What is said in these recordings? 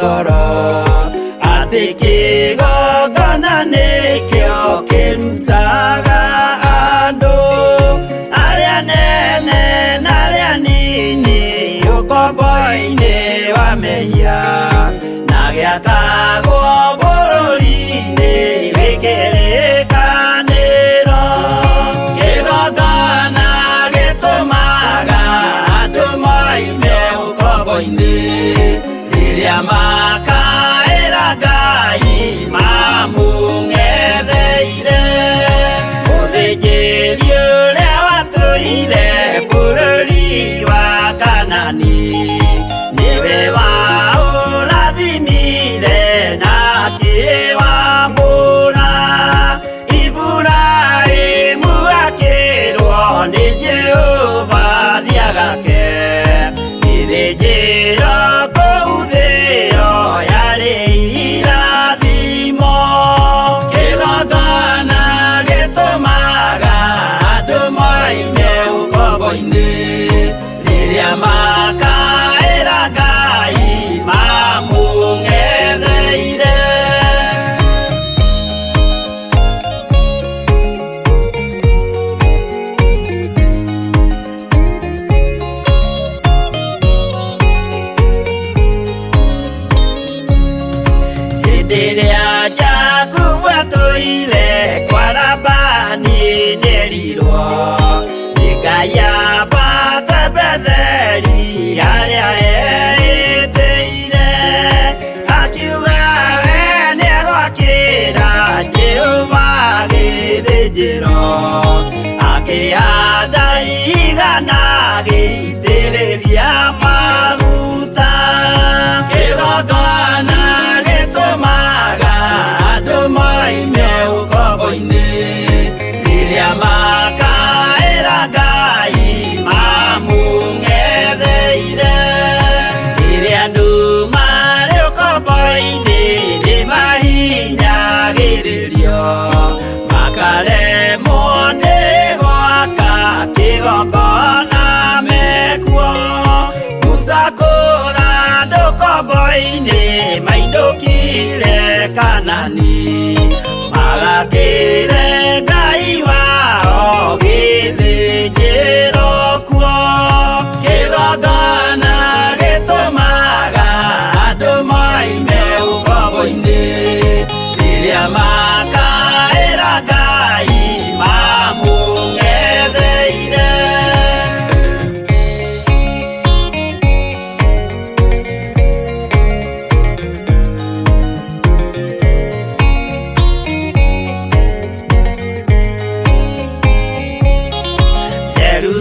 ngoro ati kigongona nikio kirutaga andu aria nene na aria nini ukombo-ini wa mehia na giakagwo bururi-ini wikirikaniro kigongona gitumaga andu moime ukombo-ini riria makaira Ngai mamung'etheire muthĩnjĩri ũrĩa watũire bũrũri wa Kanani niwe waũrathimire na akĩwambũra Iburahĩmu akĩrwo nĩ Jehova thiagake gĩthĩnjĩro kũu thĩ ĩyo yarĩ irathimo kĩgongona gĩtũmaga andũ moime ũkombo-inĩ rĩrĩa makaĩra Ngai mamũng'etheire rĩrĩa Jakubu atũire kwa Labani nĩerirwo nĩ Ngai ambate Betheli harĩa eĩtĩire akiuga we nĩegwakĩra Jehova gĩthĩnjĩro akĩhanda igana gĩitĩrĩria maguta kĩgongona gĩtũmaga andũ moime ũkombo-inĩ rĩrĩa makaĩra Ngai mamũng'etheire rĩrĩa andũ marĩ ũkombo-inĩ nĩmahinyagĩrĩrio makaremwo nĩ gwaka kĩgongona mekuo gũcakũra andũ ũkombo-inĩ mainũkire Kanani magakĩre Ngai wao gĩthĩnjĩro kuo kĩgongona gĩtũmaga andũ moime ũkombo-inĩ rĩrĩa makaĩra Ngai mamũng'etheire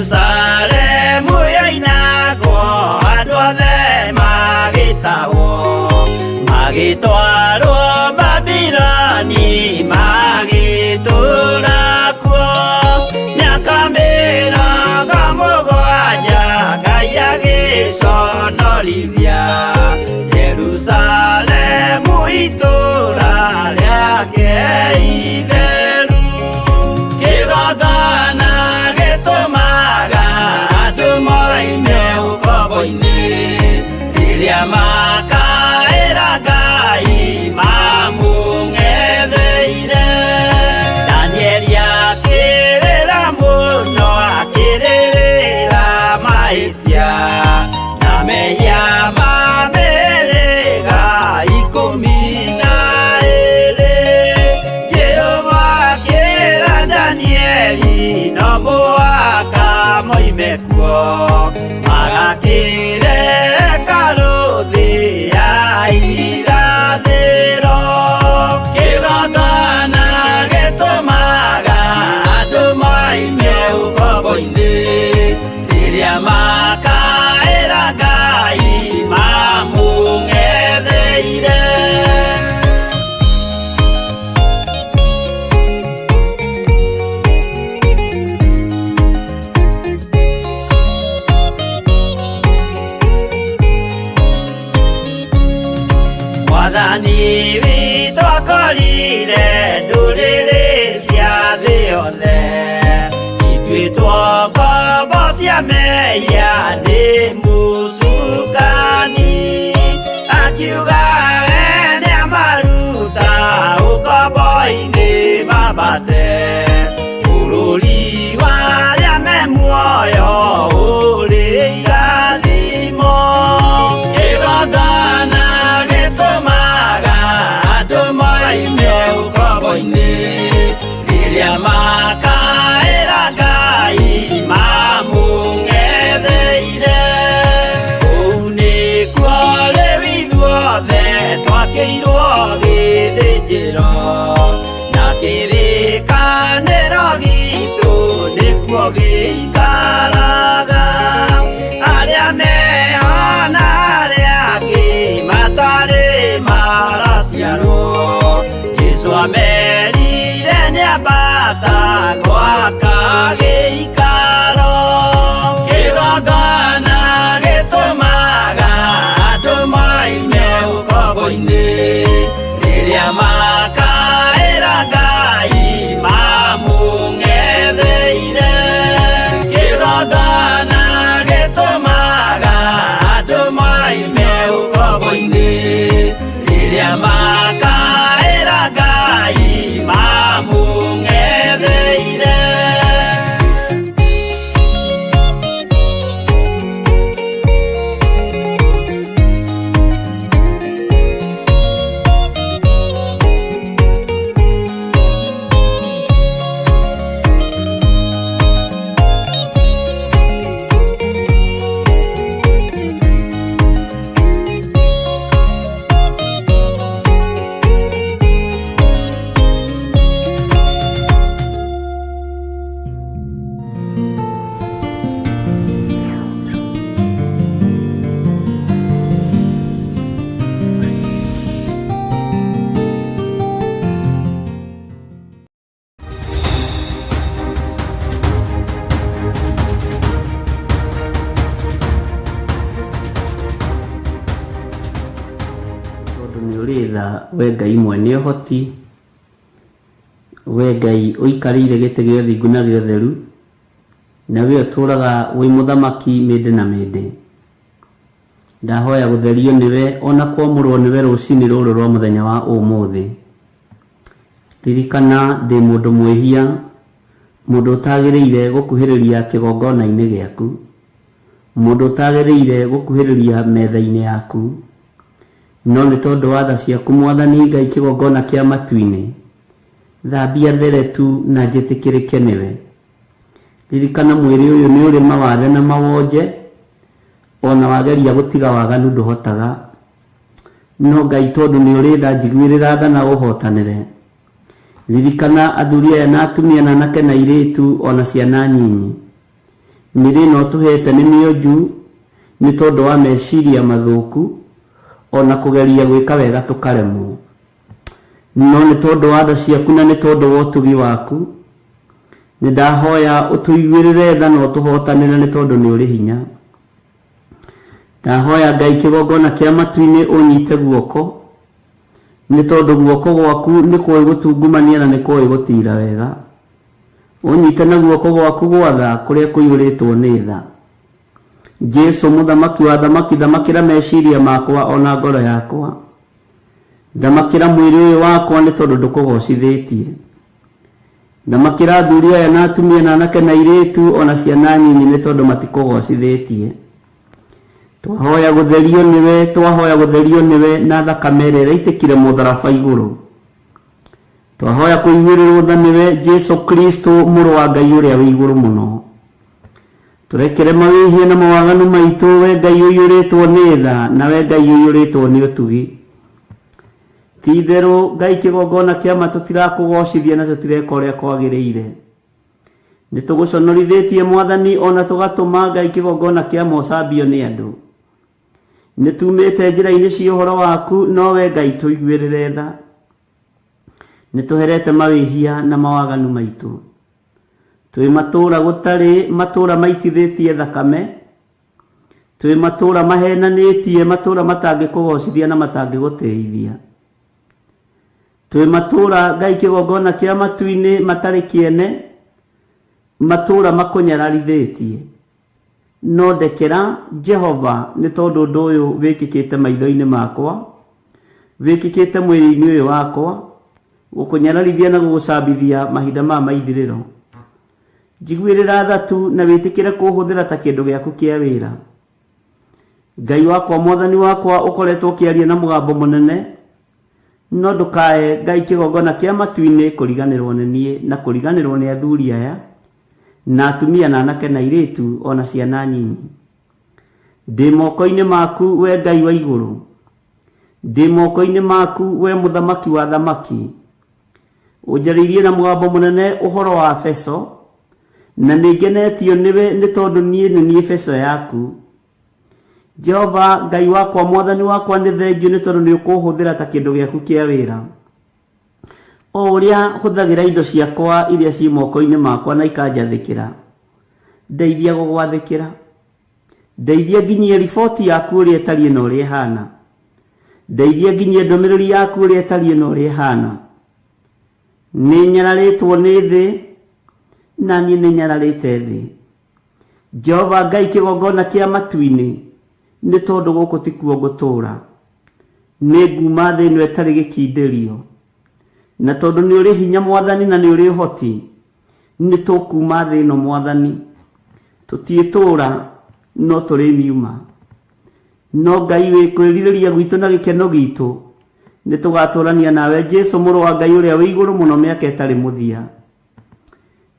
Jerusalemu yainagwo andũ othe magĩtahwo magĩtwarwo Babuloni magĩtũũra kuo mĩaka mĩrongo mũgwanja Ngai agĩconorithia Jerusalemu itũũra rĩake itheru kĩgongona gĩtũmaga andũ moime ũkombo-inĩ rĩrĩa makaĩra Ngai mamũng'etheire Danieli akĩrĩra mũno akĩrĩrĩra mahĩtia na mehia ma mĩhĩrĩga ikũmi na ĩrĩ Jehova akĩra Danieli no mũhaka moime kuo magakĩre hekarũ thĩ ya irathĩro kĩgongona gĩtũmaga andũ moime ũkombo-inĩ rĩrĩa makaĩra Ngai mamũng'etheire Nĩũrĩtha we Ngai mwene ũhoti, we Ngai ũikarĩire gĩtĩ gĩa ũthingu na gĩa ũtheru, na we ũtũũraga wĩ mũthamaki mĩndĩ na mĩndĩ. Ndahoya gũtherio nĩwe ona kwamũrwo nĩwe rũcinĩ rũrũ rwa mũthenya wa ũmũthĩ. Ririkana ndĩ mũndũ mwĩhia, mũndũ ũtagĩrĩire gũkuhĩrĩria kĩgongona-inĩ gĩaku, mũndũ ũtagĩrĩire gũkuhĩrĩria metha-inĩ yaku, no nĩ tondũ wa tha ciaku Mwathani Ngai kĩgongona kĩa matu-inĩ, thambia theretu na njĩtĩkĩrĩke nĩwe. Ririkana mwĩrĩ ũyũ nĩ ũrĩ mawathe na mawonje, ona wageria gũtiga waganu ndũhotaga, no Ngai tondũ nĩ ũrĩ tha njiguĩrĩra tha na ũhotanĩre. Ririkana athuri aya na atumia na anake na airĩtu ona ciana nyinyi, mĩrĩ ĩno tũhete nĩ mĩonju nĩ tondũ wa meciria mathũku, ona kũgeria gwĩka wega tũkaremwo, no nĩ tondũ wa tha ciaku na nĩ tondũ wa ũtugi waku, nĩ ndahoya ũtũiguĩrĩre tha na ũtũhotanĩre nĩ tondũ nĩ ũrĩ hinya. Ndahoya Ngai kĩgongona kĩa matu-inĩ ũnyite guoko, nĩ tondũ guoko gwaku nĩ kũĩ gũtungumania na nĩ kũĩ gũtira wega. Ũnyite na guoko gwaku gwa tha kũrĩa kũiyũrĩtwo nĩ tha. Jesu mũthamaki wa thamaki, thamakĩra meciria makwa ona ngoro yakwa, thamakĩra mwĩrĩ ũyũ wakwa nĩ tondũ ndũkũgocithĩtie. Thamakĩra athuri aya na atumia na anake na airĩtu ona ciana nyinyi nĩ tondũ matikũgocithĩtie. Twahoya gũtherio nĩwe, twahoya gũtherio nĩwe na thakame ĩrĩa ĩitĩkire mũtharaba igũrũ. Twahoya kũiguĩrĩrwo tha nĩwe Jesu Kristo mũrũ wa Ngai ũrĩa wĩ igũrũ mũno. Tũrekere mawĩhia na mawaganu maitũ, we Ngai ũiyũrĩtwo nĩ tha na we Ngai ũiyũrĩtwo nĩ ũtugi. Ti-itherũ Ngai kĩgongona kĩa ma tũtirakũgocithia na tũtireka ũrĩa kwagĩrĩire. Nĩ tũgũconorithĩtie Mwathani ona tũgatũma Ngai kĩgongona kĩa ma ũcambio nĩ andũ. Nĩ tumĩte njĩra-inĩ cia ũhoro waku, no we Ngai tũiguĩrĩre tha. Nĩ tũherete mawĩhia na mawaganu maitũ. Twĩ matũũra gũtarĩ, matũũra maitithĩtie thakame, twĩ matũũra mahenanĩtie, matũũra matangĩkũgocithia na matangĩgũtĩithia. Twĩ matũũra Ngai kĩgongona kĩa matu-inĩ matarĩ kĩene, matũũra makũnyararithĩtie. No ndekera Jehova nĩ tondũ ũndũ ũyũ wĩkĩkĩte maitho-inĩ makwa, wĩkĩkĩte mwĩrĩ-inĩ ũyũ wakwa, gũkũnyararithia na gũgũcambithia mahinda ma maithirĩro. Njiguĩrĩra tha tu na wĩtĩkĩre kũhũthĩra ta kĩndũ gĩaku kĩa wĩra. Ngai wakwa, Mwathani wakwa, ũkoretwo ũkĩaria na mũgambo mũnene, no ndũkae Ngai kĩgongona kĩa matu-inĩ kũriganĩrwo nĩ niĩ na kũriganĩrwo nĩ athuri aya na atumia na anake na airĩtu ona ciana nyinyi. Ndĩ moko-inĩ maku we Ngai wa igũrũ, ndĩ moko-inĩ maku we mũthamaki wa thamaki. Ũnjarĩirie na mũgambo mũnene ũhoro wa Efeso, na nĩngenetio nĩwe nĩ tondũ niĩ nĩ niĩ Efeso yaku. Jehova Ngai wakwa, Mwathani wakwa, nĩ thengio nĩ tondũ nĩ ũkũhũthĩra ta kĩndũ gĩaku kĩa wĩra. O ũrĩa hũthagĩra indo ciakwa iria ciĩ moko-inĩ makwa na ikanjathĩkĩra, ndeithia gũgwathĩkĩra. Ndeithia nginyie riboti yaku ũrĩa ĩtariĩ na ũrĩa ĩhana. Ndeithia nginyie ndũmĩrĩri yaku ũrĩa ĩtariĩ na ũrĩa ĩhana. Nĩ nyararĩtwo nĩ thĩ na niĩ nĩ nyararĩte thĩ. Jehova Ngai kĩgongona kĩa matu-inĩ, nĩ tondũ gũkũ tikuo ngũtũũra. Nĩ nguma thĩ ĩno ĩtarĩ gĩkindĩrio, na tondũ nĩ ũrĩ hinya Mwathani na nĩ ũrĩ ũhoti, nĩ tũkuma thĩ ĩno Mwathani. Tũtiĩtũũra no tũrĩ miuma, no Ngai wĩ kwĩrirĩria gwitũ na gĩkeno gitũ nĩ tũgatũrania nawe Jesu mũrũ wa Ngai ũrĩa wĩ igũrũ mũno mĩaka ĩtarĩ mũthia.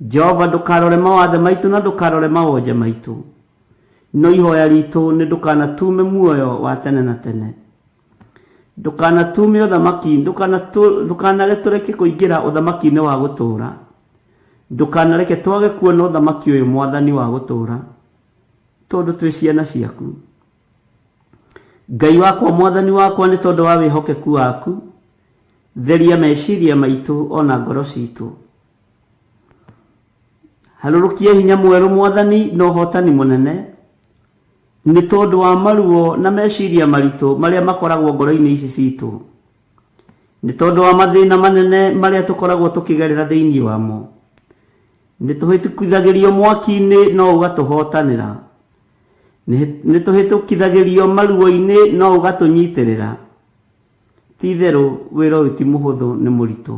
Jehova ndũkarore mawathe maitũ na ndũkarore mawonje maitũ, no ihoya ritũ nĩ ndũkanatume muoyo wa tene na tene. Ndũkanatume ũthamaki, ndũkanareke tũreke kũingĩra ũthamaki-inĩ wa gũtũũra. Ndũkanareke twage kuona ũthamaki ũyũ Mwathani wa gũtũũra, tondũ twĩ ciana ciaku. Ngai wakwa, Mwathani wakwa, nĩ tondũ wa wĩhokeku waku, theria meciria maitũ ona ngoro citũ. Harũrũkia hinya mwerũ Mwathani na ũhotani mũnene, nĩ tondũ wa maruo na meciria maritũ marĩa makoragwo ngoro-inĩ ici citũ. nĩ tondũ wa mathĩna manene marĩa tũkoragwo tũkĩgerera thĩinĩ wamo. Nĩ tũhĩtũkithagĩrio mwaki-inĩ no ũgatũhotanĩra, nĩ tũhĩtũkithagĩrio maruo-inĩ no ũgatũnyitĩrĩra. Ti itherũ wĩra ũyũ ti mũhũthũ, nĩ mũritũ.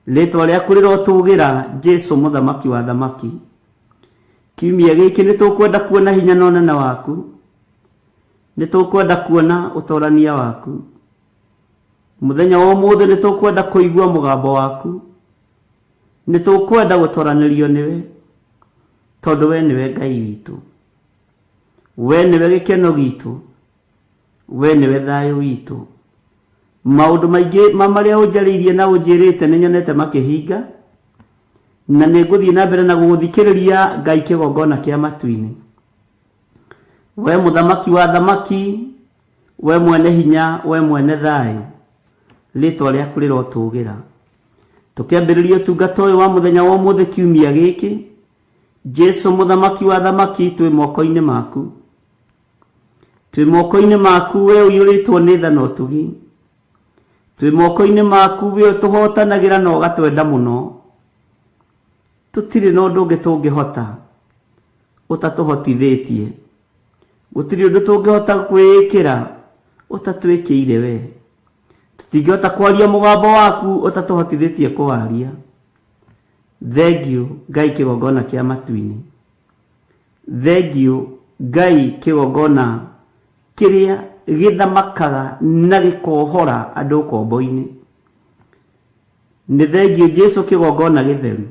Rĩtwa rĩaku rĩrotũgĩra Jesũ mũthamaki wa thamaki. Kiumia gĩkĩ nĩ tũkwenda kuona hinya na ũnene waku, nĩ tũkwenda kuona ũtorania waku. Mũthenya wa ũmũthĩ nĩ tũkwenda kũigua mũgambo waku, nĩ tũkwenda gũtoranĩrio nĩwe, tondũ we nĩwe Ngai witũ, we nĩwe gĩkeno gitũ, we nĩwe thayũ witũ. Maũndũ maingĩ marĩa ũnjarĩirie na ũnjĩrĩte nĩ nyonete makĩhinga, na nĩ ngũthiĩ na mbere na gũgũthikĩrĩria Ngai kĩgongona kĩa matu-inĩ. We mũthamaki wa thamaki, we mwene hinya, we mwene thayũ, rĩtwa rĩaku rĩrotũgĩra. Tũkĩambĩrĩria ũtungata ũyũ wa mũthenya wa ũmũthĩ kiumia gĩkĩ, Jesũ mũthamaki wa thamaki, twĩ moko-inĩ maku, twĩ moko-inĩ maku, we ũiyũrĩtwo nĩ tha na ũtugi. Twĩ moko-inĩ maku, we ũtũhotanagĩra na ũgatwenda mũno. Tũtirĩ na ũndũ ũngĩ tũngĩhota ũtatũhotithĩtie, gũtirĩ ũndũ tũngĩhota kwĩĩkĩra ũtatwĩkĩire we. Tũtingĩhota kwaria mũgambo waku ũtatũhotithĩtie kũwaria. Thengiũ Ngai kĩgongona kĩa matu-inĩ, thengiũ Ngai kĩgongona kĩrĩa gĩthamakaga na gĩkohora andũ ũkombo-inĩ. Nĩ thengiũ Jesũ kĩgongona gĩtheru,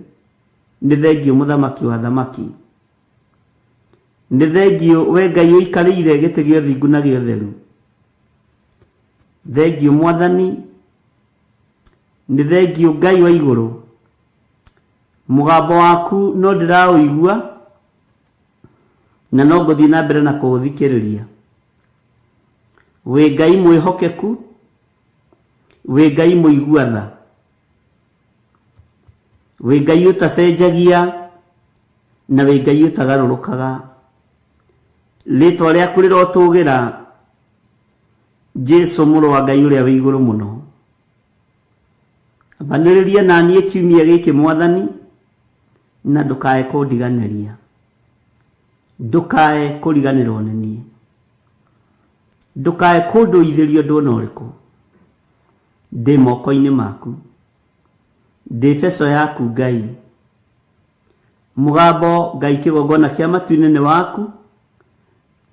nĩ thengiũ mũthamaki wa thamaki, nĩ thengiũ we Ngai ũikarĩire gĩtĩ gĩa ũthingu na gĩa ũtheru. Thengiũ Mwathani, nĩ thengiũ Ngai wa igũrũ. Mũgambo waku no ndĩraũigua na no ngũthiĩ na mbere na kũũthikĩrĩria. Wĩ Ngai mwĩhokeku, wĩ Ngai mũigua tha, wĩ Ngai ũtacenjagia, na wĩ Ngai ũtagarũrũkaga. Rĩtwa rĩaku rĩrotũgĩra Jesũ mũrũ wa Ngai ũrĩa wĩ igũrũ mũno. Ambanĩrĩria na niĩ kiumia gĩkĩ Mwathani, na ndũkae kũndiganĩria, ndũkae kũriganĩrwo nĩ niĩ, ndũkae kũndũithĩrio ũndũ ona ũrĩkũ. Ndĩ moko-inĩ maku, ndĩ beco yaku Ngai. Mũgambo Ngai kĩgongona kĩa matu-inĩ nĩ waku,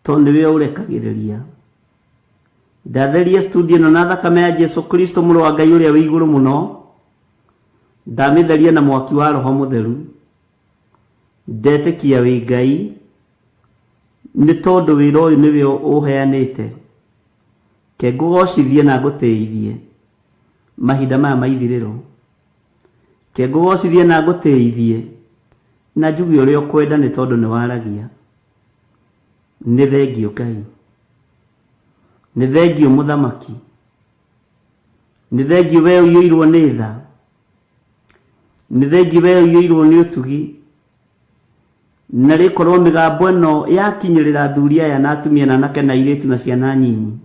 tondũ nĩwe ũrekagĩrĩria. Ndatheria studio ĩno na thakame ya Jesũ Kristo mũrũ wa Ngai ũrĩa wĩ igũrũ mũno. Ndamĩtheria na mwaki wa Roho Mũtheru. Ndetĩkia wĩ Ngai, nĩ tondũ wĩra ũyũ nĩwe ũheanĩte. Ke ngũgocithie na ngũtĩithie mahinda maya ma ithirĩro. Ke ngũgocithie na ngũtĩithie na njuge ũrĩa ũkwenda, nĩ tondũ nĩ waragia. Nĩ thengiũ Ngai, nĩ thengiũ mũthamaki, nĩ thengiũ we ũiyũirwo nĩ tha, nĩ thengiũ we ũiyũirwo nĩ ũtugi. Na rĩkorwo mĩgambo ĩno yakinyĩrĩra athuri aya na atumia na anake na airĩtu na ciana nyinyi,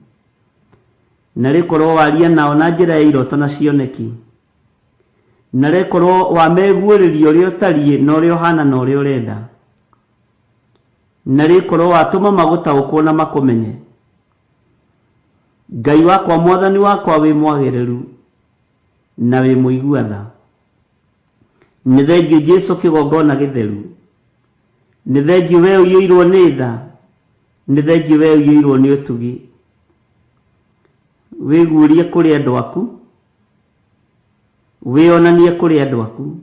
na rĩkorwo waria nao na njĩra ya iroto na cioneki, na rĩkorwo wameguũrĩria ũrĩa ũtariĩ na ũrĩa ũhana na ũrĩa ũrenda, na rĩkorwo watũma magũtaũkwo na makũmenye. Ngai wakwa, Mwathani wakwa, wĩ mwagĩrĩru na wĩ mũigua tha. Nĩ thengiũ Jesũ kĩgongona gĩtheru, nĩ thengiũ we ũiyũirwo nĩ tha, nĩ thengiũ we ũiyũirwo nĩ ũtugi. Wĩguũrie kũrĩ andũ aku, wĩonanie kũrĩ andũ aku.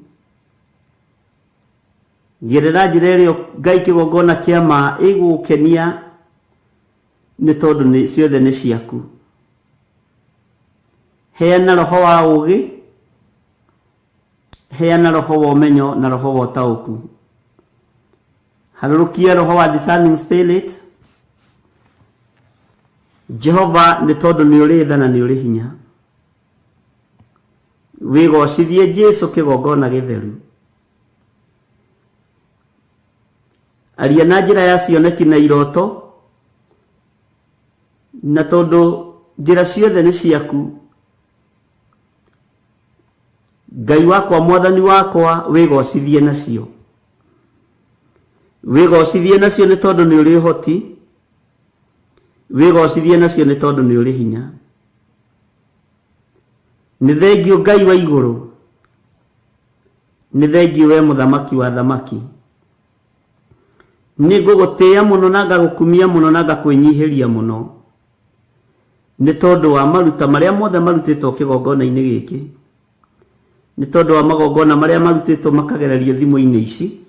Gerera njĩra ĩrĩa Ngai kĩgongona kĩa ma ĩgũkenia, nĩ tondũ ciothe nĩ ciaku. Heana roho wa ũũgĩ, heana roho wa ũmenyo na roho wa ũtaũku. Harũrũkia roho wa discerning spirit. Jehova, nĩ tondũ nĩ ũrĩ tha na nĩ ũrĩ hinya. Wĩgocithie Jesũ kĩgongona gĩtheru. Aria na njĩra ya cioneki na iroto, na tondũ njĩra ciothe nĩ ciaku, Ngai wakwa mwathani wakwa wigocithie nacio. Wigocithie nacio nĩ tondũ nĩ ũrĩ ũhoti. Wigocithie nacio nĩ tondũ nĩ ũrĩ hinya. Nĩ thengio Ngai wa igũrũ. Nĩ thengio we mũthamaki wa thamaki. Nĩ ngũgũtĩĩa mũno na ngagũkumia mũno na ngakwĩnyihĩria mũno. Nĩ tondũ wa maruta marĩa mothe marutĩtwo kĩgongona-inĩ gĩkĩ. Nĩ tondũ wa magongona marĩa marutĩtwo makagererio thimũ-inĩ ici.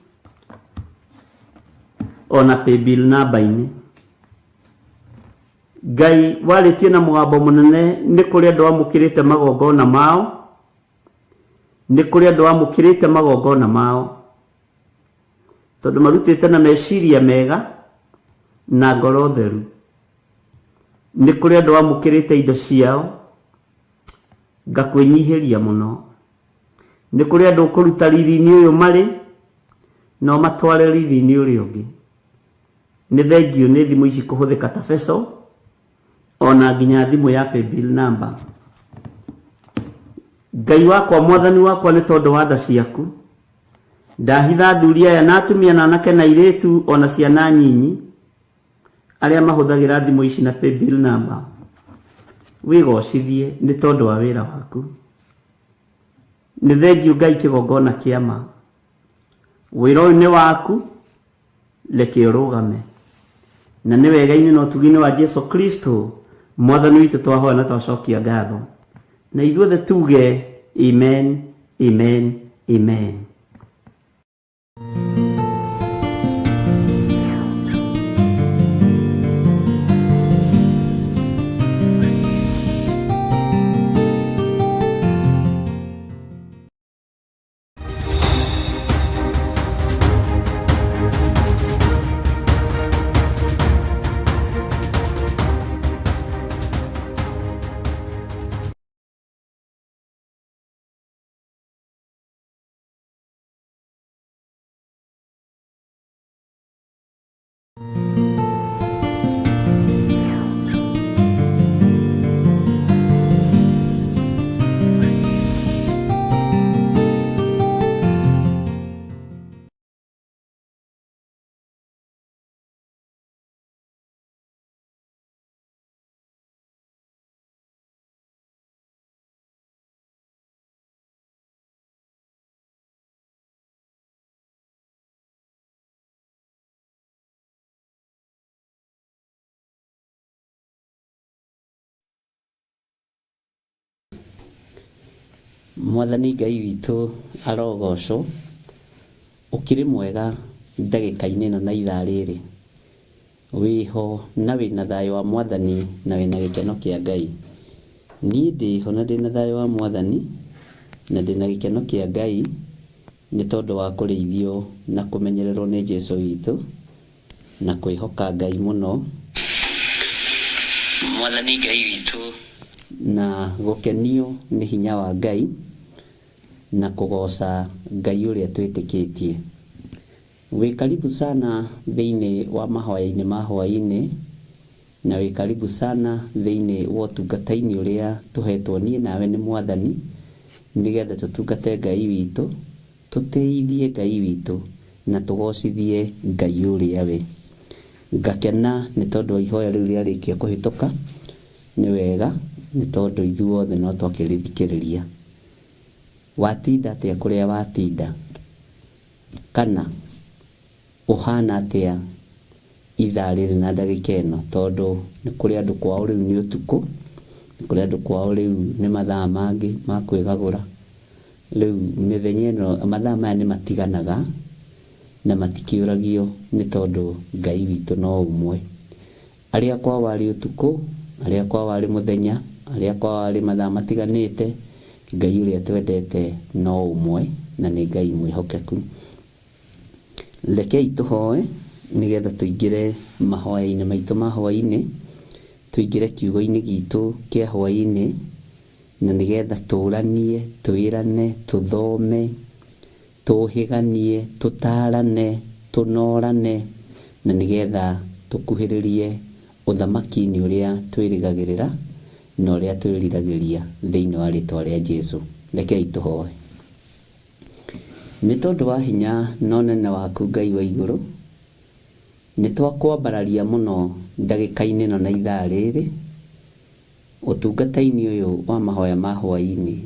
Ona paybill namba-inĩ. Ngai warĩtie na mũgambo mũnene nĩ kũrĩ andũ amũkĩrĩte magongona mao. Nĩ kũrĩ andũ amũkĩrĩte magongona mao. Tondũ marutĩte na meciria mega na ngoro theru. Nĩ kũrĩ andũ amũkĩrĩte indo ciao. Ngakwĩnyihĩria mũno. Nĩ kũrĩ andũ kũruta riri-inĩ ũyũ marĩ no matware riri-inĩ ũrĩa ũngĩ. Nĩ thengio nĩ thimũ ici kũhũthĩka ta vessel, ona nginya thimũ ya paybill number. Ngai wakwa mwathani wakwa nĩ tondũ wa tha ciaku. Ndahitha athuri aya na atumia na anake na airĩtu ona ciana nyinyi arĩa mahũthagĩra thimũ ici na paybill number. Wigocithie nĩ tondũ wa wĩra waku. Nĩ thengio Ngai kĩgongona kĩa ma. Wĩra ũyũ nĩ waku, reke ũrũgame. Na nĩ wega-inĩ na ũtugi-inĩ wa Jesu Kristo mwathani witũ twahoya na twacokia ngatho. Na ithuothe tuge amen, amen, amen. Mwathani Ngai witũ arogocwo. Ũkĩrĩ mwega ndagĩka-inĩ ĩno na ithaa rĩrĩ. Wĩho na wĩna thayũ wa Mwathani na wĩna gĩkeno kĩa Ngai. Niĩ ndĩho na ndĩna thayũ wa Mwathani na ndĩna gĩkeno kĩa Ngai nĩ tondũ wa kũrĩithio na kũmenyererwo nĩ Jesũ witũ na kwĩhoka Ngai mũno. Mwathani Ngai witũ na gũkenio nĩ hinya wa Ngai na kũgoca Ngai ũrĩa twĩtĩkĩtie. Wĩ karibu sana thĩinĩ wa mahoya-inĩ ma hwaĩ-inĩ na wĩ karibu sana thĩinĩ wa ũtungata-inĩ ũrĩa tũhetwo niĩ nawe nĩ Mwathani nĩgetha tũtungate Ngai witũ, tũtĩithie Ngai witũ na tũgocithie Ngai ũrĩa we. Ngakena nĩ tondũ wa ihoya rĩu rĩarĩkia kũhĩtũka. Nĩ wega nĩ tondũ ithuothe no twakĩrĩthikĩrĩria. Watinda atĩa kũrĩa watinda? Kana ũhana atĩa ithaa rĩrĩ na ndagĩka ĩno? Tondũ nĩ kũrĩ andũ kwao rĩu nĩ ũtukũ, nĩ kũrĩ andũ kwao rĩu nĩ mathaa mangĩ ma kwĩgagũra. Rĩu mĩthenya ĩno mathaa maya nĩ matiganaga na matikĩũragio nĩ tondũ Ngai witũ no ũmwe. Arĩa kwao warĩ ũtukũ, arĩa kwao warĩ mũthenya, arĩa kwao warĩ mathaa matiganĩte, Ngai ũrĩa twendete no ũmwe na nĩ Ngai mwĩhokeku. Rekei tũhoe nĩgetha tũingĩre mahoya-inĩ maitũ ma hwaĩ-inĩ, tũingĩre kiugo-inĩ gitũ kĩa hwaĩ-inĩ na nĩgetha tũranie, twĩrane, tũthome, tũhĩganie, tũtarane, tũnorane na nĩgetha tũkuhĩrĩrie ũthamaki-inĩ ũrĩa twĩrĩgagĩrĩra na ũrĩa twĩriragĩria thĩinĩ wa rĩtwa rĩa Jesũ. Rekei tũhoe. nĩ tondũ wa hinya na ũnene waku Ngai wa igũrũ, nĩ twakwambararia mũno ndagĩka-inĩ ĩno na ithaa rĩrĩ ũtungata-inĩ ũyũ wa mahoya ma hwaĩ-inĩ.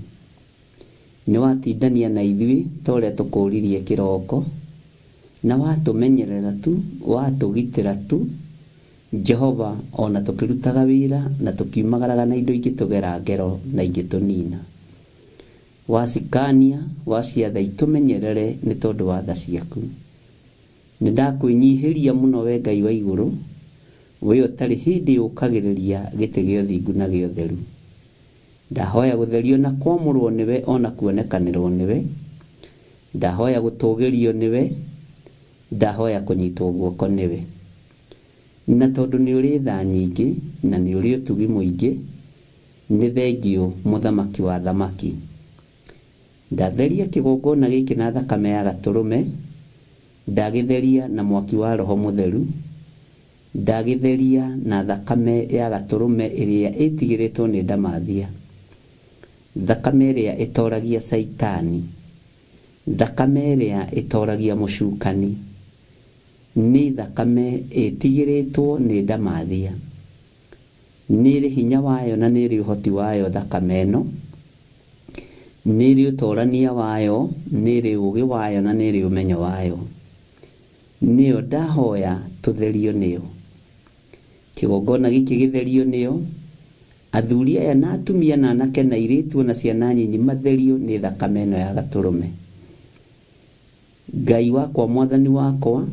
Nĩ watindania na ithuĩ ta ũrĩa tũkũririe kĩroko, na watũmenyerera tu, watũgitĩra tu Jehova, ona tũkĩrutaga wĩra na tũkiumagaraga na indo ingĩtũgera ngero na ingĩtũnina. Wacikania, waciatha itũmenyerere nĩ tondũ wa tha ciaku. Nĩ ndakwĩnyihĩria mũno we Ngai wa igũrũ, we ũtarĩ hĩndĩ ũkagĩrĩria gĩtĩ gĩa ũthingu na gĩa ũtheru. Ndahoya gũtherio na kwamũrwo nĩwe ona kuonekanĩrwo nĩwe. Ndahoya gũtũgĩrio nĩwe. Ndahoya kũnyitwo guoko nĩwe. Na tondũ nĩ ũrĩ tha nyingĩ na nĩ ũrĩ ũtugi mũingĩ, nĩ thengiũ mũthamaki wa thamaki. Ndatheria kĩgongona gĩkĩ na thakame ya Gatũrũme, ndagĩtheria na mwaki wa Roho Mũtheru, ndagĩtheria na thakame ya Gatũrũme ĩrĩa ĩtigĩrĩtwo nĩ ndamathia, thakame ĩrĩa ĩtoragia Saitani, thakame ĩrĩa ĩtoragia mũcukani, nĩ thakame ĩtigĩrĩtwo nĩ ndamathia. Nĩ ĩrĩ hinya wayo na nĩ ĩrĩ ũhoti wayo thakame ĩno, nĩ ĩrĩ ũtorania wayo, nĩ ĩrĩ ũũgĩ wayo na nĩ ĩrĩ ũmenyo wayo. Nĩyo ndahoya tũtherio nĩyo. Kĩgongona gĩkĩ gĩtherio nĩyo. Athuri aya na atumia na anake na airĩtu na ciana nyinyi matherio nĩ thakame ĩno ya Gatũrũme. Ngai wakwa, Mwathani wakwa,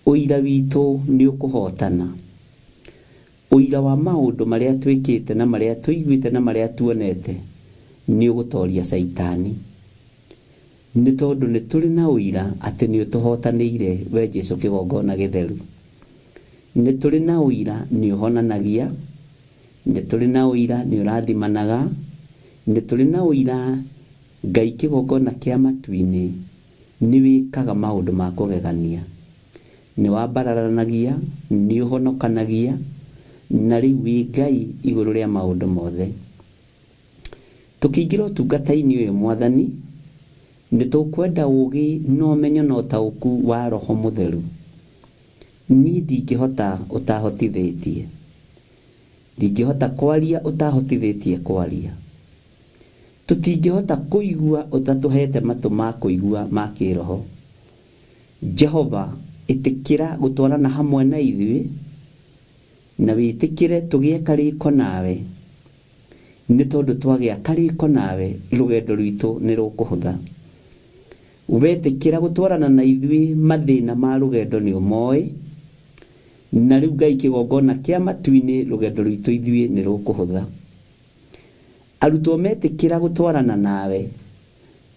ũira witũ nĩ ũkũhotana. Ũira wa maũndũ marĩa twĩkĩte na marĩa tũiguĩte na marĩa tuonete nĩ ũgũtoria Saitani. Nĩ tondũ nĩ tũrĩ na ũira atĩ nĩ ũtũhotanĩire we Jesũ kĩgongona gĩtheru. Nĩ tũrĩ na ũira nĩ ũhonanagia. Nĩ tũrĩ na ũira nĩ ũrathimanaga. Nĩ tũrĩ na ũira Ngai kĩgongona kĩa matu-inĩ nĩ wĩkaga maũndũ ma kũgegania. Nĩ wambararanagia, nĩ ũhonokanagia, na rĩu wĩ Ngai igũrũ rĩa maũndũ mothe. Tũkĩingĩra ũtungata-inĩ ũyũ Mwathani, nĩ tũkwenda ũũgĩ na ũmenyo na ũtaũku wa Roho Mũtheru. Niĩ ndingĩhota ũtahotithĩtie. Ndingĩhota kwaria ũtahotithĩtie kwaria. Tũtingĩhota kũigua ũtatũhete matũ ma kũigua ma kĩroho. Jehova, ĩtĩkĩra gũtwarana hamwe na ithuĩ, na wĩtĩkĩre tũgĩe karĩko nawe. Nĩ tondũ twagĩa karĩko nawe, rũgendo rwitũ nĩ rũkũhũtha. Wetĩkĩra gũtwarana na ithuĩ mathĩna ma rũgendo nĩ ũmoĩ, na rĩu Ngai kĩgongona kĩa matu-inĩ rũgendo rwitũ ithuĩ nĩ rũkũhũtha. Arutwo metĩkĩra gũtwarana nawe,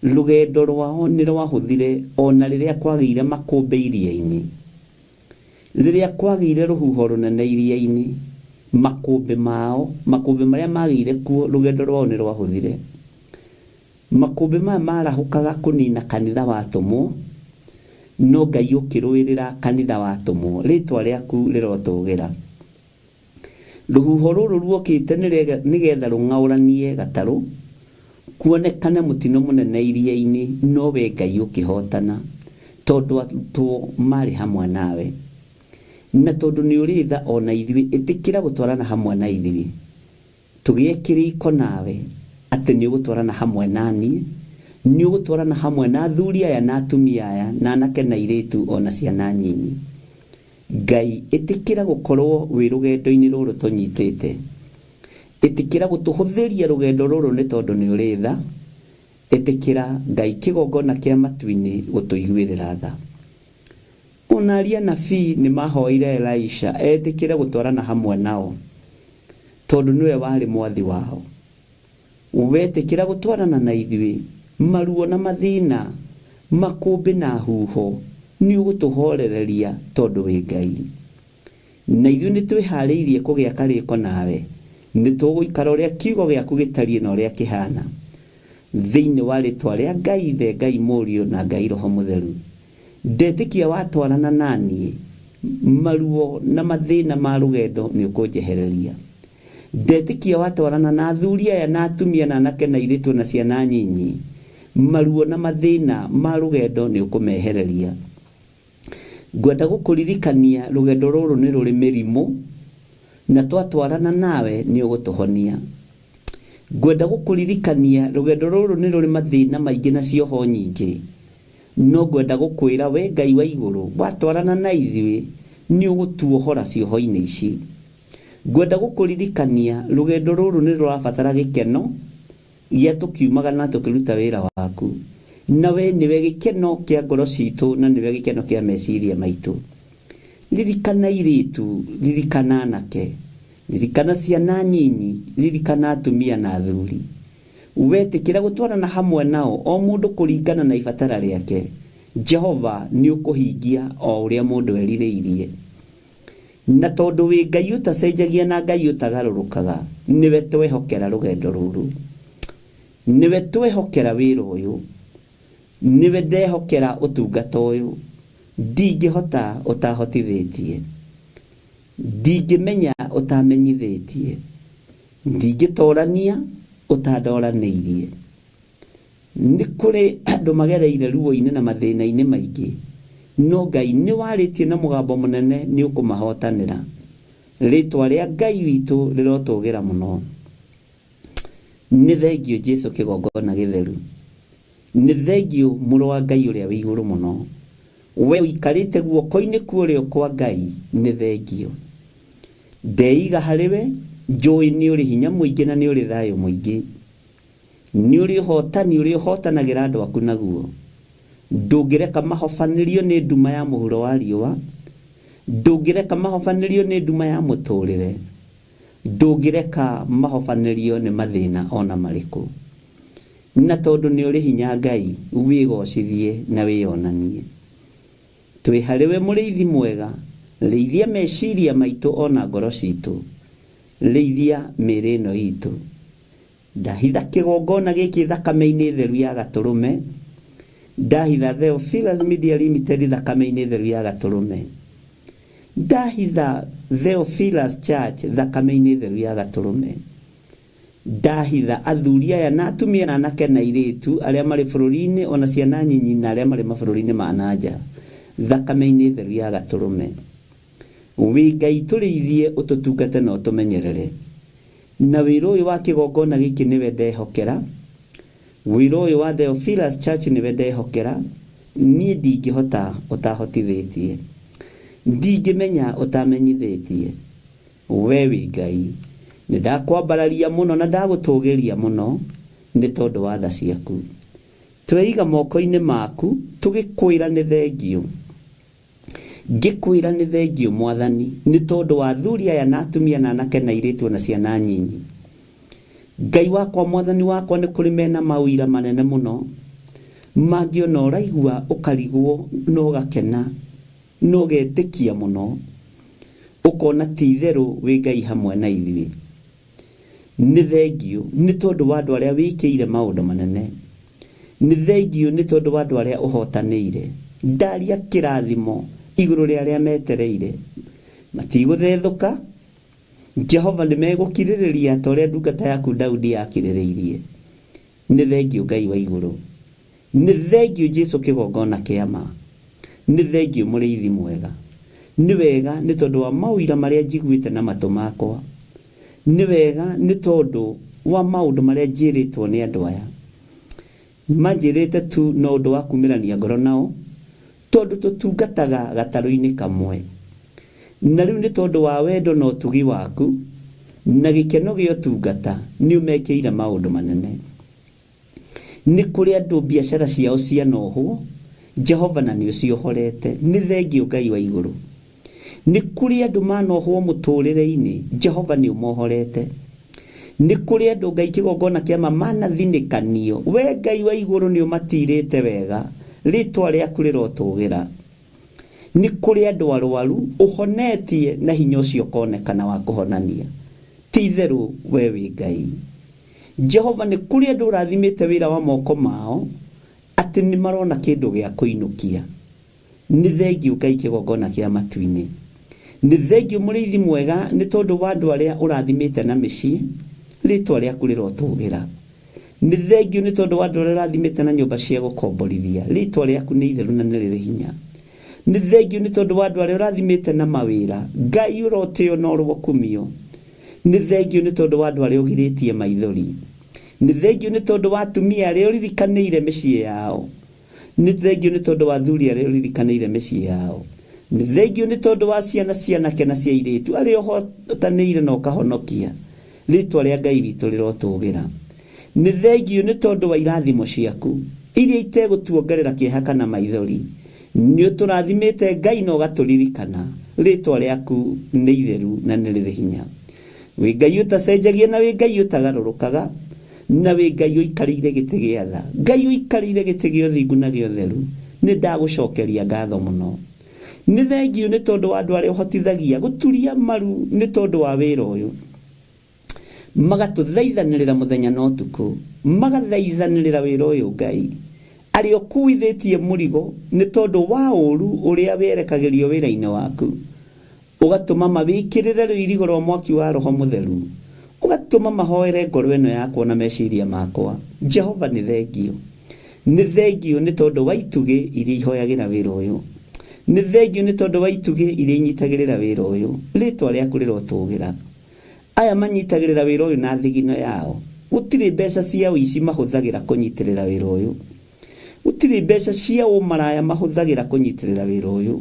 rũgendo rwao nĩ rwahũthire ona rĩrĩa kwagĩire makũmbĩ iria-inĩ. Rĩrĩa kwagĩire rũhuho rũnene iria-inĩ, makũmbĩ mao, makũmbĩ marĩa magĩire kuo, rũgendo rwao nĩ rwahũthire. Makũmbĩ maya marahũkaga kũnina kanitha watũmwo, no Ngai ũkĩrũĩrĩra kanitha watũmwo, rĩtwa rĩaku rĩrotũgĩra. Rũhuho rũrũ ruokĩte nĩgetha rũng'aũranie gatarũ, kuonekane mũtino mũnene iria-inĩ, no we Ngai ũkĩhotana, tondũ arutwo marĩ hamwe nawe. Na tondũ nĩ ũrĩ tha ona ithuĩ, ĩtĩkĩra gũtwarana hamwe na ithuĩ. Tũgĩe kĩrĩko nawe atĩ nĩ ũgũtwarana hamwe naniĩ, nĩ ũgũtwarana hamwe na athuri aya na atumia aya na anake na airĩtu ona ciana nyinyi. Ngai, ĩtĩkĩra gũkorwo wĩ rũgendo-inĩ rũrũ tũnyitĩte. Ĩtĩkĩra gũtũhũthĩria rũgendo rũrũ nĩ tondũ nĩ ũrĩ tha. Ĩtĩkĩra Ngai kĩgongona kĩa matu-inĩ gũtũiguĩrĩra tha. Ona aria nabii nĩ mahoire Elisha etĩkĩre gũtwarana hamwe nao, tondũ nĩwe warĩ mwathi wao. Wetĩkĩra gũtwarana na ithuĩ, maruo na mathĩna, makũmbĩ na huho, nĩ ũgũtũhorereria tondũ wĩ Ngai. Na ithuĩ nĩ twĩharĩirie kũgĩa karĩko nawe, nĩ tũgũikara ũrĩa kiugo gĩaku gĩtariĩ na ũrĩa kĩhana, thĩinĩ wa rĩtwa rĩa Ngai Ithe, Ngai Mũriũ na Ngai Roho Mũtheru. Ndetĩkia watwarana naniĩ, maruo na mathĩna ma rũgendo nĩ ũkũnjehereria. Ndetĩkia watwarana na athuri aya na atumia na anake na airĩtu na ciana nyinyi, maruo na mathina ma rugendo ni ukumehereria. Ngwenda gukuririkania rugendo ruru ni ruri mirimu na twatwarana nawe ni ugutuhonia. Ngwenda gukuririkania rugendo ruru ni ruri mathina maingi na cioho nyingi, no ngwenda gukwira we Ngai wa iguru watwarana na ithuĩ ni ugutuohora cioho-ini ici. Ngwenda gukuririkania rugendo ruru ni rurabatara gikeno gia tukiumaga na tukiruta wira waku, na we niwe gikeno kia ngoro citu na niwe gikeno kia meciria maitu. Ririkana iritu, ririkana anake, ririkana ciana nyinyi, ririkana atumia na athuri. Wetikira gutwarana hamwe nao o mundu kuringana na ibatara riake. Jehova ni ukuhingia o uria mundu erirĩirie. Na tondu wi Ngai utacenjagia na Ngai utagarurukaga, niwe twehokera rugendo ruru, niwe twehokera wira uyu, niwe ndehokera utungata uyu. Ndingĩhota utahotithĩtie, ndingĩmenya utamenyithĩtie, ndingĩtorania utandoranĩirie. Nĩ kũrĩ andũ magereire ruo-inĩ na mathĩna-inĩ maingĩ, no Ngai nĩ warĩtie na mũgambo mũnene nĩ ũkũmahotanĩra. Rĩtwa rĩa Ngai witũ rĩrotũgĩra mũno. Nĩ thengio Jesũ kĩgongona gĩtheru, nĩ thengio mũrũ wa Ngai ũrĩa wĩ igũrũ mũno. We ũikarĩte guoko-inĩ kwa ũrĩo kwa Ngai, nĩ thengio. Ndeiga harĩwe, njũĩ nĩ ũrĩ hinya mũingĩ na nĩ ũrĩ thayũ mũingĩ, nĩ ũrĩ ũhotani ũrĩa ũhotanagĩra andũ aku naguo. Ndũngĩreka mahobanĩrio nĩ nduma ya mũhuro wa riũa, ndũngĩreka mahobanĩrio nĩ nduma ya mũtũrĩre, ndũngĩreka mahobanĩrio nĩ mathĩna ona marĩkũ. Na tondũ nĩ ũrĩ hinya Ngai, wĩgocithie na wĩonanie. Twĩ harĩwe mũrĩithi mwega, rĩithia meciria maitũ ona ngoro citũ, rĩithia mĩĩrĩ ĩno itũ. Ndahitha kĩgongona gĩkĩ thakame-inĩ theru ya Gatũrũme, ndahitha Theophilus Media Limited thakame-inĩ theru ya Gatũrũme, ndahitha Theophilus Church thakame-inĩ theru ya Gatũrũme, ndahitha athuri aya na atumia na anake na airĩtu arĩa marĩ bũrũri-inĩ ona ciana nyinyi na arĩa marĩ mabũrũri-inĩ ma nanja thakame-inĩ theru ya Gatũrũme. Wĩ Ngai tũrĩithie ũtũtungate na ũtũmenyerere. Na wĩra ũyũ wa kĩgongona gĩkĩ nĩwe ndehokera, wĩra ũyũ wa Theophilus Church nĩwe ndehokera. Niĩ ndingĩhota ũtahotithĩtie, ndingĩmenya ũtamenyithĩtie. We wĩ Ngai, nĩ ndakwambararia mũno na ndagũtũgĩria mũno nĩ tondũ wa tha ciaku. Tweiga moko-inĩ maku tũgĩkwĩra nĩ thengio, ngĩkwĩra nĩ thengio Mwathani nĩ tondũ wa athuri aya na atumia na anake na airĩtu na ciana nyinyi. Ngai wakwa, Mwathani wakwa, nĩ kũrĩ mena mawĩra manene mũno mangĩona ũraigua ũkarigwo na ũgakena na ũgetĩkia mũno, ũkona ti itherũ wĩ Ngai hamwe na ithuĩ. Nĩ thengio nĩ tondũ wa andũ arĩa wĩkĩire maũndũ manene, nĩ thengio nĩ tondũ wa andũ arĩa ũhotanĩire. Ndaria kĩrathimo igũrũ rĩa arĩa metereire, matigũthethũka. Jehova nĩ megũkirĩrĩria ta ũrĩa ndungata yaku Daudi yakirĩrĩirie. Nĩ thengio Ngai wa igũrũ, nĩ thengio Jesũ kĩgongona kĩa ma, nĩ thengio mũrĩithi mwega. Nĩ wega nĩ tondũ wa mawĩra marĩa njiguĩte na matũ makwa, nĩ wega nĩ tondũ wa maũndũ marĩa njĩrĩtwo nĩ andũ aya. Manjĩrĩte tu na ũndũ wa kumĩrania ngoro nao, tondũ tũtungataga gatarũ-inĩ kamwe. Na rĩu nĩ tondũ wa wendo na ũtugi waku na gĩkeno gĩa ũtungata nĩ ũmekĩire maũndũ manene. Nĩ kũrĩ andũ biacara ciao cianohwo, Jehova na nĩ ũciohorete. Nĩ thengio Ngai wa igũrũ. Nĩ kũrĩ andũ manohwo mũtũrĩre-inĩ, Jehova nĩ ũmohorete. Nĩ kũrĩ andũ Ngai kĩgongona kĩama manathinĩkanio, we Ngai wa igũrũ nĩ ũmatirĩte wega, rĩtwa rĩaku rĩrotũgĩra. Nĩ kũrĩ andũ arwaru ũhonetie na hinya ũcio ũkonekana wa kũhonania. Ti itherũ we wĩ Ngai. Jehova, nĩ kũrĩ andũ ũrathimĩte wĩra wa moko mao atĩ nĩ marona kĩndũ gĩa kũinũkia. Nĩ thengio Ngai kĩgongona kĩa matu-inĩ. Nĩ thengio mũrĩithi mwega nĩ tondũ wa andũ arĩa ũrathimĩte na mĩciĩ, rĩtwa rĩaku rĩrotũgĩra. nĩ thengio nĩ tondũ wa andũ arĩa ũrathimĩte na nyũmba cia gũkomborithia, rĩtwa rĩaku nĩ itheru na nĩ rĩrĩ hinya. Nĩ thengio nĩ tondũ wa andũ arĩa ũrathimĩte na mawĩra, Ngai ũrotĩo na ũrwo kumio. Nĩ thengio nĩ tondũ wa andũ arĩa ũgirĩtie maithori. Nĩ thengio nĩ tondũ wa atumia arĩa ũririkanĩire mĩciĩ yao. Nĩ thengio nĩ tondũ wa athuri arĩa ũririkanĩire mĩciĩ yao. Nĩ thengio nĩ tondũ wa ciana cianake na cia airĩtu arĩa ũhotanĩire na ũkahonokia, rĩtwa rĩa Ngai witũ rĩrotũgĩra. Nĩ thengio nĩ tondũ wa irathimo ciaku iria itegũtuongerera kĩeha kana maithori. Nĩ ũtũrathimĩte Ngai na ũgatũririkana, rĩtwa rĩaku nĩ itheru na nĩ rĩrĩ hinya. Wĩ Ngai ũtacenjagia na wĩ Ngai ũtagarũrũkaga, na wĩ Ngai ũikarĩire gĩtĩ gĩa tha, Ngai ũikarĩire gĩtĩ gĩa ũthingu na gĩa ũtheru. Nĩ ndagũcokeria ngatho mũno. Nĩ thengio nĩ tondũ wa andũ arĩa ũhotithagia gũturia maru nĩ tondũ wa wĩra ũyũ, magatũthaithanĩrĩra mũthenya na ũtukũ, magathaithanĩrĩra wĩra ũyũ Ngai, arĩa ũkuithĩtie mũrigo nĩ tondũ wa ũru ũrĩa werekagĩrio wĩra-inĩ waku, ũgatũma mawĩkĩrĩre rũirigo rwa mwaki wa Roho Mũtheru, ũgatũma mahoere ngoro ĩno yakwa na meciria makwa. Jehova nĩ thengio. Nĩ thengio nĩ tondũ wa itugĩ iria ihoyagĩra wĩra ũyũ. Nĩ thengio nĩ tondũ wa itugĩ iria inyitagĩrĩra wĩra ũyũ, rĩtwa rĩaku rĩrotũgĩra. Aya manyitagĩrĩra wĩra ũyũ na thigino yao, gũtirĩ mbeca cia ũici mahũthagĩra kũnyitĩrĩra wĩra ũyũ, gũtirĩ mbeca cia ũmaraya mahũthagĩra kũnyitĩrĩra wĩra ũyũ,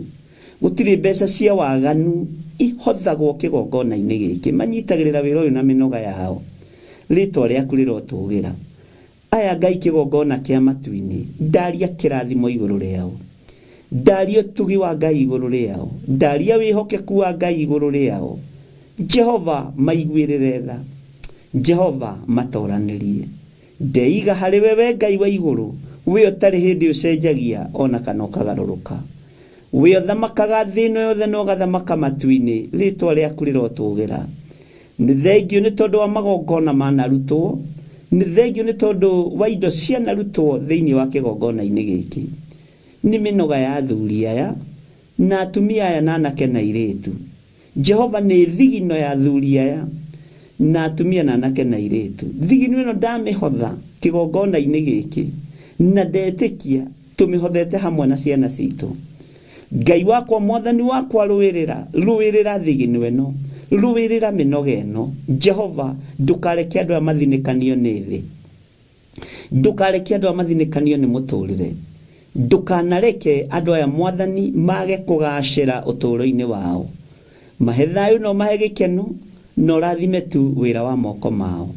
gũtirĩ mbeca cia waganu ihothagwo kĩgongona-inĩ gĩkĩ, manyitagĩrĩra wĩra ũyũ na mĩnoga yao, rĩtwa rĩaku rĩrotũgĩra. Aya Ngai kĩgongona kĩa matu-inĩ, ndaria kĩrathimo igũrũ rĩao, ndaria ũtugi wa Ngai igũrũ rĩao, ndaria wĩhokeku wa Ngai igũrũ rĩao. Jehova maiguĩrĩre tha, Jehova matoranĩrie. Ndeiga harĩ we Ngai wa igũrũ, we ũtarĩ hĩndĩ ũcenjagia ona kana ũkagarũrũka, we ũthamakaga thĩ ĩno yothe na ũgathamaka matu-inĩ, rĩtwa rĩaku rĩrotũgĩra. Nĩ thengio nĩ tondũ wa magongona manarutwo, nĩ thengio nĩ tondũ wa indo cianarutwo thĩinĩ wa kĩgongona-inĩ gĩkĩ. Nĩ mĩnoga ya athuri aya na atumia aya na anake na airĩtu. Jehova nĩ thigino ya athuri aya na atumia na anake na airĩtu. Thigino ĩno ndamĩhotha kĩgongona-inĩ gĩkĩ na ndetĩkia tũmĩhothete hamwe na ciana citũ. Ngai wakwa, mwathani wakwa, rũĩrĩra thigino ĩno, rũĩrĩra mĩnoga ĩno. Jehova, ndũkareke andũ aya mathinĩkanio nĩ thĩ, ndũkareke andũ aya mathinĩkanio nĩ mũtũrĩre, ndũkanareke andũ aya mwathani mage kũgacĩra ũtũũro-inĩ wao. Mahe thayũ na mahe gĩkeno na ũrathime tu wĩra wa moko mao.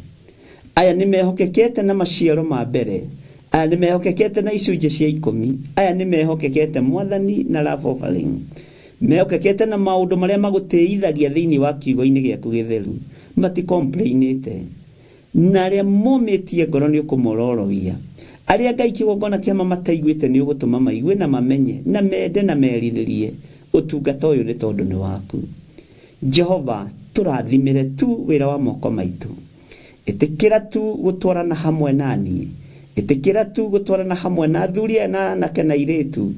Aya nĩ mehokekete na maciaro ma mbere, aya nĩ mehokekete na icunjĩ cia 10, aya nĩ mehokekete mwathani na love offering, mehokekete na maũndũ marĩa magũtĩithagia thĩinĩ wa kiugo-inĩ gĩaku gĩtheru, matikomplainĩte, na arĩa momĩtie ngoro nĩ ũkũmororoia. Arĩa Ngai kĩgongona kĩama mataiguĩte nĩ ũgũtũma maigue na mamenye na mende na merirĩrie ũtungata ũyũ nĩ tondũ nĩ waku. Jehova, tũrathimĩre tu wĩra wa moko maitũ, ĩtĩkĩra tu gũtwarana hamwe naniĩ, ĩtĩkĩra tu gũtwarana hamwe na athuri na anake na airĩtu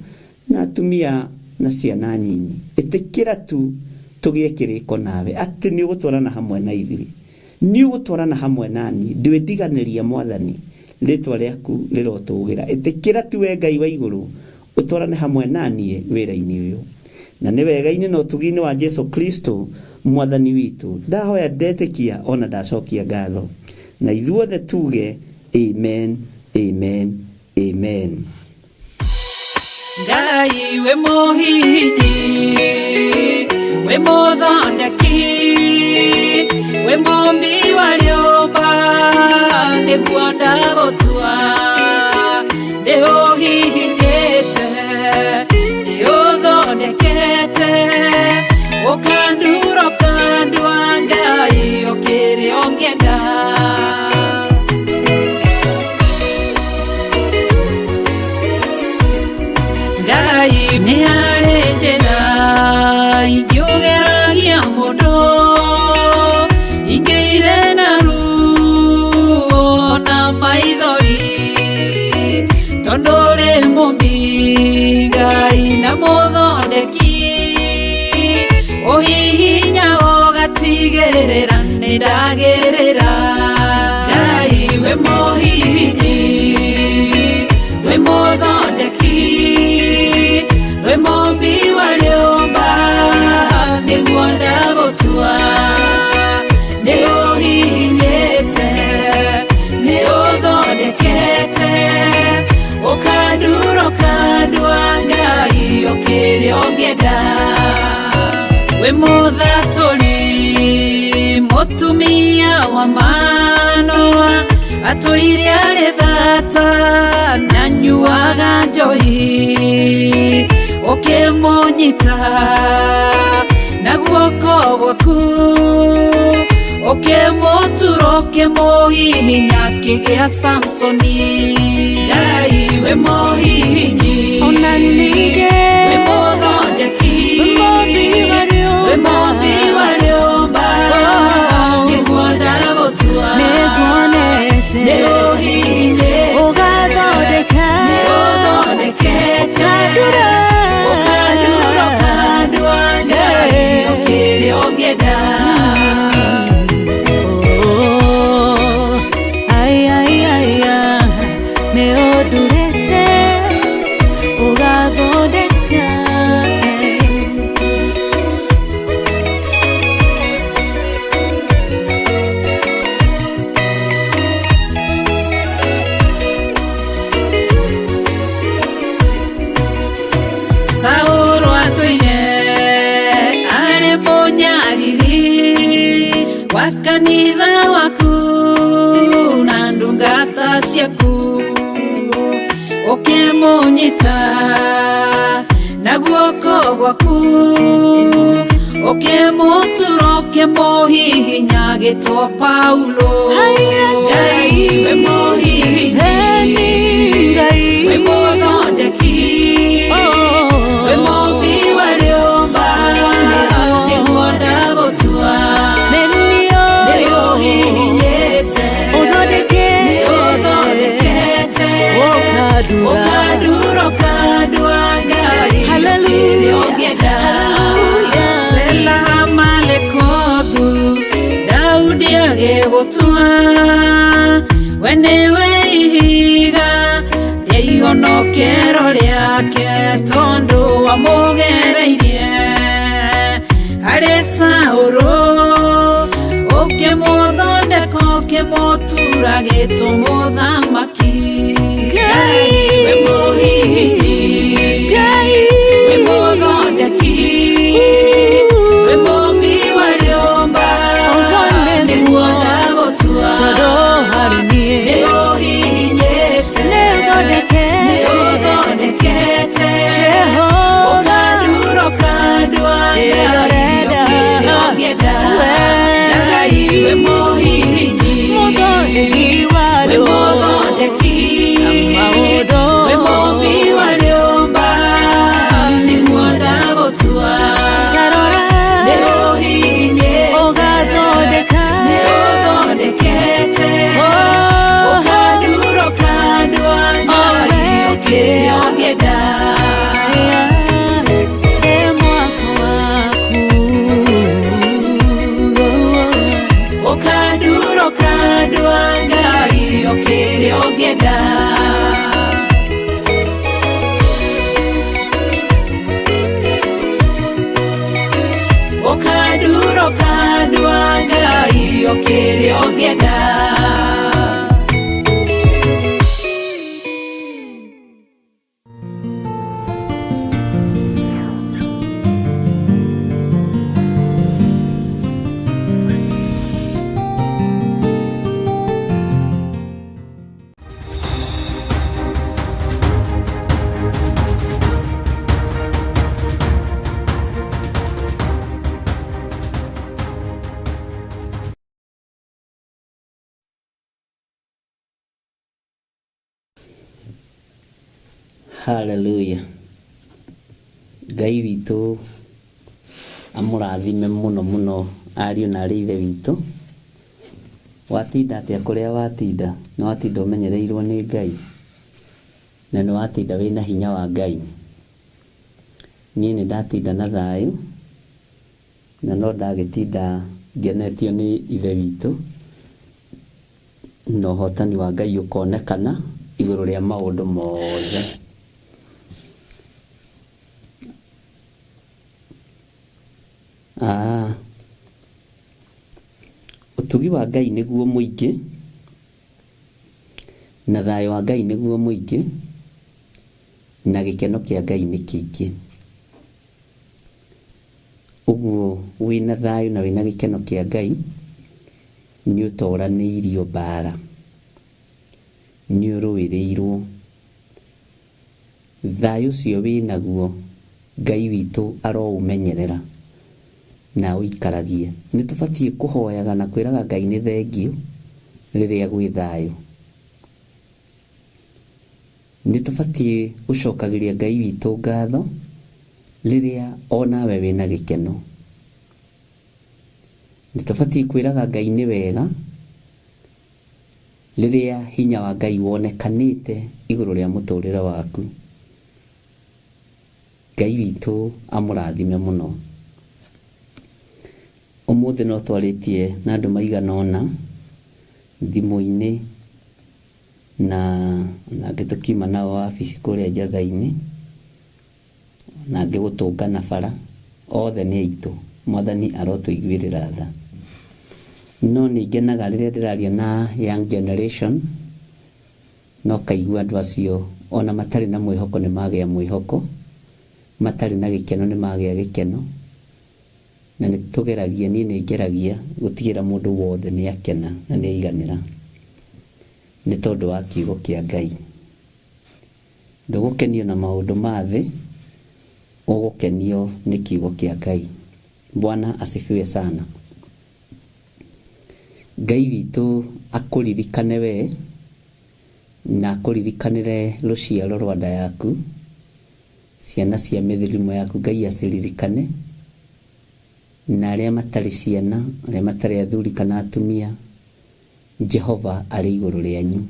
na atumia na ciana nyinyi, ĩtĩkĩra tu tũgĩe kĩrĩko nawe atĩ nĩ ũgũtwarana hamwe na ithuĩ, nĩ ũgũtwarana hamwe naniĩ, ndwĩndiganĩria mwathani, rĩtwa rĩaku rĩrotũgĩra. Ĩtĩkĩra tu we Ngai wa igũrũ ũtwarane hamwe naniĩ wĩra-inĩ ũyũ, na nĩ wega-inĩ na ũtugi-inĩ wa Jesu Kristo mwathani witũ ndahoya, ndetĩkia ona ndacokia ngatho, na ithuothe tuge amen, amen, amen. Ngai we mũhini, we mũthondeki, we mũmbi wa rĩũmba, nĩguo ndagũtua, nĩũhihinyĩte, nĩũthondekete, ũkandura ũkandua Ngai ũkĩrĩ ũngĩenda. Ngai nĩ harĩ njĩra ingĩũgeragia mũndũ, ingĩire na ruo na maithori, we muthaturi mutumia wa Manoa atũire arĩ thata na nyuaga njohi ũkĩmũnyita na guoko gwaku ũkĩmũtura ũkĩmũhihinya kĩgĩa Samsoni. Ngai we mũhihinyi ona ningĩ we mũthondeki we mũmbi wa rĩũmba nĩguo ndagũtua nĩguonete nĩũhihinyĩte ũgathondeka nĩũthondekete ũkandura ũkandua Ngai ũkĩrĩa ũngĩenda. Saũlũ atũire arĩ mũnyariri wa kanitha waku na ndungata ciaku ũkĩmũnyita na guoko gwaku ũkĩmũtura ũkĩmũhihinya gĩtwo Paulo. Ngai we mũhihinyi we mũthondeki we mũmbi wa rĩũmba nĩguo ndagũtua nĩũhihinyĩte nĩũthondekete ũkandura ũkandua Ngai ũkĩrĩa ũngĩenda. Sela malekothu Daudi agĩgũtua we nĩwe ihiga rĩa ihonokero rĩake tondũ wamũgereirie harĩ Saũlũ ũkĩmũthondeka ũkĩmũtura gĩtwo mũthamaki. Ngai we mũhihinyi we mũthondeki we mũmbi wa rĩũmba nĩguo ndagũtua nĩũhihinyĩte nĩũthondekete ũkandura ũkandua Ngai ũkĩrĩa ũngĩenda. Ngai we mũhihinyi we mũthondeki we mũmbi wa rĩũmba nĩguo ndagũtua nĩũhihinyĩte nĩũthondekete ũkandura ũkandua Ngai ũkĩrĩa ũngĩenda. Ũkandura ũkandua Ngai ũkĩrĩa ũngĩenda. Ũkandura ũkandua Ngai ũkĩrĩa ũngĩenda. Hallelujah. Ngai witũ amũrathime mũno mũno ariũ na arĩ ithe witũ. Watinda atĩa kũrĩa watinda, nĩ watinda ũmenyereirwo nĩ Ngai na nĩ watinda wĩna hinya wa Ngai. Niĩ nĩ ndatinda na thayũ na no ndagĩtinda ngenetio nĩ ithe witũ na ũhotani wa Ngai ũkonekana igũrũ rĩa maũndũ mothe. Ũtugi wa Ngai nĩguo mũingĩ na thayũ wa Ngai nĩguo mũingĩ na gĩkeno kĩa Ngai nĩ kĩingĩ. Uguo wina thayu na wina gikeno kia Ngai ni utoranĩirio mbara, ni uruĩrĩirwo. Thayu cio winaguo Ngai witũ aroũmenyerera na ũikaragie. Nĩ tũbatiĩ kũhoyaga na kwĩraga Ngai nĩ thengio rĩrĩa gwĩ thayu. Nĩ tũbatiĩ gũcokagĩria Ngai witũ ngatho rĩrĩa onawe wĩna gĩkeno. Nĩ tũbatiĩ kwĩraga Ngai nĩ wega rĩrĩa hinya wa Ngai wonekanĩte igũrũ rĩa mũtũrĩre waku. Ngai witũ amũrathime mũno. Ũmũthĩ no twarĩtie na andũ maigana ũna thimũ-inĩ na angĩ tũkiuma nao wabici kũrĩa njatha-inĩ na angĩ gũtũngana bara, othe nĩ aitũ. Mwathani arotũiguĩrĩra tha. No nĩngenaga rĩrĩa ndĩraria na young generation, no kaigua andũ acio ona matarĩ na mwĩhoko nĩ magĩa mwĩhoko, matarĩ na gĩkeno nĩ magĩa gĩkeno, na nĩ tũgeragia, niĩ nĩ ngeragia gũtigĩra mũndũ wothe nĩ akena na nĩ aiganĩra nĩ tondũ wa kiugo kĩa Ngai. Ndũgũkenio na maũndũ ma thĩ, ũgũkenio nĩ kiugo kĩa Ngai. Bwana asifiwe sana. Ngai witũ akũririkane we na akũririkanĩre rũciaro rwa nda yaku, ciana cia mĩthũrimo yaku Ngai aciririkane, na arĩa matarĩ ciana, arĩa matarĩ athuri kana atumia, Jehova arĩ igũrũ rĩanyu,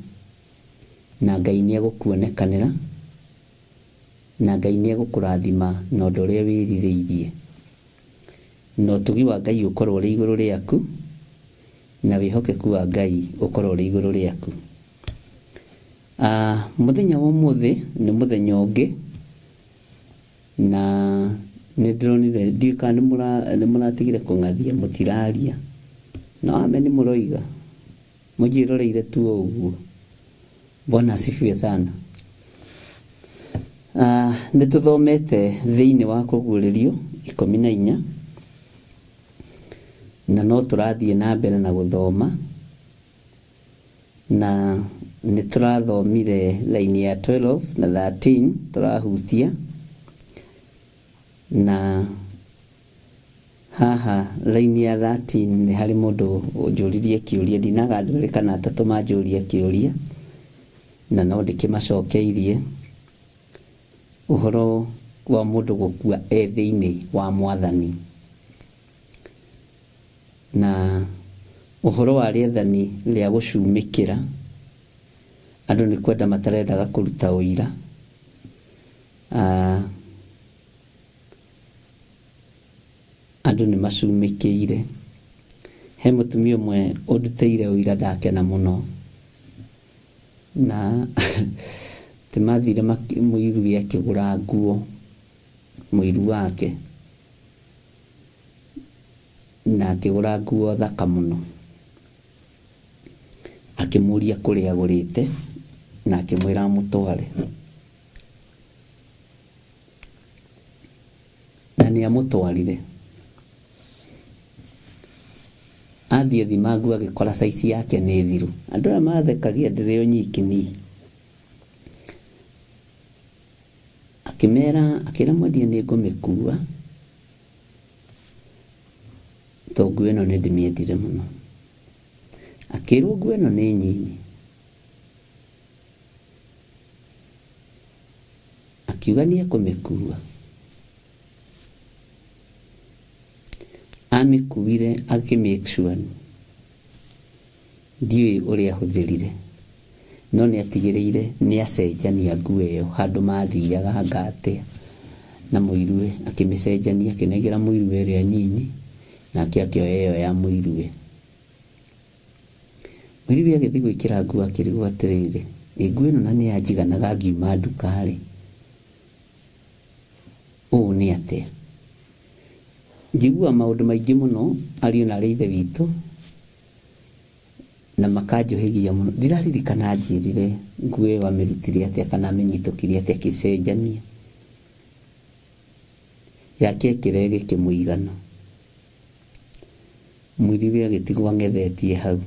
na Ngai nĩ egũkuonekanĩra, na Ngai nĩ egũkũrathima na ũndũ ũrĩa wĩrirĩirie. Na ũtugi wa Ngai ũkorwo ũrĩ igũrũ rĩaku, na wĩhokeku wa Ngai ũkorwo ũrĩ igũrũ rĩaku. Mũthenya wa ũmũthĩ nĩ mũthenya ũngĩ, na nĩ ndĩronire ndiũĩ kana nĩ mũratigire kũng'athia mũtiraria. No ame nĩ mũroiga, mũnjĩroreire tu ũguo. Bwana asifiwe sana. Nĩ tũthomete thĩinĩ wa Kũguũrĩrio 14 na no tũrathiĩ na mbere na gũthoma, na nĩ tũrathomire laini ya 12 na 13 tũrahutia, na haha laini ya 13 nĩ harĩ mũndũ ũnjũririe kĩũria. Ndinagandĩrĩkana atatũ manjũria kĩũria na no ndĩkĩmacokeirie ũhoro wa mũndũ gũkua thĩinĩ wa Mwathani, na ũhoro wa rĩathani rĩa gũcumĩkĩra. Andũ nĩ kwenda matarendaga kũruta ũira. Andũ nĩ macumĩkĩire. He mũtumia ũmwe ũndutĩire ũira ndakena mũno, na tĩmathire mũiru akĩgũra nguo, mũiru wake, na akĩgũra nguo thaka mũno, akĩmũria kũrĩa agũrĩte na akĩmwĩra amũtware, na nĩ amũtwarire. Athiĩ thima nguo agĩkora saizi yake nĩ thiru. Andũ aya mathekagia ndĩrĩ o nyiki ni. Akĩra mwendia nĩ ngũmĩkua, to nguo ĩno nĩ ndĩmĩendire mũno. Akĩrwo nguo ĩno nĩ nyinyi. Akiuga nĩ ekũmĩkua. Amĩkuire akĩ-make sure ndiũĩ ũrĩa ahũthĩrire, no nĩ atigĩrĩire nĩ acenjania nguo ĩyo handũ mathiaga ngate na mũirue, akĩmĩcenjania akĩnengera mũirue ĩrĩa nyinyi, nake akĩoya ĩyo ya mũirue. Mũirue agĩthiĩ gwĩkĩra nguo akĩrigwo atĩrĩrĩ, nguo ĩno na nĩ yanjiganaga ngiuma nduka-rĩ, ũũ nĩ atĩa? Njigua maũndũ maingĩ mũno ariũ na arĩ ithe witũ, na makanjũhĩgia mũno. Ndiraririkana anjĩrire nguo ĩyo amĩrutire atĩa kana amĩnyitũkire atĩa akĩcenjania. Yake ĩkĩrega ĩkĩmũigana. mwiriwe agitigwo ngethetie hau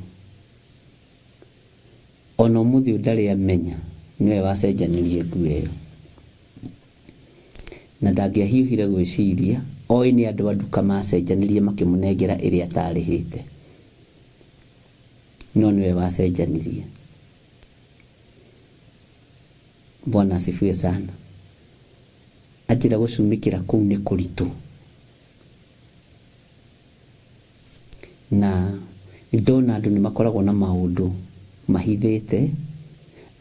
ono muthi ndari amenya niwe wacenjanirie nguo iyo na ndangĩahiũhire gwĩciria oĩ nĩ andũ a nduka macenjanirie makĩmũnengera ĩrĩa atarĩhĩte no niwe wacenjanirie. Bwana asifiwe sana. Ajira gũcumĩkĩra kũu nĩ kũritũ na ndona andũ nĩmakoragwo na maũndũ mahithĩte,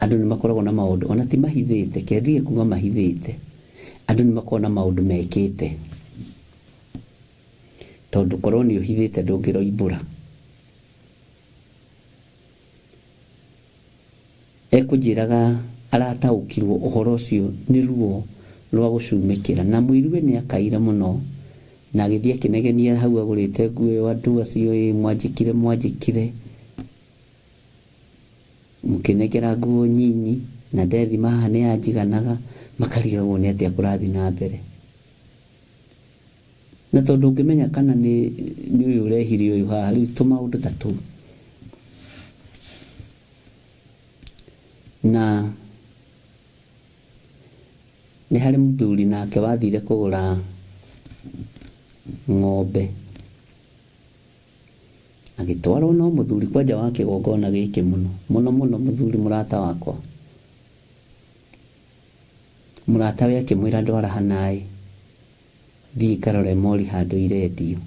andũ nĩmakoragwo na maũndũ ona ti mahithĩte, kendie kuga mahithĩte, andũ nĩmakoragwo na maũndũ mekĩte tondũ korwo nĩ ũhithĩte ndũngĩroimbũra. Ekũnjĩraga arataũkirwo ũhoro ũcio nĩ ruo rwa gũcumĩkĩra na mũiriwe nĩ akaira mũno na agĩthiĩ akĩnegenia hau agũrĩte nguo ĩyo andũ acio mwanjĩkire mũkĩnengera nguo nyinyi na ndethima haha nĩ yanjiganaga makarigagwo nĩ atĩa kũrathiĩ na mbere na tondũ ũngĩmenya kana nĩ ũyũ ũrehire ũyũ haha rĩu tũmaũndũ ta tũu na nĩ harĩ mũthuri nake wathire kũgũra ng'ombe agĩtwarwo no mũthuri kwanja wa kĩgongona gĩkĩ mũno mũthuri mũrata wakwa mũratawe akĩmwĩra ndwara hanaĩ thiĩ karore mori handũ irendio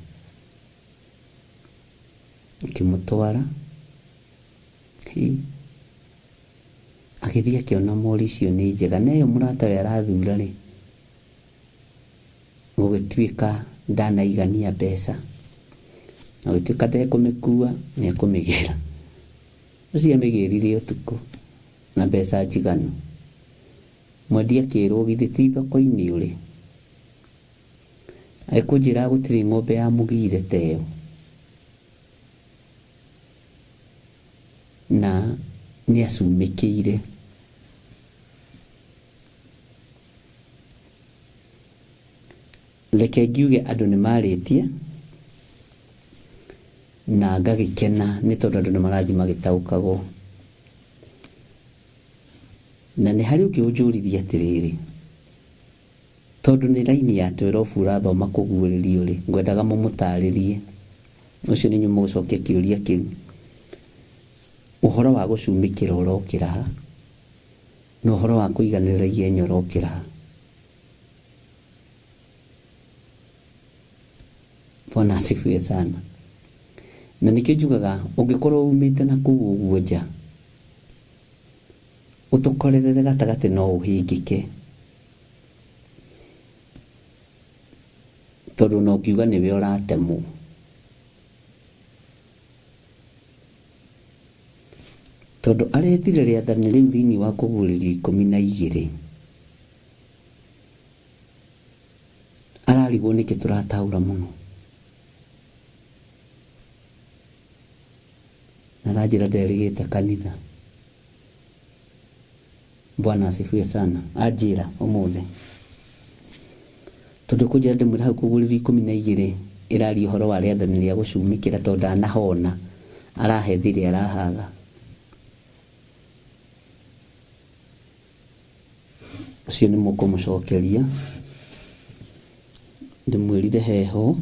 akĩmũtwara agĩthiĩ akĩona mori icio nĩ njega na ĩyo mũratawe arathura rĩ gũgĩtuĩka ndanaigania mbeca na gũtuĩka ndekũmĩkua nĩ ekũmĩgĩra ũcio amĩgĩrire ũtukũ na mbeca njiganu mwendia akĩrwo githĩ ti thoko-inĩ ũrĩ ekũnjĩra gũtirĩ ng'ombe ya mũgire ta ĩyo na nĩ acumĩkĩire reke ngiuge andũ nĩ marĩtie na ngagĩkena nĩ tondũ andũ nĩ marathiĩ magĩtaũkagwo na nĩ harĩ ũkĩũnjũririe atĩrĩrĩ tondũ nĩ raini ya 12 ũrathoma kũguũrĩrio rĩ ngwendaga mũmũtarĩrie ũcio nĩ nyuma gũcokia kĩũria kĩu ũhoro wa gũcumĩkĩra ũrokĩra ha na ũhoro wa kũiganĩrĩra ihenya ũrokĩra ha. Bwana asifiwe sana. Na nikĩo njugaga ũngĩkorwo umĩte na kũu ũguo nja ũtũkorerere gatagatĩ no ũhingĩke tondũ no kiuga nĩwe ũratemwo tondũ arethire rĩathani rĩu thĩinĩ wa kũguũrĩrio 12 ararigwo nĩkĩ tũrataũra mũno na rajira nderĩgĩte kanitha. Bwana asifiwe sana. Ajira ũmũthĩ tondũ kũnjĩra ndĩmwĩra hau kũguũrĩrio 12 ĩraria ũhoro wa rĩathani rĩa gũcumĩkĩra tondũ ndanahona arahe thirĩ arahaga ũcio nĩ mũkũmũcokeria ndĩmwĩrire heho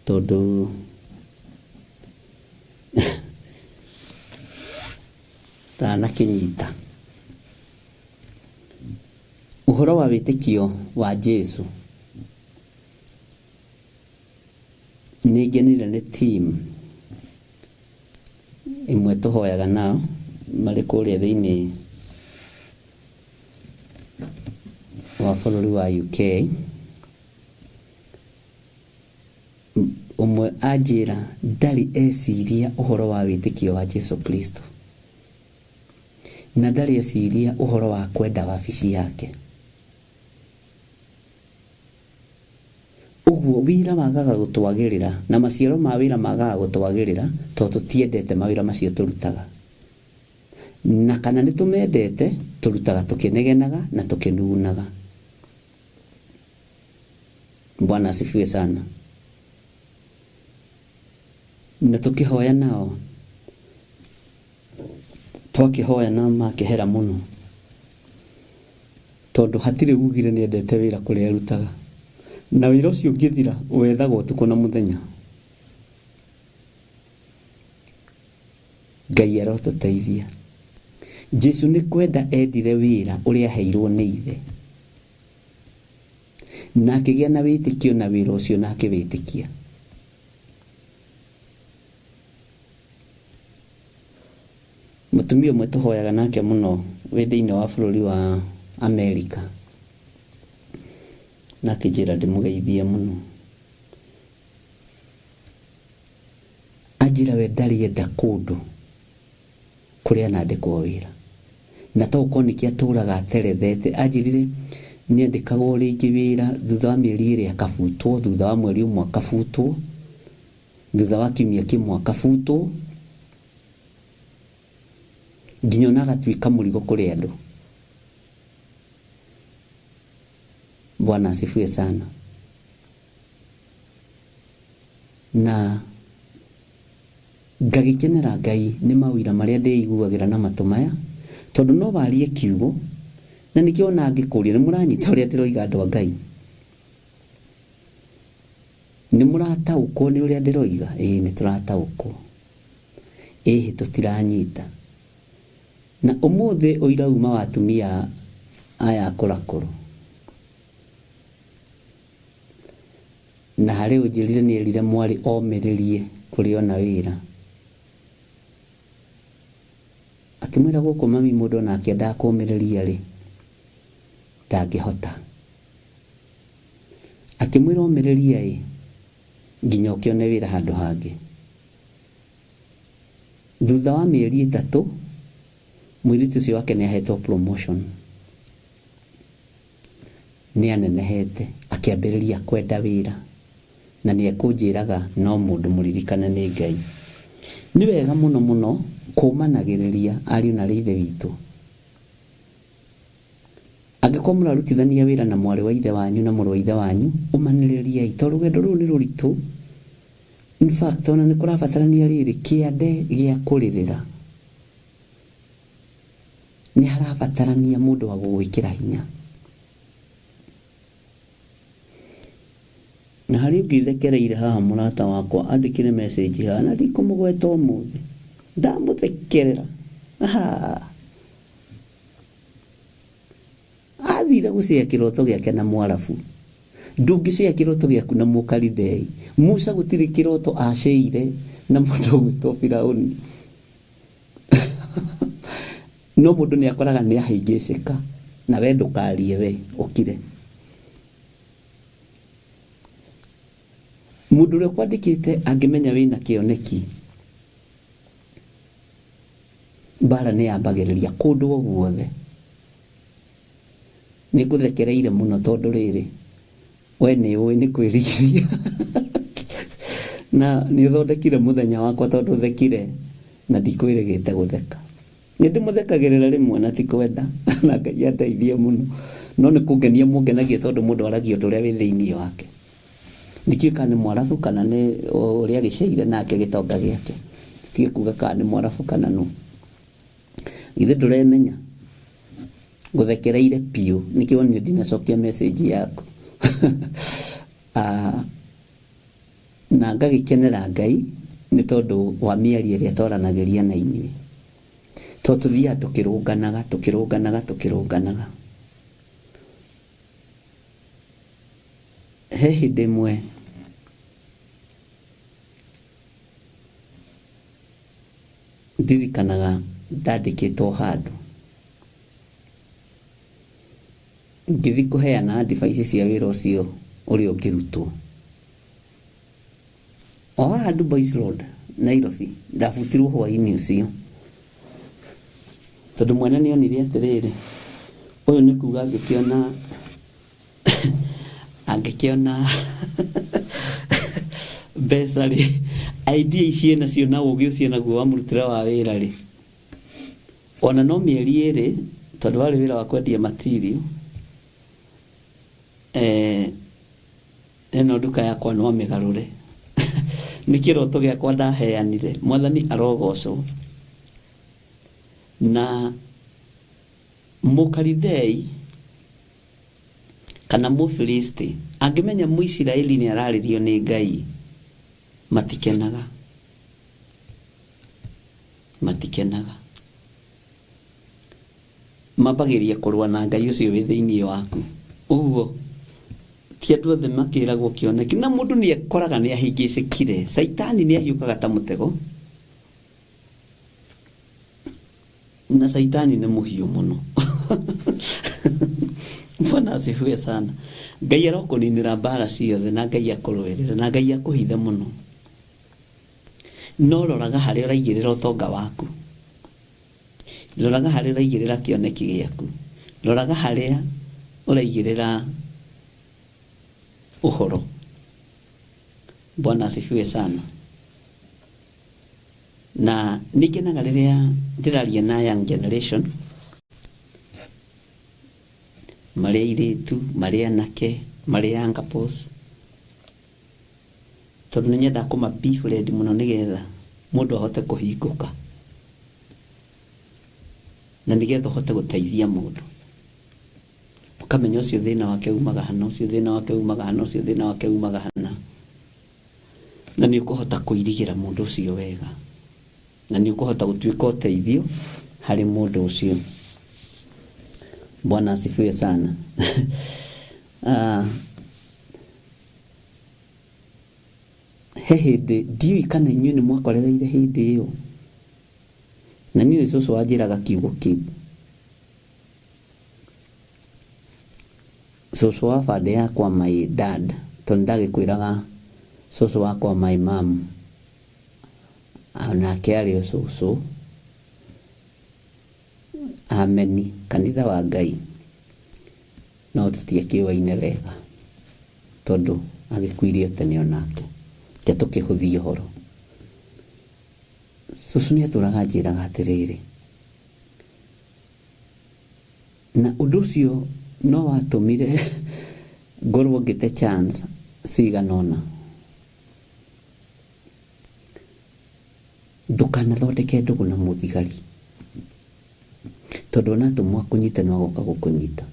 tondũ tanakĩnyita ũhoro wa wĩtĩkio wa Jesu nĩngenire nĩ team imwe tũhoyaga nao marĩ kũrĩa thĩinĩ wa bũrũri wa UK ũmwe anjĩra ndarĩ eciria ũhoro wa wĩtĩkio wa Jesu Kristo na ndarĩ eciria ũhoro wa kwenda wabici yake ũguo wĩra wagaga gũtwagĩrĩra na maciaro ma wĩra magaga gũtwagĩrĩra tondũ tũtiendete mawĩra macio tũrutaga na kana nĩ tũmendete tũrutaga tũkĩnegenaga na tũkĩnunaga. Bwana asifiwe sana. na tukihoya nao twakihoya na makehera muno tondu hatire ugire ni endete wira kuria rutaga na wira ucio ngithira wethagwo tuko na muthenya Ngai arotuteithia Jesu ni kwenda endire wira uria heirwo ni ithe na akigia na witikio na wira ucio na akivitikia mutumia mwe tuhoyaga nake muno wi thiini wa bururi wa Amerika na kijira ndimugeithie muno ajira we ndarienda kundu kuria nandikwo wira na to ukonikia turaga aterethete ajirire ni andikagwo ringi wira thutha wa mieri iri akabutwo thutha wa mweri umwe akabutwo thutha wa kiumia kimwe akabutwo nginya na gatwika murigo kuri andu Bwana asifiwe sana na ngagikenera Ngai ni mawira maria ndeiguagira na matumaya tondu no barie kiugo na nikio na ngikuria ni muranyita uria ndiroiga andu a Ngai ni muratauko ni uria ndiroiga ni turatauko tutiranyita na umuthi oira uma wa atumia aya akurakuru na hari ujirire ni erire mwari omiririe kuriona wira akimwira guku mami mundu na akienda kumiriria ri ndangihota akimwira omiriria nginya ukione wira handu hangi thutha wa mieri 3 mwiritu ucio wake ni ahetwo promotion ni anenehete akiambiriria kwenda wira na ni ekunjiraga no mundu muririkana ni Ngai ni wega muno muno kumanagiriria ari na rithe witu angikwa murarutithania wira na mwari wa ithe wanyu na muru wa ithe wanyu umaniriria ito rugendo ru ni ruritu in fact ona ni kurabatarania riri kiande gia kuririra ni harabatarania mundu wa gwikira hinya na hari ngithekereire haha murata wakwa andikire message haha na ndikumugweta umuthi ndamuthekerera athire gucia kiroto giake na mwarafu ndungicia kiroto giaku na mukaridei Musa gutiri kiroto aceire na mundu gwitwo Firauni no mundu ni akoraga ni ahingicika na we ndukarie we ukire mundu ule kwandikite angimenya wina kioneki bara ni ambagiriria kundu guothe ni guthekereire muno tondu riri we ni uwi ni kwiriria na ni uthondekire muthenya wakwa tondu thekire na ndikwirigite gutheka ni ndimuthekagirira rimwe na tikwenda na Ngai andeithie muno no ni kungenia mungenagie tondu mundu aragio turia wi thiini wake nikika ni mwarafu kana ni uria giceire nake gitonga giake tie kuga kana ni mwarafu kana no ithe nduremenya guthekereire piu nikio ni ndinacokia message yaku na ngagikenera Ngai ni tondu wa miari iria twaranagiria na inyui to tuthia tukirunganaga he hindi mwe ndirikanaga ndandikitwo handu ngithi kuheana advice cia wira ucio uri ukirutwo handu Boys Road Nairobi ndafutirwo hwaini ucio tondu mwana ni onire atiriri uyu ni kuga angikiona besari idea ici nacio na ugi ucio naguo wa murutira wa wira ri ona no mieri iri tondu wari wira wa kwendia material eno duka yakwa no migarure nĩ kĩroto gĩakwa ndaheanire. Mwathani arogocwo. Na Mũkalithei kana Mũfilisti angĩmenya Mũisiraeli nĩ ararĩrio nĩ Ngai, matikenaga. Mambagĩria kũrũa na Ngai ũcio wĩ thĩinĩ waku. Ũguo ti andũ othe makĩragwo kĩoneki, na mũndũ nĩ ekoraga nĩ ahingĩcĩkire. Saitani nĩ ahiũkaga ta mũtego, na Saitani nĩ mũhiũ mũno. Bwana asifiwe sana. Ngai arokũninĩra mbara ciothe, na Ngai akũrũĩrĩra, na Ngai akũhithe mũno. No roraga harĩa ũraigĩrĩra ũtonga waku, roraga harĩa ũraigĩrĩra kĩoneki gĩaku, roraga harĩa ũraigĩrĩra ũhoro. Bwana asifiwe sana. Na nĩkenaga rĩrĩa ndĩraria na young generation, marĩ airĩtu, marĩ anake, marĩ young couples, tondũ nĩ nyenda kũma befriend mũno nĩgetha mũndũ ahote kũhingũka, na nĩgetha ũhote gũteithia mũndũ. Ũkamenya ũcio thĩna wake umaga hana, ũcio thĩna wake umaga hana, ũcio thĩna wake umaga hana, na nĩ ũkũhota kũirigĩra mũndũ ũcio wega, na nĩ ũkũhota gũtuĩka ũteithio harĩ mũndũ ũcio. Bwana asifiwe sana. He hĩndĩ ndiũĩ kana inyuĩ nĩ mwakorereire hĩndĩ ĩyo, na niĩ cũcũ wanjĩraga kiugo kĩu. Cũcũ wa bande yakwa my dad, tondũ ndagĩkwĩraga cũcũ wakwa my mom, nake arĩ o cũcũ ameni kanitha wa Ngai, no tũtiakĩũaine wega tondũ agĩkuire tene onake, ke tũkĩhũthia ũhoro. Cũcũ nĩ atũraga njĩraga atĩrĩrĩ, na ũndũ ũcio no watũmire ngorwo ngĩte chance cigana ũna. Ndũkanathondeke ndũgũ na mũthigari, tondũ onatũmwo akũnyite no agoka gũkũnyita.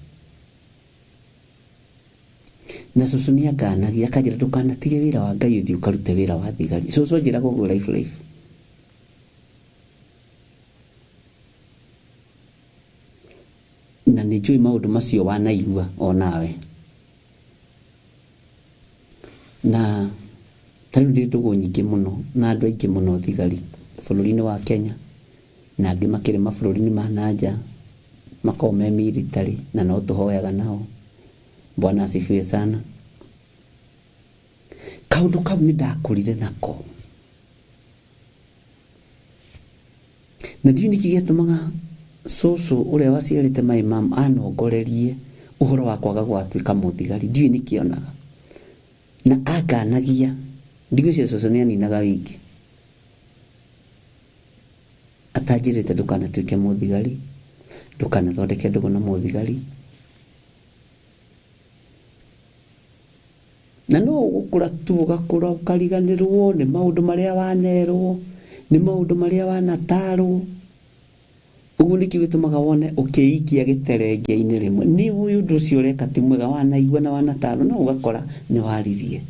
Na cũcũ nĩ anganagia akanjĩra ndũkanatige wĩra wa Ngai ũthiĩ ũkarute wĩra wa thigari. Cũcũ anjĩraga ũguo life. Na nĩ njũĩ maũndũ macio wanaigua onawe. Na tarĩu ndĩ ndũgũ nyingĩ mũno na andũ aingĩ mũno thigari bũrũri-inĩ wa Kenya, na angĩ makĩrĩ mabũrũri-inĩ ma nanja makorwo me military, na no tũhoyaga nao. Bwana asifiwe sana. Kaũndũ kau nĩ ndakũrire nako, na ndiũ nĩkĩ gĩatũmaga cũcũ ũrĩa waciarĩte my mom anongorerie ũhoro wa kwaga gwatuĩka mũthigari. Ndiũ nĩkĩonaga na anganagia. Ndigwĩciria cũcũ nĩ aninaga wiki atanjĩrĩte ndũkanatuĩke mũthigari, ndũkanathondeke ndũgũ na mũthigari. Na no ũgũkũra tu ũgakũra ũkariganĩrwo nĩ maũndũ marĩa wanerwo, nĩ maũndũ marĩa wanatarwo. Ũguo nĩkĩo gĩtũmaga wone ũkĩikia gĩterenge-inĩ rĩmwe. Nĩ ũyũ ũndũ ũcio ũreka ti mwega, wanaigua na wanatarwo, no ũgakora nĩ waririe.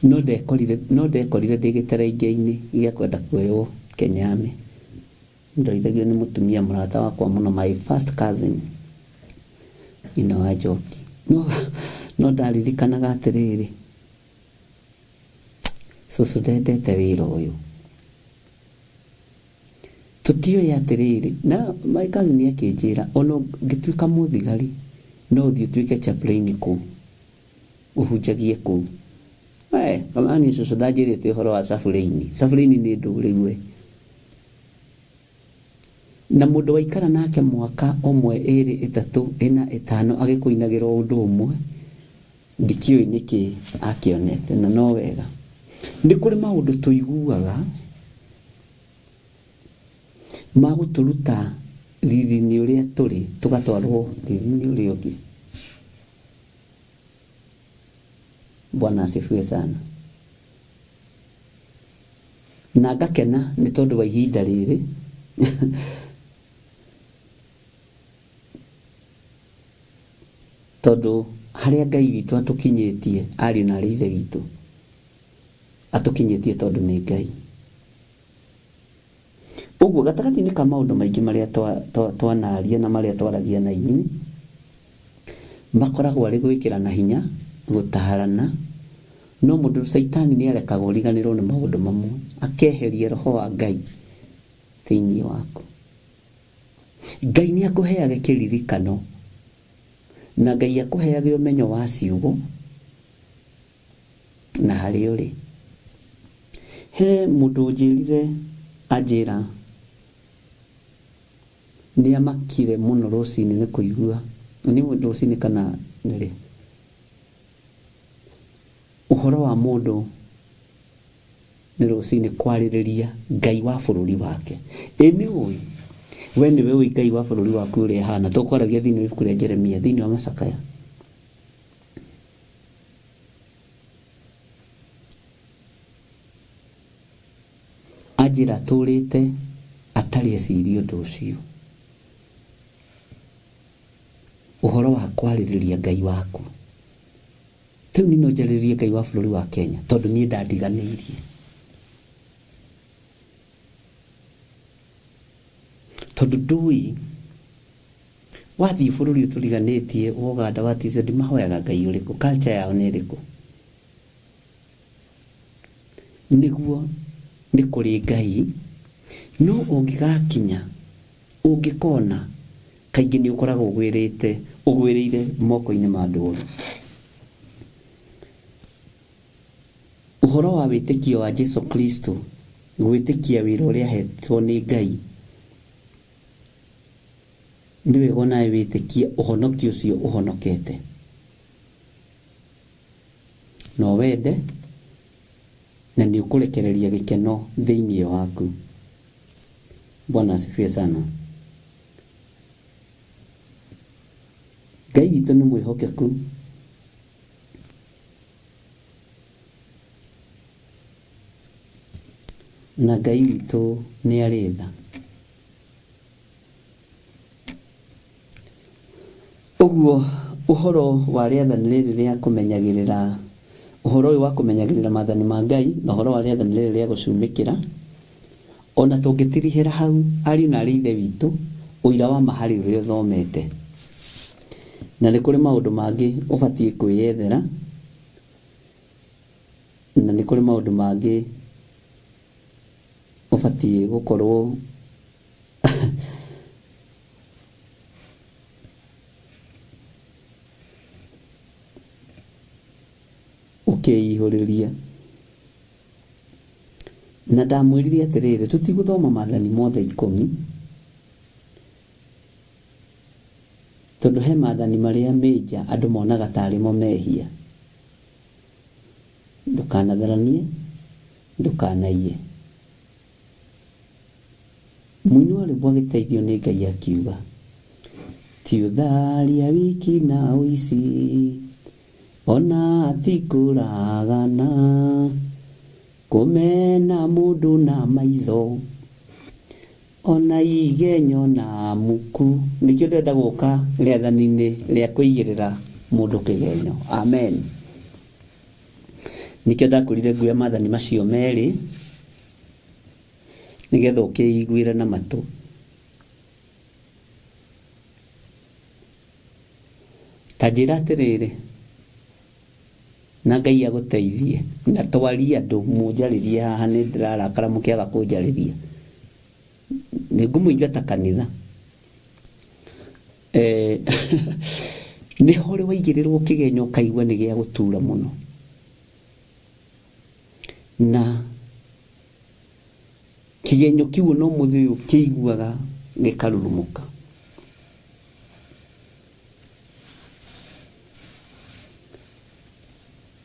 No ndekorire ndĩ gĩterenge-inĩ gĩa kwenda kuoywo Kenyame. Ndoithagio nĩ mũtumia mũrata wakwa mũno, my first cousin, nyina wa Njoki. No ndaririkanaga atĩrĩrĩ, cũcũ ndendete wĩra ũyũ, tũtioĩ atĩrĩrĩ. Na my cousin akĩnjĩra ona ngĩtuĩka mũthigari no ũthiĩ ũtuĩke chaplain kũu, ũhunjagie kũu. Kamani cũcũ ndanjĩrĩte ũhoro wa chaplain. Chaplain nĩ ndũrĩgue, na mũndũ waikara nake mwaka ũmwe, ĩrĩ, ĩtatũ, ĩna, ĩtano agĩkũinagĩra ũndũ ũmwe, ndikĩũĩ nĩkĩ akĩonete. Na no wega, nĩ kũrĩ maũndũ tũiguaga ma gũtũruta riri-inĩ ũrĩa tũrĩ tũgatwarwo riri-inĩ ũrĩa ũngĩ. Bwana asifiwe sana. Na ngakena nĩ tondũ wa ihinda rĩrĩ tondũ harĩa Ngai witũ atũkinyĩtie, ariũ na ithe witũ atũkinyĩtie tondũ nĩ Ngai. Ũguo gatagatĩ-inĩ ka maũndũ maingĩ marĩa twanaria na marĩa twaragia na inyuĩ, makoragwo arĩ gwĩkĩrana hinya, gũtaarana, no mũndũ Saitani nĩ arekaga ũriganĩrwo nĩ maũndũ mamwe, akeheria roho wa Ngai thĩinĩ waku. Ngai nĩ akũheaga kĩririkano, na Ngai akũheaga ũmenyo wa ciugo na harĩa ũrĩ. He mũndũ njĩrire anjĩra nĩ amakire mũno rũcinĩ nĩ kũigua, nĩ rũcinĩ kana nĩrĩ, ũhoro wa mũndũ nĩ rũcinĩ kwarĩrĩria Ngai wa bũrũri wake. Nĩ ũĩ we nĩwe ũĩ Ngai wa bũrũri waku ũrĩa hana. Tũkwaragia thĩinĩ wa ibuku rĩa Jeremia, thĩinĩ wa macakaya. Anjĩra tũrĩte atarĩ eciria ũndũ ũcio, ũhoro wa kwarĩrĩria Ngai waku. Rĩu niĩ no njarĩrĩrie Ngai wa bũrũri wa Kenya tondũ niĩ ndandiganĩirie. Tondũ ndũĩ wathiĩ bũrũri ũtũriganĩtie Uganda, wa TZ, mahoyaga Ngai ũrĩkũ? Culture yao nĩ ĩrĩkũ? Nĩguo nĩ kũrĩ Ngai, no ũngĩgakinya, ũngĩkona, kaingĩ nĩ ũkoragwo ũgwĩrĩire moko-inĩ ma andũ ũru. Ũhoro wa wĩtĩkio wa Jesu Kristo, gwĩtĩkia wĩra ũrĩa ahetwo nĩ Ngai, nĩ wega onawe wĩtĩkie ũhonokio ũcio ũhonokete, no wende, na nĩ ũkũrekereria gĩkeno thĩinĩ waku. Bwana asifiwe sana. Ngai witũ nĩ mwĩhokeku, na Ngai witũ nĩ arĩ tha. Ũguo ũhoro wa rĩathani rĩrĩ rĩa kũmenyagĩrĩra, ũhoro ũyũ wa kũmenyagĩrĩra maathani ma Ngai, na ũhoro wa rĩathani rĩrĩ rĩa gũcumĩkĩra, ona tũngĩtirihĩra hau, ariũ na ithe witũ, ũira wa maharĩ ũrĩa ũthomete. Na nĩ kũrĩ maũndũ mangĩ ũbatiĩ kwĩyethera, na nĩ kũrĩ maũndũ mangĩ ũbatiĩ gũkorwo ũkĩihũrĩria. Na ndamwĩrire atĩrĩrĩ, tũtigũthoma maathani mothe 10, tondũ he maathani marĩa menja andũ monaga tarĩ mo mehia. Ndũkanatharanie, ndũkanaiye. Mũini wa rwĩmbo agĩteithio nĩ Ngai akiuga, ti ũtharia wiki na ũici, ona tikũragana, kũmena mũndũ na maitho, ona igenyo na muku. Nĩkĩo ndĩrenda gũka rĩathani-inĩ rĩa kũigĩrĩra mũndũ kĩgenyo. Amen. Nĩkĩo ndakorire nguoya maathani macio merĩ, nĩgetha ũkĩiguĩre na matũ. Ta njĩra atĩrĩrĩ, na Ngai agũteithie, na twarie andũ mũnjarĩrie haha, nĩ ndĩrarakara mũkĩaga kũnjarĩria. Nĩ ngũmũingata kanitha. Nĩ ho rĩ waigĩrĩrwo kĩgenyo ũkaigua nĩ gĩa gũtura mũno, na kĩgenyo kĩu no mũthĩ ũyũ kĩiguaga gĩkarurumũka.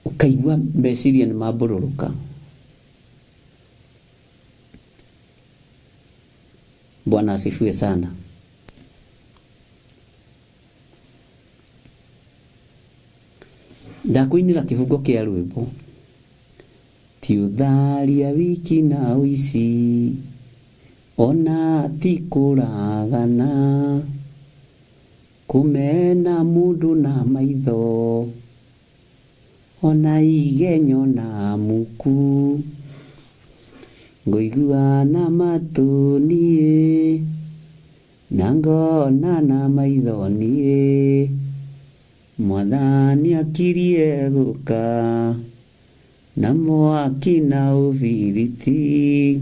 Ũkaigua meciria nĩ mambũrũrũka. Bwana asifiwe sana. ndakuinira kibugo kia rwimbo tiutharia wiki na uici ona tikuragana kumena mundu na maitho ona igenyo na muku ngoigua na matu nie nangona na maitho nie mwathani akirie guka na mwaki na uviriti.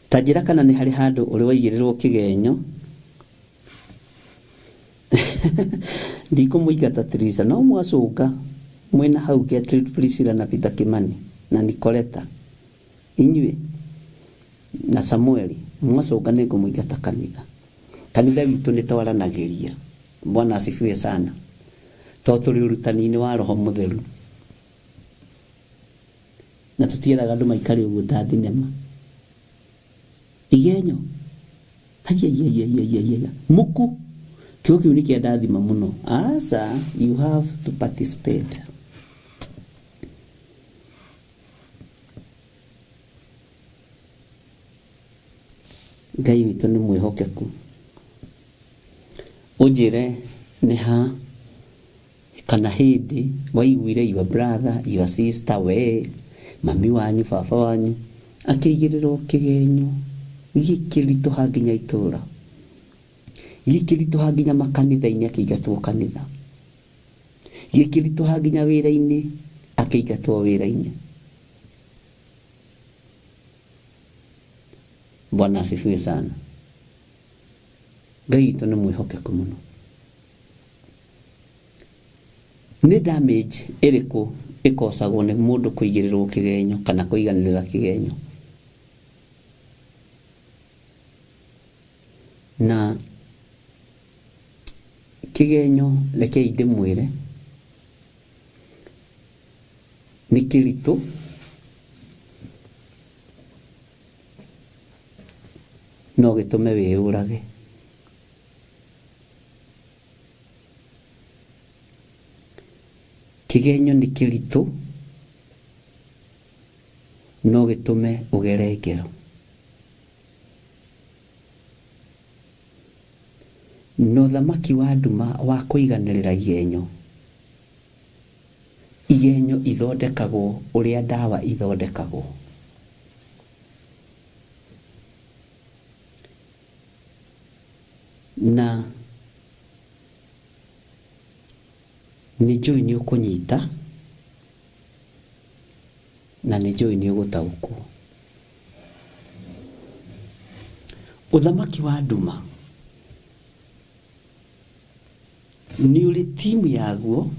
Tajira kana ni hari handu uri waigirirwo kigenyo ndiko muigata Teresa no mwacuka mwena hau kia Priscilla na Peter Kimani na Nicoleta inywe na Samueli mwacuka niko muigata kanitha witu nitwaranagiria. Bwana asifiwe sana. Toturi urutani-ini wa Roho Mutheru na tutieraga andu maikari uguo ta thinema igenyo haya muku kio kiu nikia ndathima muno. Asa you have to participate. Ngai witu ni mwihokeku. Ujire neha kana hindi waiguire your brother your sister we mami wanyu baba wanyu akigirirwo kigenyo gikirito hanginya itura gikirito hanginya makanitha-ini akigatwo kanitha gikirito hanginya wira-ini akigatwo wira-ini. Bwana asifiwe sana. Ngai witu ni mwihokeku muno. Ni damage iriku ikosagwo ni mundu kuigirirwo kigenyo kana kuiganirira kigenyo. Na kigenyo leke inde mwire ni kirito no gitume wiurage. Kigenyo ni kirito no gitume ugere ngero. No thamaki wa nduma wa kuiganirira igenyo ithondekagwo uria ndawa ithondekagwo. Na ni njui ni ukunyita na ni njui ni ugutaukwo. Uthamaki wa nduma ni uri timu yaguo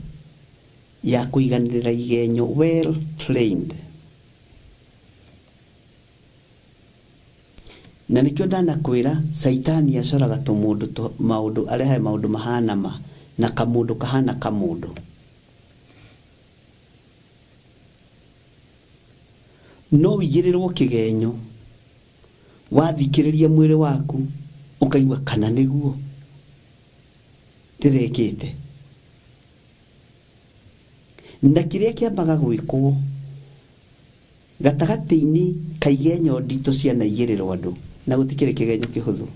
ya kuiganirira igenyo well trained. Na nikyo ndanakwira saitani acoraga tumundu maundu arehe maundu mahana ma na kamundu kahana kamundu. No wigirirwo kigenyo wathikiriria mwiri waku ukaigwa kana niguo tirekete. Na kiria kiambaga gwikwo gatagati-ini kaigenyo ndito ciana igirirwo andu na gutikire kigenyo kihuthu.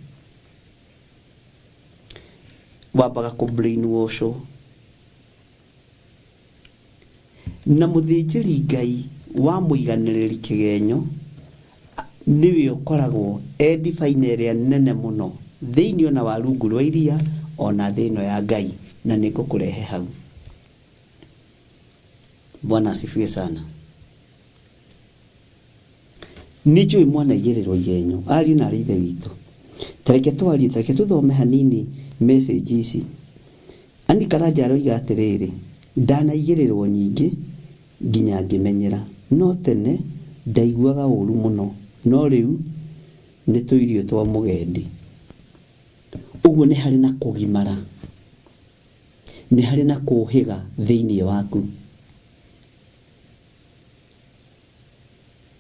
Wambaga ku brainwash na muthinjiri Ngai wa muiganiriri kigenyo niwe ukoragwo edifine ria nene muno thiini ona wa rungu rwa iria ona thino ya Ngai na niko kurehe hau. Bwana asifiwe sana. Nijo imwana igirirwo igenyo ari na rithe witu. Tareke tuthome hanini message ici. Ani karaja aroiga atiriri ndana igirirwo nyingi nginya ngimenyera no tene ndaiguaga uru muno no riu ni tuirio twa mugendi. Uguo ni hari na kugimara ni hari na kuhiga thiini waku.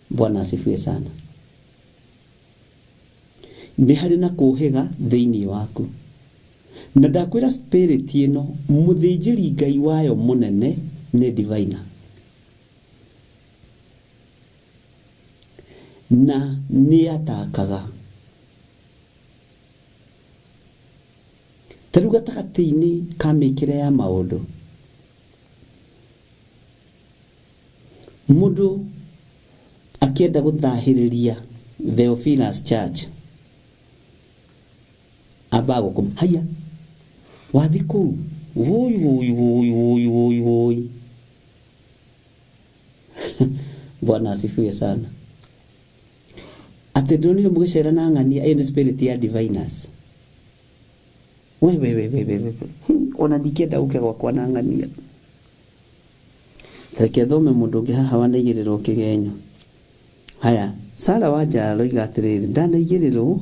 Bwana asifiwe sana. Ni hari na kuhiga thiini waku na ndakwira spirit ino muthinjiri ngai wayo munene ni diviner, na ni atakaga taruga takatini kamekire ya maundu mundu akienda guthahiriria Theophilus Church abago kum haya wathiku woi Bwana asifiwe sana. Atendoni mugicera na ng'ania ene spirit ya diviners we ona ndikenda uke gwakwa na ng'ania take thome mundu ungi haha wanaigirirwo kigenyo. Haya Sara Wanjaro igatiriri ndanaigirirwo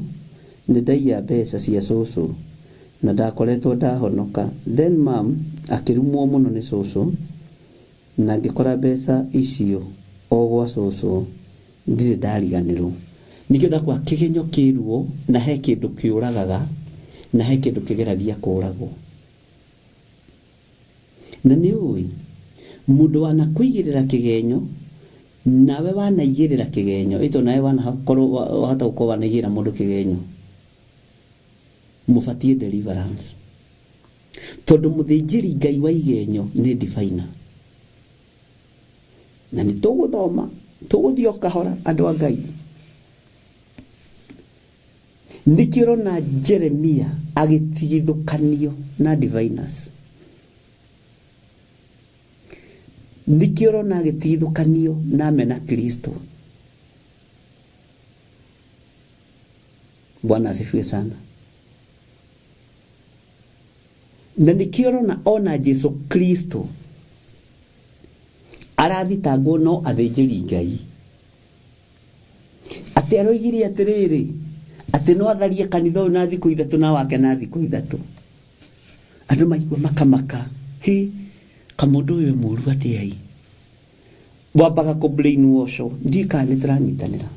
ni ndaiya mbeca cia cucu na ndakoretwo ndahonoka. Then mom akirumwo muno ni cucu na ngikora mbeca icio o gwa cucu ndire ndariganirwo. Nikio ndakwa kigenyo kiruo na he kindu kiuragaga na he kindu kigeragia kuragwo. Na ni ui mundu wana kuigirira kigenyo nawe wanaigirira kigenyo ito nawe wana hakorwo hata uko wanaigira mundu kigenyo mufatie deliverance tondu muthinjiri ngai wa igenyo ni diviner. Na ni tuguthoma tuguthio kahora andu a ngai ndikiro na Jeremia agitigithukanio na diviners, ndikiro na agitigithukanio na mena Kristo. Bwana asifiwe sana. Na ndikiro na ona Yesu Kristo arathitangwo no athinjiri ngai ati aroigire atiriri ati no atharie kanitha na thiku ithatu na wake na thiku ithatu. Andu maigua makamaka hi kamundu uyu muru ati ai wambaga ku brainwash ndika ni tranyitanira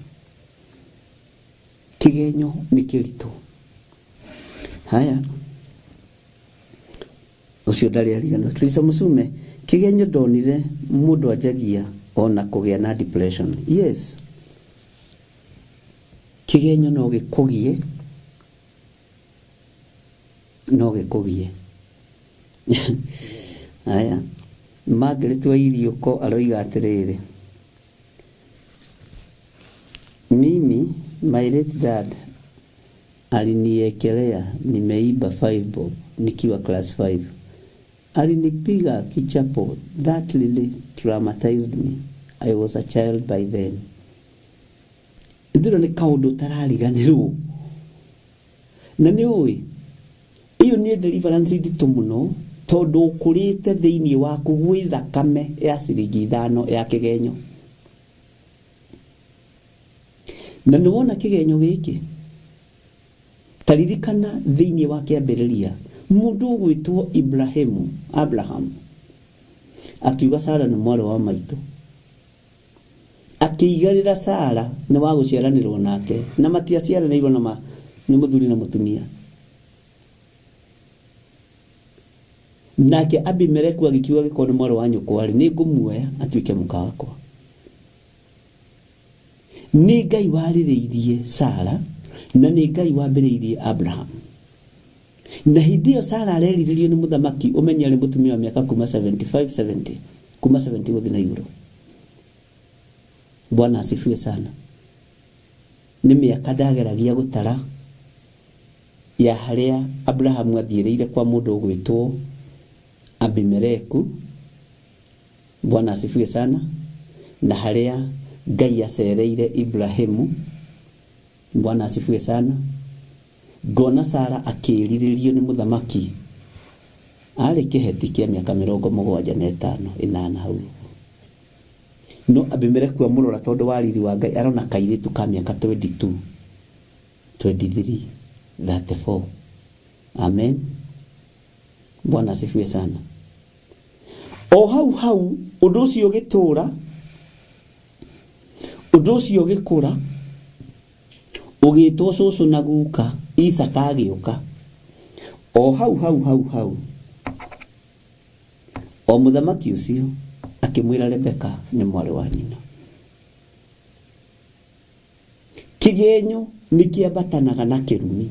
kigenyo ni kirito. Haya ucio ndari arigano Teresa Musume kigenyo ndonire mundu ajagia ona kugia na depression. Yes, kigenyo no gikugie Haya Margaret wa Iriuko aroiga atiriri mimi my late dad aliniekelea nimeiba 5 bob nikiwa class 5. Alinipiga kichapo. That really traumatized me. I was a child by then. Ndiro ni kaundu tarariganirwo. Na ni ui iyo ni deliverance nditu muno tondu ukurite thiini waku gwi thakame ya ciringi 5 ya kigenyo. Na nuona kigenyo giki taririkana thiini wa kiambiriria mundu gwitwo Abraham akiuga Sara ni mwari wa maitu, akiigarira Sara ni wa guciaranirwo nake na matiaciaranirwo na ni muthuri na mutumia. Nake Abimeleku agikiuga giko ni mwari wa nyukwa ni ngumuoya atuike muka wakwa. Ni Ngai waririirie Sara na ni Ngai wambiriirie Abraham. Na hidio Sara areririo ni muthamaki umenya ari mutumia wa miaka kuma 70 guthi na iguru. Bwana asifiwe sana. Ni miaka ndageragia gutara ya haria Abraham athireire kwa mundu gwitwo Abimeleku. Bwana asifiwe sana. Na haria Ngai acereire Ibrahimu. Bwana asifiwe sana. Gona Sara akiriririo ni muthamaki ari kiheti kia miaka 75 inana hau. No Abimeleku amurora tondu wariri wa Ngai arona kairitu ka miaka 22 23 34. Amen. Bwana asifiwe sana. O hau undu ucio gitura undu ucio gikura ugitwo cucu na guka Isaka agiuka o hau o muthamaki ucio akimwira Rebeka ni mwari wa nyina. Kigenyo nikiambatanaga na kirumi,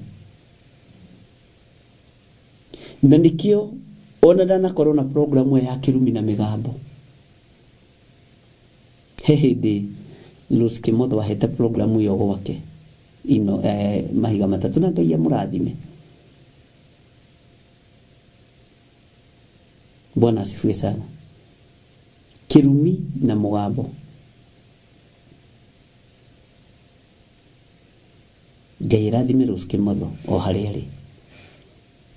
na nikio ona ndanakorwo na programu ya kirumi na migambo. Hehede Lucy Kimotho wahete programu yo gwake ino mahiga matatu na Ngai amurathime. Bwana asifiwe sana. Kirumi na mugambo. Ngai rathime Lucy Kimotho o hari ari,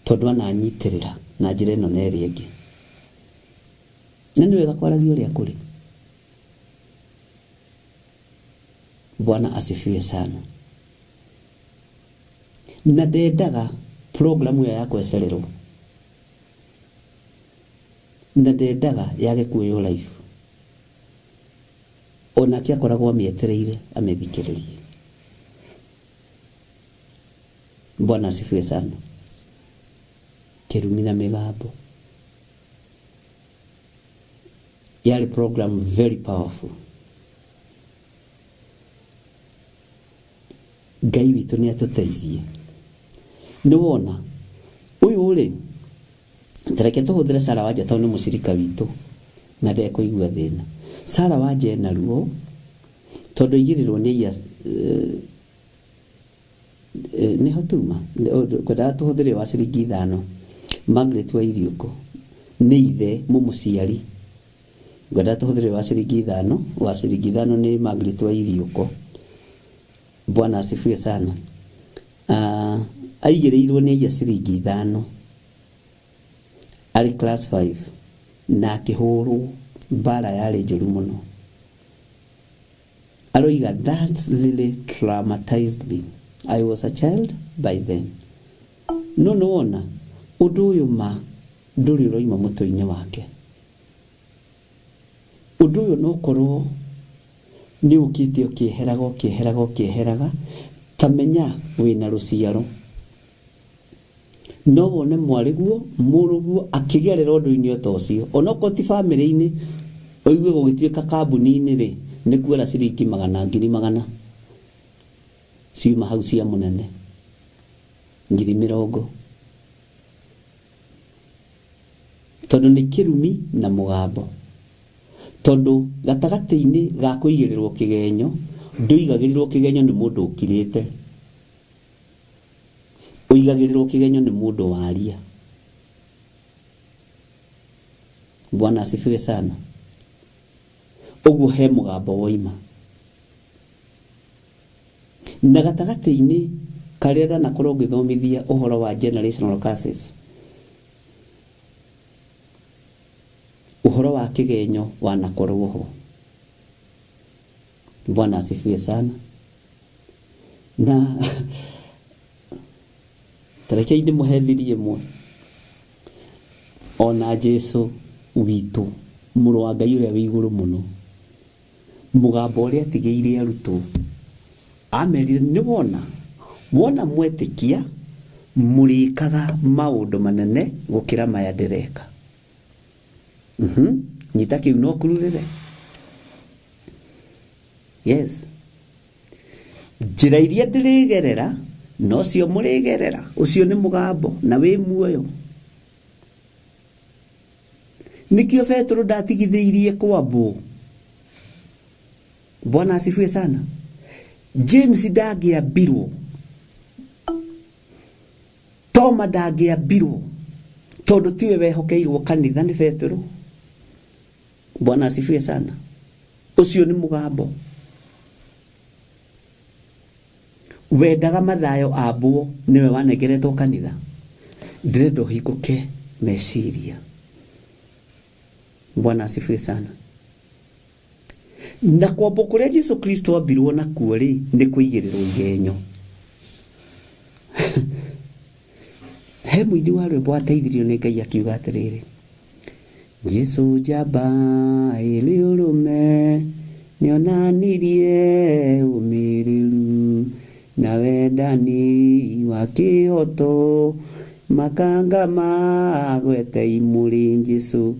tondu ananyitirira na njira ino na eri ingi. Na ni wega kwaragia uria kuri. Bwana asifiwe sana. Na ndendaga programu ya kwecererwo, na ndendaga yage kuoyo life, ona kia koragwo amietereire amethikiririe. Bwana asifiwe sana. Kirumi na migambo yari program very powerful. Ngai witu ni atuteithie. Ni wona uyu uri tareke tuhuthire Sara Wanja tondu mucirika witu na ndekuigua thina. Sara Wanja ena ruo tondu igirirwo ni ya ni hotuma kwenda tuhuthire wa ciringi 5 Margaret wa Iriuko ni ithe mumuciari. Kwenda tuhuthire wa ciringi 5 ni Margaret wa Iriuko. Bwana asifiwe sana. Aigereirwo ni ya ciringi 5 ari class 5 na kihuru bara yale njuru muno. Aroiga that really traumatized me. I was a child by then. No ona undu uyu ma nduri roima mutoine wake. Undu uyu no korwo ni ukitio kieheraga tamenya wina ruciaro. No wone mwariguo muruguo akigerera undu-ini otocio onoko ti family-ini oigue gugituika kambuni-ini ri ni kuera ciringi 100,000 ciuma hau cia munene 70,000 tondu ni kirumi na mugambo. Tondu gatagati-ini ga kuigirirwo kigenyo nduigagirirwo kigenyo ni mundu ukirite, uigagirirwo kigenyo ni mundu waria. Bwana asifiwe sana. Uguo he mugambo woima na gatagati-ini karia na korwo ngithomithia uhoro wa generational curses, uhoro wa kigenyo wanakorwo ho. Bwana asifiwe sana. Na tareke indi muhethirie mwe ona Jesu witu muru wa Ngai uria wi iguru muno, mugambo uria atigeire aruto amerire ni wona mwetikia murikaga maundu manene gukira maya ndireka. Nyita kiu no kururire. Yes. Njira iria ndirigerera no cio murigerera. Ucio ni mugambo na wi muoyo. Nikio Petro ndatigithiirie kwambu. Bwana asifiwe sana. James ndagiambirwo, Toma ndagiambirwo tondu tiwe wehokeirwo kanitha ni Petro. Bwana asifiwe sana. Ucio ni mugambo. Wendaga mathayo abuo niwe wanegeretwo kanitha. Ndirendo hikuke meciria. Bwana asifiwe sana. Na kwambo kuria Yesu Kristo ambirwo na kuori ni kuigirirwo igenyo. He muini wa rwimbo ateithirio ni Ngai akiuga atiriri, Jesu jaba ili urume nionanirie umiriru na wendani wa kihoto makanga magwete imuri Jesu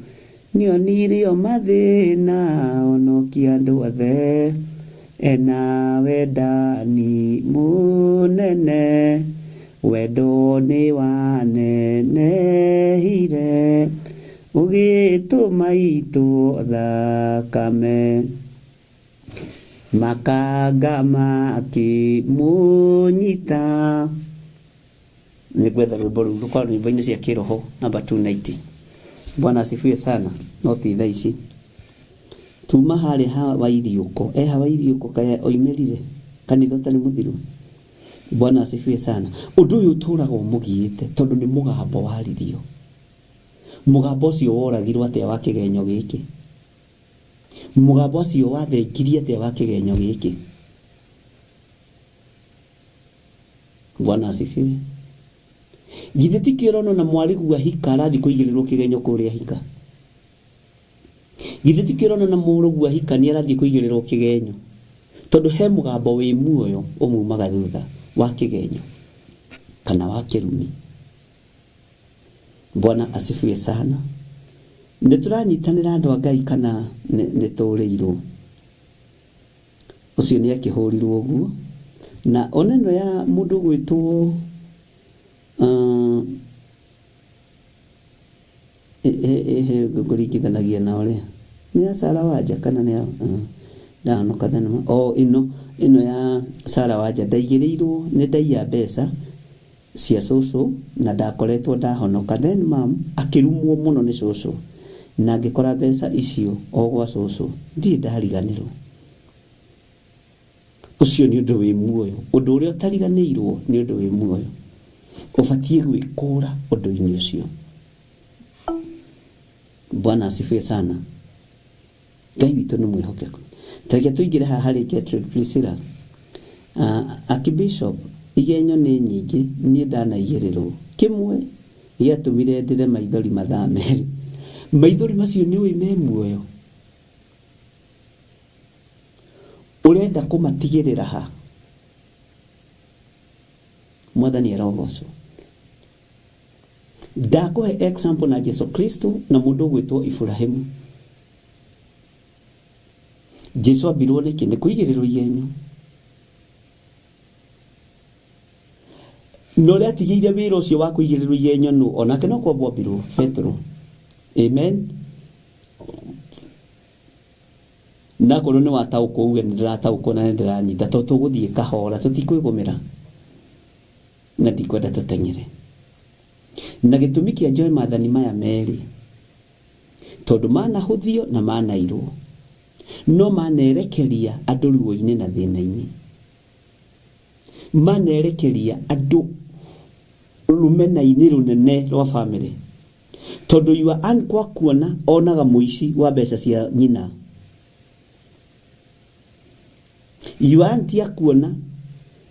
nionirio mathina onokia andu othe ena wendani munene wendo ni wanenehire ugituma itu thakame makanga makimunyita. Nigwetha rwimbo rũu rũkorwo nyĩmbo-inĩ cia kĩroho namba 290. Bwana asifiwe sana. No ti thaa ici tuma harĩ hawa iriũko hawa iriũko kaya oimerire kanitha ũtarĩ mũthiru. Bwana asifiwe sana. Ũndũ ũyũ ũtũraga ũmũgiĩte tondũ nĩ mũgambo waririo. Mũgambo ũcio woragirwo atĩa wa kĩgenyo gĩkĩ? Mũgambo ũcio wathengirie atĩa wa kĩgenyo gĩkĩ? Bwana asifiwe. Githĩ ti kĩrono na mwarigua hika arathi kũigĩrĩrwo kĩgenyo kũrĩa hika? Githĩ ti kĩrono na mũrũgua hika nĩ arathi kũigĩrĩrwo kĩgenyo? Tondũ he mũgambo wĩ muoyo ũmumaga thutha wa kĩgenyo kana wa kĩrumi. Bwana asifiwe sana. Nĩ tũranyitanĩra andũ a Ngai kana nĩ tũrĩirwo? Ũcio nĩ akĩhũrirwo ũguo na oneno ya mũndũ gwĩtwo ngũringithanagia na ũrĩa nĩ ya Sarah Wanja kana nĩ ya ndanoka thenema ĩno ya Sarah Wanja ndaigĩrĩirwo nĩ ndaiya mbeca cia cũcũ na ndakoretwo ndahonoka, then mam akĩrumwo mũno nĩ cũcũ na ngĩkora mbeca icio o gwa cũcũ ndirĩ ndariganĩrwo. Ũcio nĩ ũndũ wĩ muoyo. Ũndũ ũrĩa ũtariganĩirwo nĩ ũndũ wĩ muoyo. Ũbatiĩ gwĩkũra ũndũ-inĩ ũcio. Bwana asifiwe sana. Ngai witũ nĩ mwĩhokeku. Tareke tũingĩre haha harĩ Gertrude Priscilla. Archbishop igenyo nĩ nyingĩ niĩ ndanaigĩrĩrwo. Kĩmwe gĩatũmire ndĩre maithori mathaa merĩ. Maithori macio nĩ ũĩ me muoyo. Ũrenda kũmatigĩrĩra ha? Mwathani arogocwo. Ndakũhe example na Jesu Kristo na mũndũ gwĩtwo Ibrahimu. Jesu ambirwo nĩkĩ? Nĩ kũigĩrĩrwo igenyo. No rĩa tigĩire wĩra ũcio wa kũigĩrĩrwo igenyo nũ? Onake no kwambwo ambirwo Petro. Amen. Na korwo nĩ wataũkwo uge nĩ ndĩrataũkwo na nĩ ndĩranyita tondũ tũgũthiĩ kahora tũtikwĩgũmĩra na ndikwenda tũteng'ere. Na gĩtũmi kĩa njoe maathani maya merĩ tondũ manahũthio na manairwo no manerekeria andũ ruo-inĩ na thĩna-inĩ. Manerekeria andũ rũmena-inĩ rũnene rwa family tondũ yua kwa kuona onaga mũici wa mbeca cia nyina. Yuanti akuona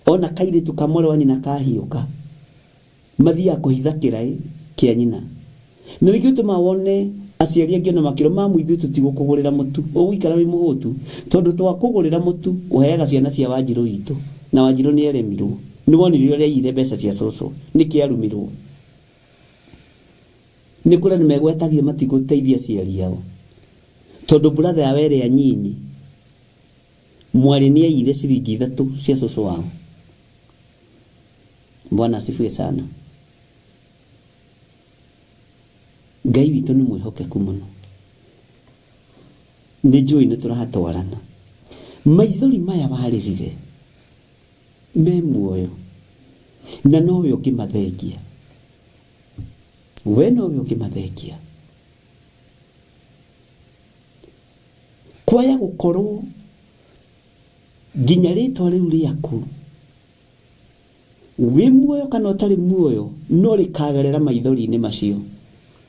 ona kairitu kamwe wa nyina kahiũka mathia kũhitha kĩraĩ kĩa nyina. Na nĩkĩo tũma wone aciari angĩ na makĩro mamu ithuĩ tũtigũkũgũrĩra mũtu ũgũikara wĩ mũhũtu tondũ twakũgũrĩra mũtu ũheaga ciana cia Wanjirũ itũ na Wanjirũ nĩ eremirwo. Nĩ wonire ũrĩa aiyire mbeca cia cũcũ nĩkĩ arumirwo. Nĩ kũrĩa nĩ megwetagia matigũteithia aciari ao tondũ brother yawe ĩrĩa nyinyi mwarĩ nĩ aiyire ciringi 3 cia cũcũ wao. Bwana asifiwe sana. Ngai witũ nĩ mwĩhokeku mũno. Nĩ njũĩ nĩ tũrahatwarana. Maithori maya warĩrire me muoyo na nowe ũngĩmathengia. We nowe ũngĩmathengia. Kwaya gũkorwo nginya rĩtwa rĩu rĩaku wĩ muoyo kana ũtarĩ muoyo no rĩkagerera maithori-inĩ macio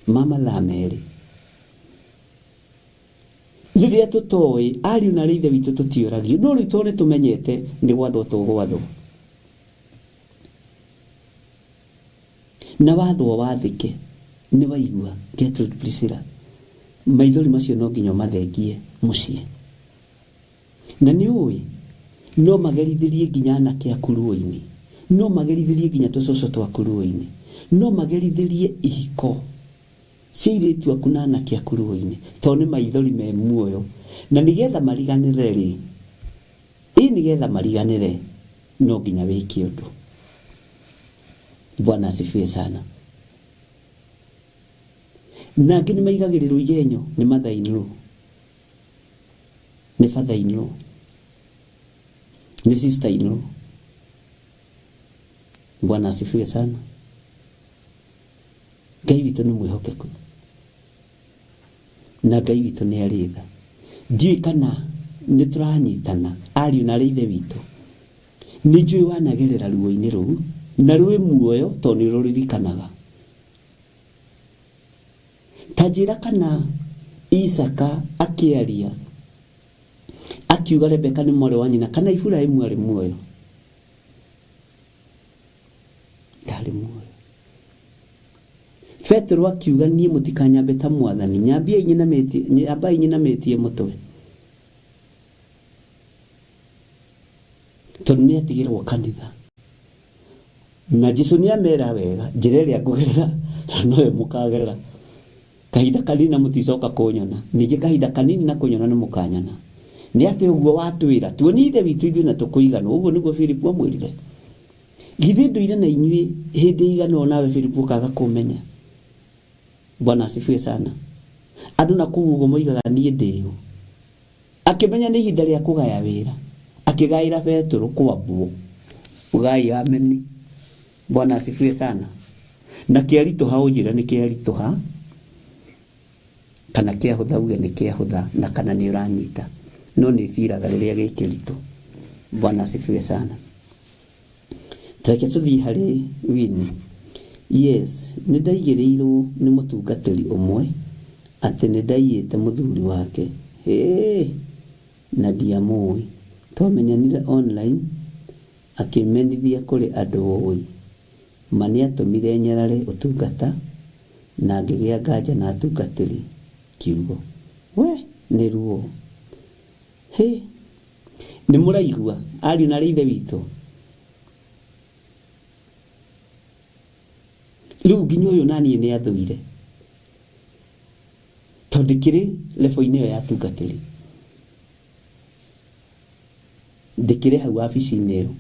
ma mathaa merĩ. Rĩrĩa tũtoĩ ariũ na ithe witũ tũtiũragio no rĩu tondũ nĩtũmenyete nĩ gwathwo tũgwathwo. Na wathwo wathĩke nĩ waigua Gertrude Priscilla maithori macio no nginya mathengie mũciĩ. Na nĩ ũĩ no magerithirie nginya anake aku ruo-inĩ, no magerithirie nginya tũcũcũ twaku ruo-inĩ, no magerithirie ihiko ciiritu akuna na kia kuruini tone maithori me muoyo na nigetha mariganire ri nigetha mariganire no ginya wiki undu. Bwana asifiwe sana. Na ngini maigagirirwo igenyo ni mathainiro ni fathainiro ni sisterino. Bwana asifiwe sana. Ngai witu ni mwihokeku na Ngai witu ni aritha. Ndiui kana ni turanyitana ariu na ithe witu ni njui wanagerera ruo-ini ruu na rwi muoyo to ni ruririkanaga tajira kana Isaka akiaria akiuga Rebeka ni mwari wa nyina kana Ibrahimu ari muoyo ndari muoyo. Petro akiuga nie mutikanyambe ta mwathani nyambia nyina metie mutwe tondu ni atigirwo kanitha na Jesu ni amera wega njira iria ngugerera noe mukagerera kahinda kanini muticoka kunyona ningi kahinda kanini na kunyona ni mukanyana ni ati uguo watwira tuoni ithe witu ithu na tukuigana uguo niguo Filipu amwirire githi nduire na inyui hindi igana nawe Filipu kaga kumenya. Bwana asifiwe sana. Andu na kuugo moigaga nie ndiyo akimenya ni ihinda ria kugaya wira akigaira Petro kwambu ugai ameni. Bwana asifiwe sana. Na kiaritoha ujira ni kiaritoha kana kiahutha uge ni kiahutha na kana ni uranyita no ni firaga riria gikirito. Bwana asifiwe sana. Tareke tuthi hari wini. Yes, ni ndaigirirwo ni mutungatiri umwe ati ni ndaiyete muthuri wake na ndiamui twamenyanire online akimenithia kuri andu oi mani atumire nyarare utungata na ngigia nganja na atungatiri kiugo we ni ruo ni muraigua ari na ithe witu riu nginya uyu nani ni athuire tondikiri lefo-ini yo ya tungatiri ndikire hau wabici-ini yo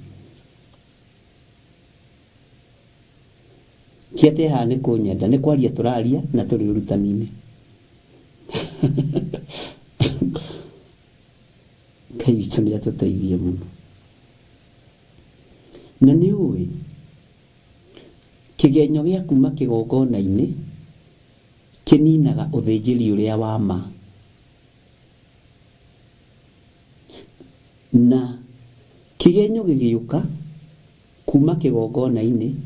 kiate ha ni kunyenda ni kwaria turaria na turi urutani-ini Ngai witu ni atuteithie muno na ni uwi kigenyo gia kuma kigongona-ini kininaga uthinjiri uria wa ma na kigenyo gigiuka kuma kigongona-ini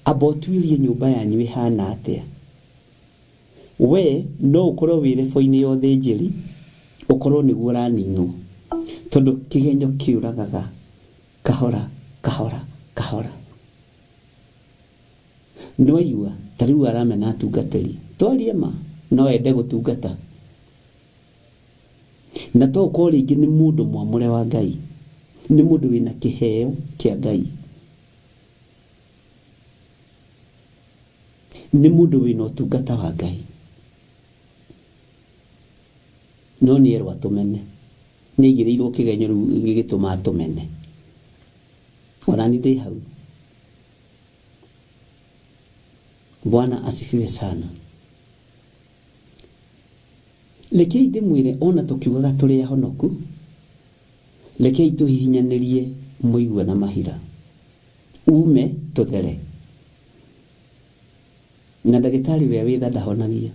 abotwirie nyumba yanyu ihana atia we no ukorwo wire fo-ini yo uthinjiri ukorwo niguo uraninwo tondu kigenyo kiuragaga kahora kahora kahora. Noigua tariu aramena atungatiri twarie ma no ende gutungata na to ko ringi ni mundu mwamure wa Ngai ni mundu wina kiheo kia Ngai ni mundu wina utungata wa Ngai no ni erwa tumene ni igirirwo kigenyo riu gigituma tumene ona ni ndei hau. Bwana asifiwe sana. Lekei ndimwire ona tukiugaga turi ahonoku lekei tuhihinyanirie muigua na mahira ume tuthere na ndagitari we witha ndahonagia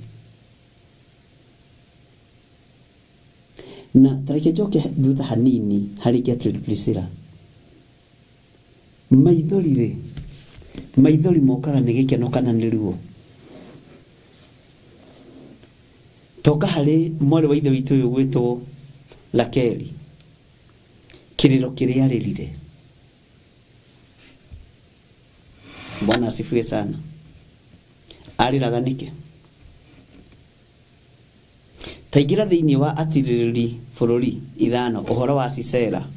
na tareke joke thutha hanini hari Gertrude Priscilla maithori mokaga ni gikeno kana ni ruo toka hari mwari wa ithe witu uyu gwitwo Rakeli kiriro kiria aririre. Bwana asifiwe sana. Ariraga niki taigira thiini wa atiriri bururi ithano uhoro wa Sisera.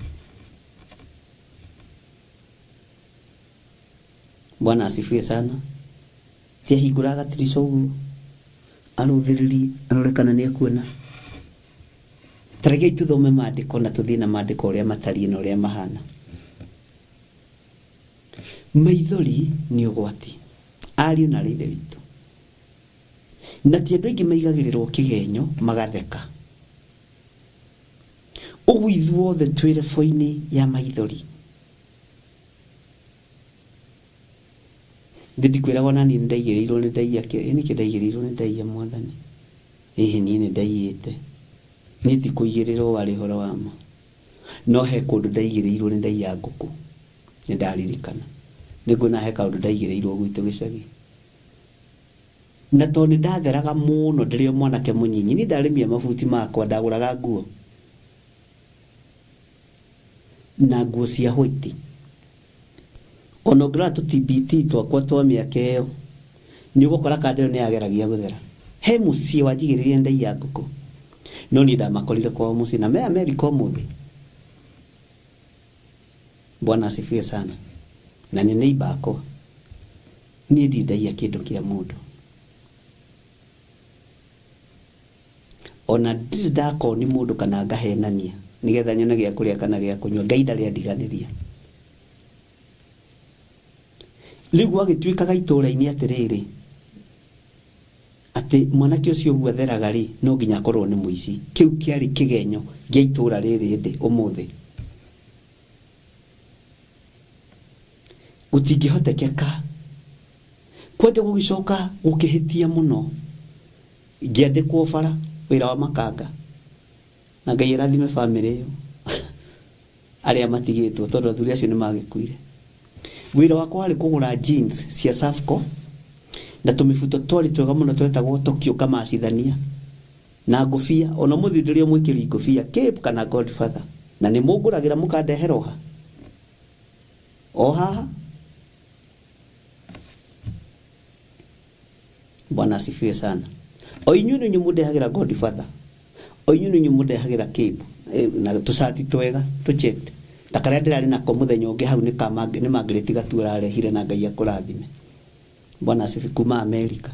Bwana asifiwe sana. tia hingura gatirica uguo aruthiriri arorekana ni akuona. Tarege tuthome maandiko na tuthie na maandiko uria matari na uria mahana. Maithori ni ugwati ariu na rithe witu, na ti andu aingi maigagirirwo kigenyo magatheka. Ugu ithuothe twire foini ya maithori. Ndikwiragwo nani ndaigirirwo ni ndaia ke ni kindaigirirwo ni ndaia mwathani ni ndaiyite ni ti kuigirirwo wari horo wama no he kundu ndaigirirwo ni ndaia nguku ni ndaririkana ninguna he kaundu ndaigirirwo gwitu gicagi na to ni ndatheraga muno ndirio mwanake munyinyi ni ndarimia mabuti makwa ndaguraga nguo na nguo cia white ono gratu TBT twakwa twa miaka iyo ni gukora kandero ni ageragia guthera he mucie wajigiririe ndaia nguku no ni ndamakorire kwa mucie na me America muthi. Bwana asifiwe sana. Na ni neighbor akwa ni ndaia kindu kia mundu ona ndako ni mundu kana ngahenania nigetha nyone gia kuria kana gia kunywa ngaida ria ndiganiria. Rigu agituikaga itura-ini atiriri ati mwanake ucio guatheraga ri no nginya akorwo ni muici. Kiu kiari kigenyo gia itura riri ndi umuthi gutingihotekeka kwende gugicoka gukihitia muno ngiandikwo bara wira wa makanga na Ngai rathime family iyo aria matigitwo tondu athuri acio ni magikuire. Wira wakwa ari kugura jeans cia Safco na tumifuto twari twega muno twetagwo Tokyo kama acithania na ngofia ona muthindirio mwikiri ngofia Cape kana Godfather na ni munguragira mukandehera oha. Bwana asifiwe sana. Oinyunu nyumudehagira Godfather oinyunu nyumudehagira Cape na tusati twega tuchecked takare ndirari nako muthenya ungi hau ni Margaret gatura arehire na Ngai akurathime. Bwana asifiwe kuma America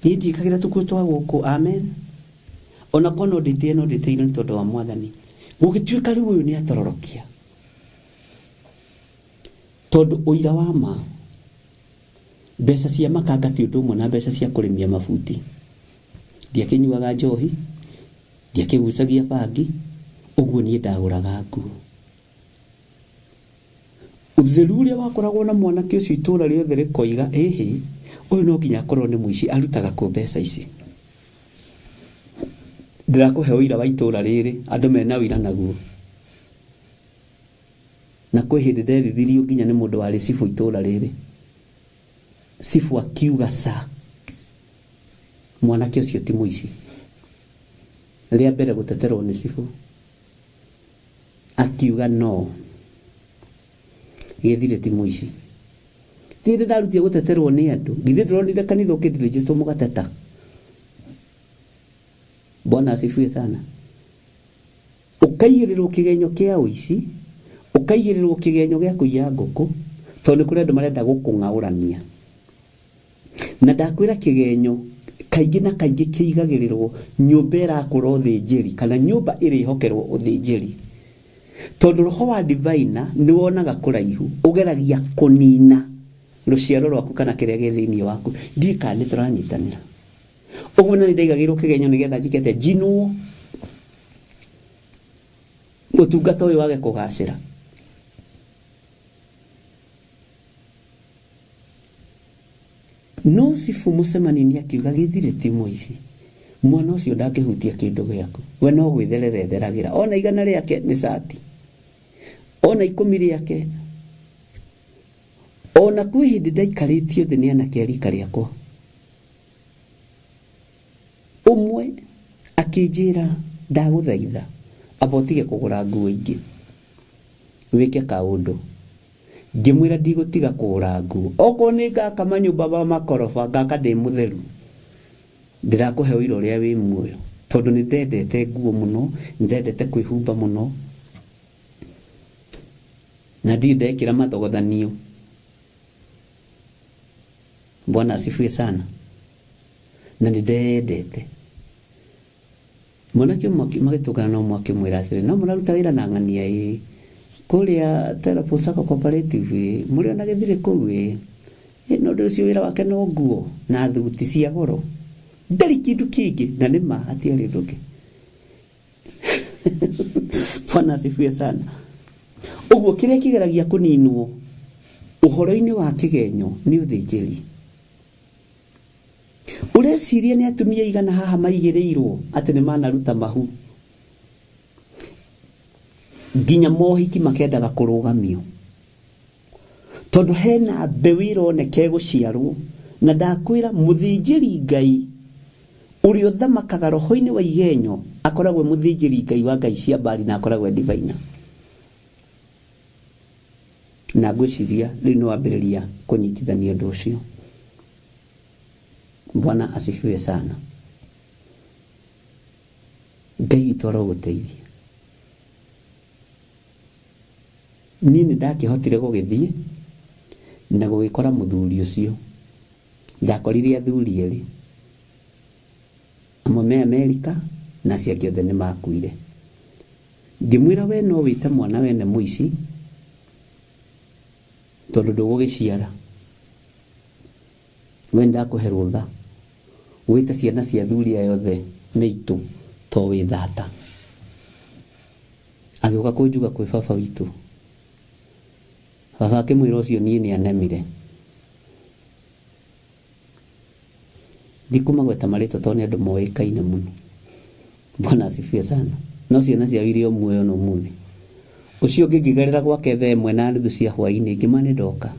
ni ndikagira tukwitwa guku amen. Ona kono nditino ni tondu wa mwathani gugituika riu uyu ni atororokia tondu uira wa ma mbeca cia makanga ti undu umwe na mbeca cia kurimia mabuti. Ndiakinyuaga njohi ndiakigucagia bangi uguo ni ndaguraga nguo. Utheru uria wakoragwo na mwanake ucio itura riothe rikoiga uyu no nginya akorwo ni muici arutaga ku mbeca ici. Ndirakuhe uira wa itura riri andu mena uira naguo na kwi hindi ndethithirio nginya ni mundu wari cibu itura riri cibu akiuga sa mwanake ucio ti muici. Ria mbere guteterwo ni cibu akiuga no githire ti muici. Tinde ndarutia guteterwo ni andu githe ndronire kanitha ukindirijisto mugateta. Bwana asifiwe sana. Ukaigirirwo kigenyo kia uici ukaigirirwo kigenyo gia kuiya nguku tondu kuri andu marenda gukung'aurania na ndakwira kigenyo kaingi na kaingi kiigagirirwo nyumba irakura uthinjiri kana nyumba irihokerwo uthinjiri tondu roho wa divina ni wonaga kuraihu ugeragia kunina ruciaro rwaku kana kiria githini waku ndika ni turanyitanira uguo ni ndaigagirwo kigenyo nigetha njikete jinwo utungata uyu wage kugacira. No cibu mucemani akiuga githire ti muici mwana ucio ndakihutia kindu giaku we no gwitherere theragira ona igana riake ni sati ona 10 riake ona kwi hindi ndaikaritio thi ni anake arika riakwa umwe akinjira ndaguthaitha abotige kugura nguo ingi wike kaundu ngimwira ndigutiga kugura nguo oko ni ngaka manyumba ba makorofa ngaka ndi mutheru ndirakuhe wiro ria wi muoyo tondu ni ndendete nguo muno ndendete kwihumba muno na ndindekira mathogothanio Bwana asifiwe sana. Na ndendete mwanake magĩtũngana no mwake mwĩra atĩrĩ no mũraruta wĩra na ng'ania kũrĩa Terrapo Sacco Cooperative mũrĩ ona gĩthirĩ kũu no ndĩ ũcio wĩra wake no nguo na thuti cia goro ndarĩ kĩndũ kĩngĩ na nĩma hatiarĩ ũndũ ũngĩ. Bwana asifiwe sana. Ũguo kĩrĩa kĩgeragia kũninwo ũhoro-inĩ wa kĩgenyo nĩ ũthĩnjĩri. Ũreciria nĩ atumia igana haha maigĩrĩirwo atĩ nĩ manaruta mahu nginya mohiki makendaga kũrũgamio tondũ hena mbeũ ironeka gũciarwo, na ndakwĩra mũthĩnjĩri Ngai ũrĩa ũthamakaga roho-inĩ wa igenyo akoragwo mũthĩnjĩri Ngai wa ngai cia Baali na akoragwo divina. Na ngwĩciria rĩu nĩ wambĩrĩria kũnyitithania ũndũ ũcio. Bwana asifiwe sana. Ngai witũ arogũteithia. Niĩ nĩ ndakĩhotire gũgĩthiĩ na gũgĩkora mũthuri ũcio. Ndakorire athuri erĩ, amwe me Amerika na acio angĩ othe nĩ makuire. Ngĩmwĩra we no wĩte mwana we nĩ mũici tondũ ndũgũgĩciara. We ndakũhe rũtha wĩte ciana cia athuri aya othe mĩitũ to wĩ thata. Agĩũka kũnjuga kwĩ baba witũ. Baba akĩmwĩra ũcio niĩ nĩ anemire. Ndikũmagweta marĩtwa tondũ nĩ andũ moĩkaine mũno. Bwana asifiwe sana. No ciana cia wĩrĩ o muoyo no mũthĩ. Ũcio ũngĩ ngĩgerera gwake thaa ĩmwe na nuthu cia hwaĩ-inĩ ngĩma nĩ ndoka.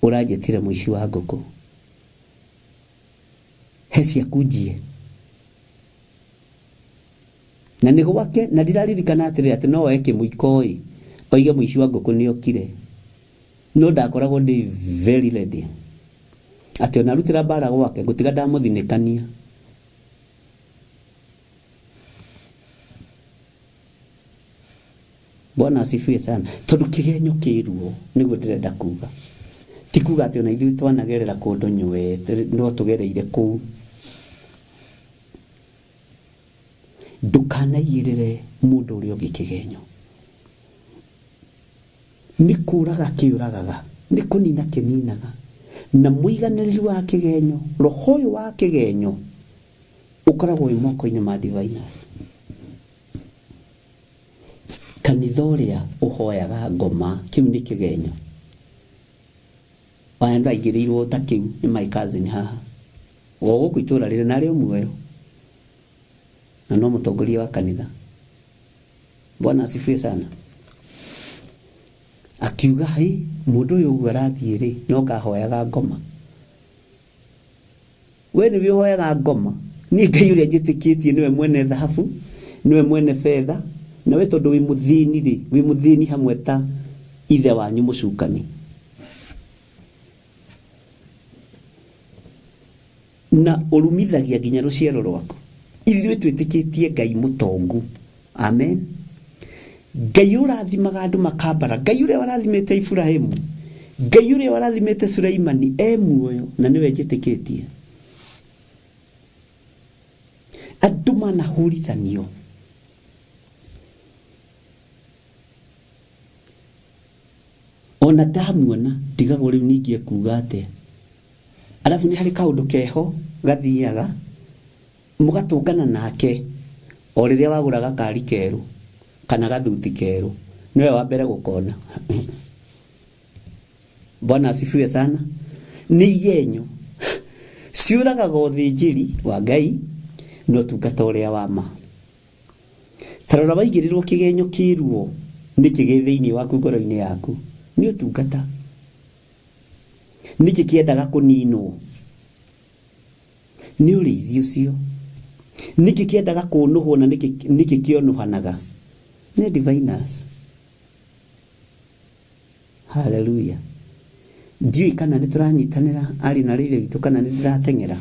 Ũranjĩtire mũici wa ngũkũ. He ciaku njie. Na nĩ gwake na ndiraririkana atĩ no oe kĩmũiko oige mũici wa ngũkũ nĩ okire. No ndakoragwo ndĩ very ready atĩ ona rutĩra mbara gwake gũtiga ndamũthinĩkania. Bwana asifiwe sana. Tondũ kĩgenyo kĩruo nĩguo ndĩrenda kuga. Ti kuga atĩ ona ithuĩ twanagerera kũndũ nyue no tũgereire kũu. Ndũkanaigĩrĩre mũndũ ũrĩa ũngĩ kĩgenyo. Nĩ kũraga kĩũragaga, nĩ kũnina kĩninaga. Na mũiganĩrĩri wa kĩgenyo, roho ũyũ wa kĩgenyo ũkoragwo wĩ moko-inĩ ma diviners. Kanitha ũrĩa ũhoyaga ngoma kĩu nĩ kĩgenyo. Aya ndaigĩrĩirwo ta kĩu nĩ my cousin haha. Gũkũ itũra rĩrĩ narĩ muoyo. Na no mũtongoria wa kanitha. Bwana asifiwe sana. Akiuga hai mũndũ ũyũ ũguo arathiĩ rĩ no kahoyaga ngoma. We nĩ wĩhoyaga ngoma. Niĩ Ngai ũrĩa njĩtĩkĩtie nĩwe mwene thahabu, nĩwe mwene fedha, na we tondũ wĩ mũthĩni rĩ, wĩ mũthĩni hamwe ta ithe wanyu mũcukani. Na ũrumithagia nginya rũciaro rwaku. Ithuĩ twĩtĩkĩtie Ngai mũtongu. Amen. Ngai ũrathimaga andũ makambara. Ngai ũrĩa warathimĩte Ibrahimu, Ngai ũrĩa warathimĩte Sulaimani muoyo na nĩwe njĩtĩkĩtie. Andũ manahurithanio. Ona ndamuona ndigagwo rĩu ningĩ kuga atĩ alafu nĩ harĩ kaũndũ keho gathiaga mũgatũngana nake o rĩrĩa wagũra gakari kerũ kana gathuti kerũ niwe wa mbere gũkona. Bwana asifiwe sana. Nĩ igenyo ciũragaga ũthĩnjĩri wa Ngai no tungata ũrĩa wa ma. Tarora waigĩrĩrwo kĩgenyo kĩruo nĩkĩ gĩ thĩinĩ waku ngoro-inĩ yaku nĩ ũtungata. Nĩkĩ kĩendaga kũninwo nĩ ũrĩithi ũcio. Nĩkĩ kĩendaga kũnũhwo na nĩkĩ kĩonuhanaga nĩ diviners. Hallelujah. Ndiũĩ kana nĩ tũranyitanĩra ari na rĩrĩ witũ kana nĩ ndĩrateng'era.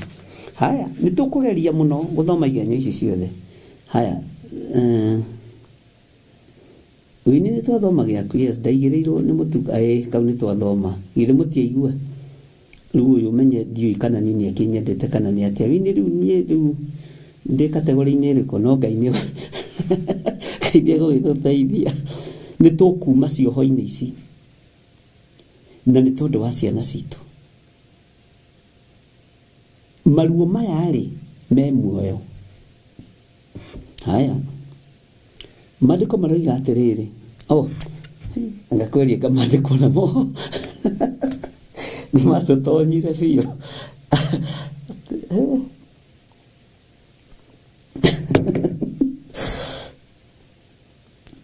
Haya nĩ tũkũgeria mũno gũthoma igenyo ici ciothe. Haya wini nĩ twathoma gĩaku yes ndaigĩrĩirwo nĩ mũtuka kau nĩ twathoma githĩ mũtiaigua. Riu uyu menye ndiui kana nini akinyendete kana ni atia wini riu nie riu ndi kategori-inĩ ĩrĩkũ no Ngai nĩ Ngai nĩegũgĩtũteithia nĩ tũkuma cioho-inĩ ici na nĩ tondũ wa ciana citũ. Maruo maya rĩ me muoyo. Haya maandĩko maroiga atĩrĩrĩ ngakweria ngamaandĩko namo nĩ matũtonyire biũ.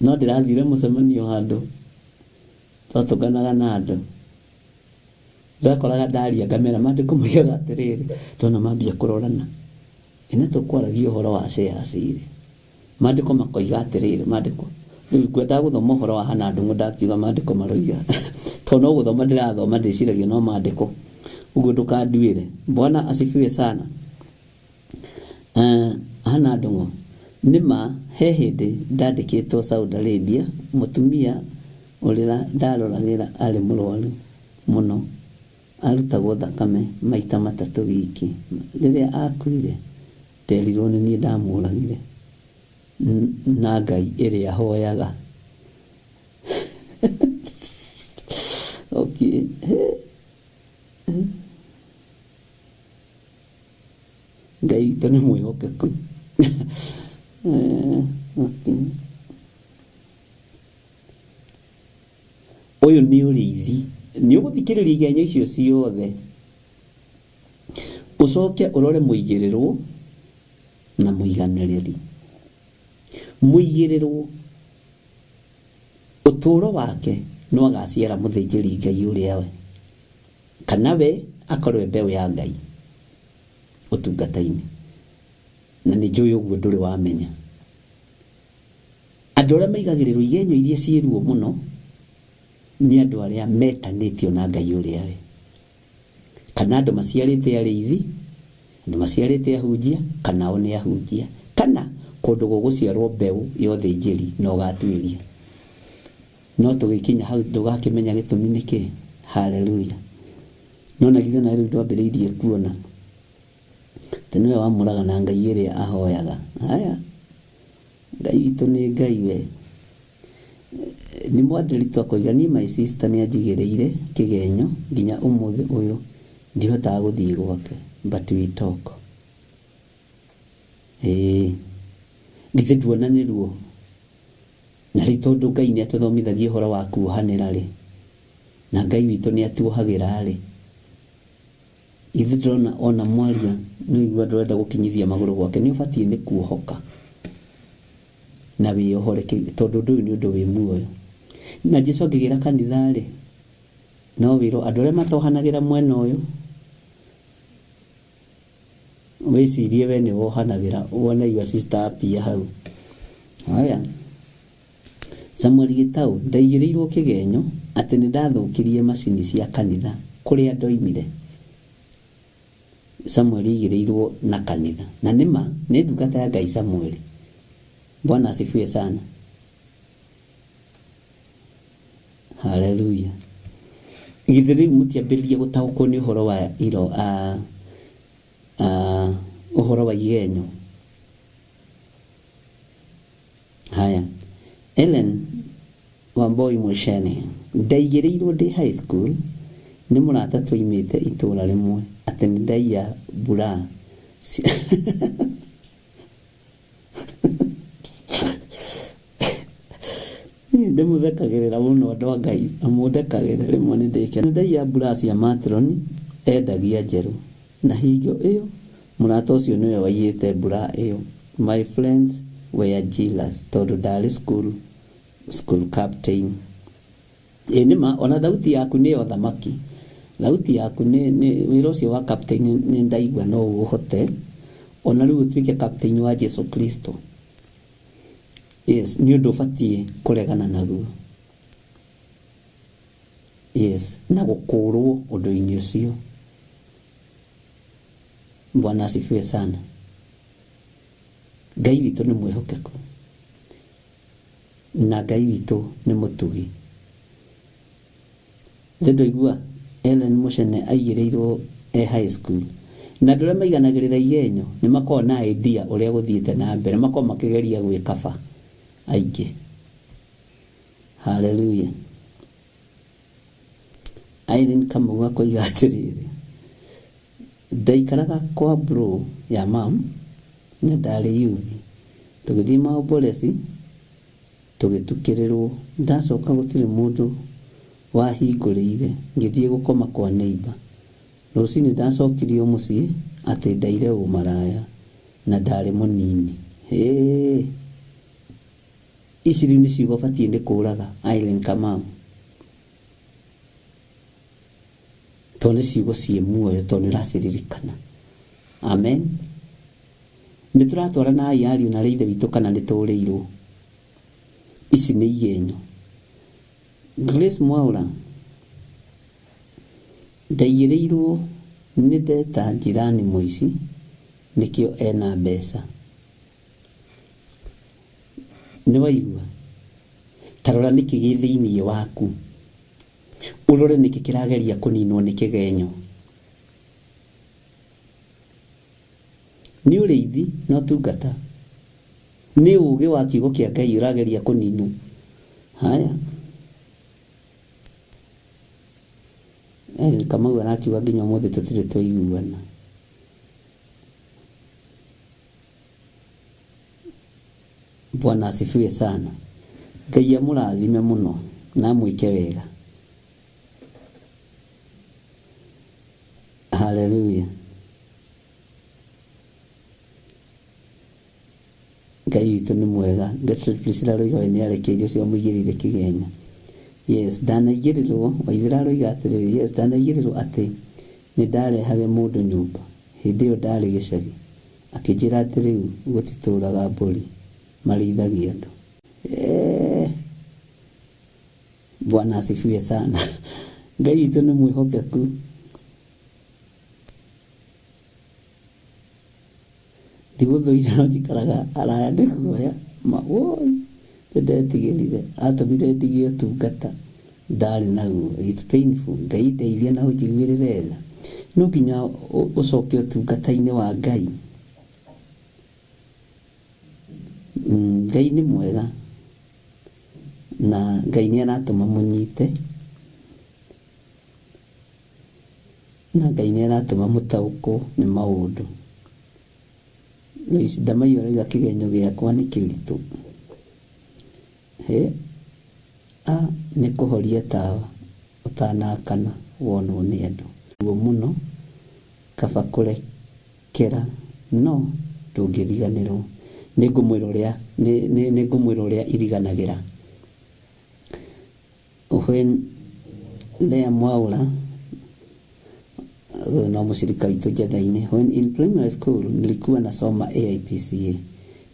No ndĩrathire mũcemanio handũ twatũnganaga na andũ ndakoraga ndaria ngamera maandĩko moigaga atĩrĩrĩ twana mambia kũrorana ĩno tũkwaragia ũhoro wa shares rĩ maandĩko makoiga atĩrĩrĩ maandĩko rĩu ngwenda gũthoma ũhoro wa hana ndũng'ũ ndakiuga maandĩko maroiga tondũ no gũthoma ndĩrathoma ndĩciragia no maandĩko ũguo ndũkanduĩre. Bwana asifiwe sana. Hana ndũng'ũ nĩma he hĩndĩ ndandĩkĩtwo Saudi Arabia mũtumia ũrĩa ndaroragĩra arĩ mũrwaru mũno arutagwo thakame maita 3 wiki. Rĩrĩa akuire nderirwo nĩ niĩ ndamũragire na Ngai ĩrĩa hoyaga. Okay. Ngai witũ nĩ mwĩhokeku. Okay. Ũyũ nĩ ũrĩithi nĩ ũgũthikĩrĩria igenyo icio ciothe ũcoke ũrore mũigĩrĩrwo na mũiganĩrĩri. Mũigĩrĩrwo ũtũũro wake no agaciara mũthĩnjĩri Ngai ũrĩa we kana we akorwo mbeũ ya Ngai ũtungata-inĩ. Na nĩ njũĩ ũguo ndũrĩ wamenya. Andũ arĩa maigagĩrĩrwo igenyo iria ciĩruo mũno nĩ andũ arĩa metanĩtio na Ngai ũrĩa we kana andũ maciarĩte arĩithi andũ maciarĩte ahunjia kana o nĩ ahunjia kana kũndũ gũgũciarwo mbeũ ya ũthĩnjĩri no gatuĩria. No tũgĩkinya hau ndũgakĩmenya gĩtũmi nĩkĩ. Haleluya. No na githĩ na rĩu twambĩrĩirie kuona tene wamũraga na Ngai ĩrĩa ahoyaga. Haya Ngai witũ nĩ Ngai we. Nĩ mwandiritwo akoiga niĩ my sister nĩ anjigĩrĩire kĩgenyo nginya ũmũthĩ ũyũ ndihotaga gũthiĩ gwake but we talk. Githĩ tuonanĩruo na rĩ tondũ Ngai nĩ atũthomithagia ũhoro wa kuohanĩra rĩ na Ngai witũ nĩ atuohagĩra rĩ ithuĩ tũrona ona mwaria nĩ igua ndũrenda gũkinyithia magũrũ gwake nĩ ũbatiĩ nĩ kuohoka na wĩohore tondũ ũndũ ũyũ nĩ ũndũ wĩ muoyo. Na Jesũ angĩgĩra kanitha rĩ no wĩrwo andũ arĩa matohanagĩra mwena ũyũ wĩcirie we nĩ wohanagĩra wone your sister apia hau. Haya Samuel Gitau ndaigĩrĩirwo kĩgenyo atĩ nĩ ndathũkirie macini cia kanitha kũrĩa ndoimire. Samuel igĩrĩirwo na kanitha na nĩma nĩ ndungata ya Ngai Samuel. Bwana asifiwe sana. Haleluya. Githĩ rĩu mũtiambĩrĩrie gũtaũkwo nĩ ũhoro wa ũhoro wa igenyo. Haya Ellen Wamboi Mweshene ndaigĩrĩirwo ndĩ high school nĩ mũrata tũimĩte itũũra rĩmwe atĩ nĩ ndaiya mbura ndĩmũthekagĩrĩra mũno andũ a Ngai amũndekagĩrĩra rĩmwe nĩ ndĩkena ndaiya mbura cia matroni endagia njerũ na hingo ĩyo mũrata ũcio nĩwe waiyĩte mbura ĩyo. My friends were jealous tondũ ndarĩ school captain. Nĩma ona thauti yaku nĩyo thamaki. Thauti yaku nĩ wĩra ũcio wa captain nĩ ndaigua no ũhote ona rĩu ũtuĩke captain wa Jesu Kristo. Yes, nĩ ũndũ ũbatiĩ kũregana naguo. Yes, na gũkũrwo ũndũ-inĩ ũcio. Bwana asifiwe sana. Ngai witũ nĩ mwĩhokeku na Ngai witũ nĩ mũtugi. Ndĩraigua Ellen Muchene aigereirwo high school na ndore maiganagirira igenyo ni makoo na idea uria guthiite na mbere makoo makigeria gwikaba aingi. Hallelujah. Irene Kamau akoiga atiriri, ndaikaraga kwa bro ya mam na ndari yuthi tugithii maombolesi tugitukirirwo ndacoka gutiri mundu wahingurire ngithii gukoma kwa neighbor rucini ndacokirio mucii ati ndaire umaraya na ndari munini. Iciri ni ciugo batie ni kuraga Irene Kamau tondu ciugo cie muoyo tondu iraciririkana. Amen. Ni turatwara na ayari na reithe witu kana ni tuuriirwo. Ici ni igenyo. Grace Mwaura ndaigereirwo ni ndeta jirani muici nikio ena mbeca. Ni waigua tarora niki githiini waku urore niki kirageria kuninwo ni kigenyo. Ni uriithi no tungata ni uge wa kiugo kia Ngai urageria kuninwo. Haya Kamau arakiuga nginya mothe tutire twaiguana. Bwana asifiwe sana. Ngai amurathime muno na mwike wega. Hallelujah. Ngai witu ni mwega. Ngatire Priscilla roiga ni arekeire cio muigirire kigenya. Yes, ndanaigĩrĩrwo Waithĩra aroiga atĩrĩrĩ, yes, ndanaigĩrĩrwo atĩ nĩ ndarehage mũndũ nyũmba hĩndĩ ĩyo ndarĩ gĩcagi akĩnjĩra atĩ rĩu gũtitũraga mbũri marĩithagia andũ. Bwana asifiwe sana. Ngai witũ nĩ mwĩhokeku. Ndigũthũire no njikaraga araya nĩ guoya woi ndetigĩrire atũmire ndige ũtungata ndarĩ naguo. It's painful. Ngai ndeithia na ũnjiguĩrĩre tha. No nginya ũcoke ũtungata-inĩ wa Ngai. Ngai nĩ mwega na Ngai nĩ aratũma mũnyite na Ngai nĩ aratũma mũtaũkwo nĩ maũndũ. Rĩu ndamaiyũra iga kĩgenyo gĩakwa nĩ kĩritũ. Nĩ kũhoria tawa ũtanakana wonwo nĩ andũ. Guo mũno kaba kũrekera no ndũngĩriganĩrwo. Nĩ ngũmwĩra ũrĩa iriganagĩra. When Lea Mwaura na mũcirika witũ Njatha-inĩ, when in primary school nilikuwa nasoma AIPCA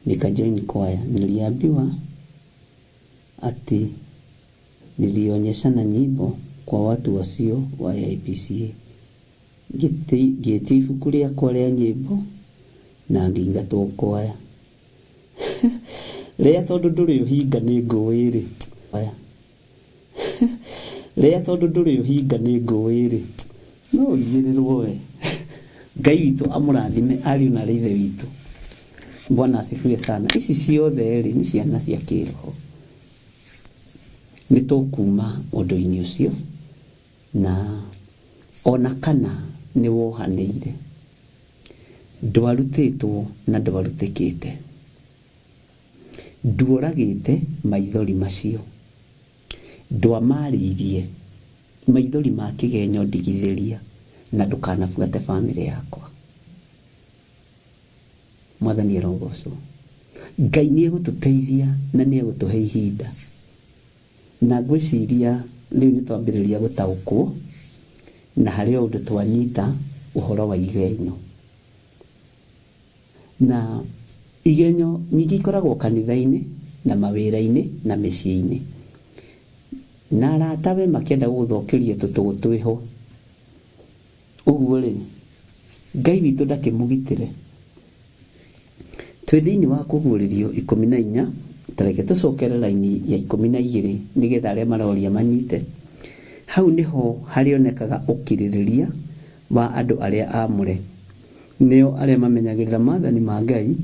nikajoin choir. Niliambiwa ati nilionyeshana nyimbo kwa watu wasio wa AIPCA. Ngĩtio ibuku rĩakwa rĩa nyĩmbo na ngĩingatwo choir. Rĩa tondũ ndũrĩ ũhinga nĩ ngũĩ-rĩ. Rĩa tondũ ndũrĩ ũhinga nĩ ngũĩ-rĩ. No ũrigĩrĩrwo we. Ngai witũ amũrathime ariũ na reithe witũ. Bwana asifiwe sana. Ici ciothe-rĩ nĩ ciana cia kĩroho. Nĩ tũkuma ũndũ-inĩ ũcio na ona kana nĩ wohanĩire ndwarutĩtwo na ndwarutĩkĩte, ndũragĩte maithori macio, ndwamarĩirie maithori ma kĩgenyo ndigithĩria na ndũkanabuate bamĩrĩ yakwa. Mwathani arogocwo. Ngai nĩ egũtũteithia na nĩ egũtũhe ihinda na ngwĩciria rĩu nĩ twambĩrĩria gũtaũkwo na harĩ ũndũ twanyita ũhoro wa igenyo. Na igenyo nyingĩ ikoragwo kanitha-inĩ na mawĩra-inĩ na mĩciĩ-inĩ. Na aratawe makĩenda gũgũthokeria tũtũgũ twĩho. Ũguo-rĩ, Ngai witũ ndakĩmũgitĩre. Twĩ thĩinĩ wa kũguũrĩrio 14 tareke tũcokere raini ya 12 nĩgetha arĩa maroria manyite. hau niho harionekaga ukiririria wa andu aria amure nio aria mamenyagirira maathani ma Ngai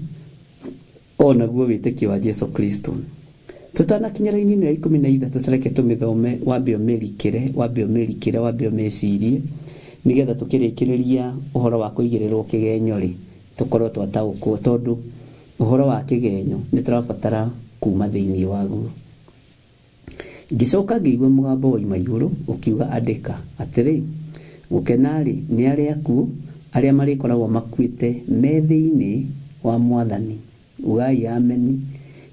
ona guo witiki wa Jesu Kristo. Tutanakinyira inini ya 13 tutareke tumithome wambe umecirie nigetha tukirikiriria uhoro wa kuigirirwo kigenyo ri tukorwo twataukwo tondu uhoro wa kigenyo ni turabatara kuma thiini waguo. Ngicoka ngĩigua mũgambo wa igũrũ ukiuga andĩka atĩrĩ, gũkenari nĩ arĩa akuũ arĩa marĩkoragwo makuĩte me thĩinĩ wa Mwathani. Ugai ameni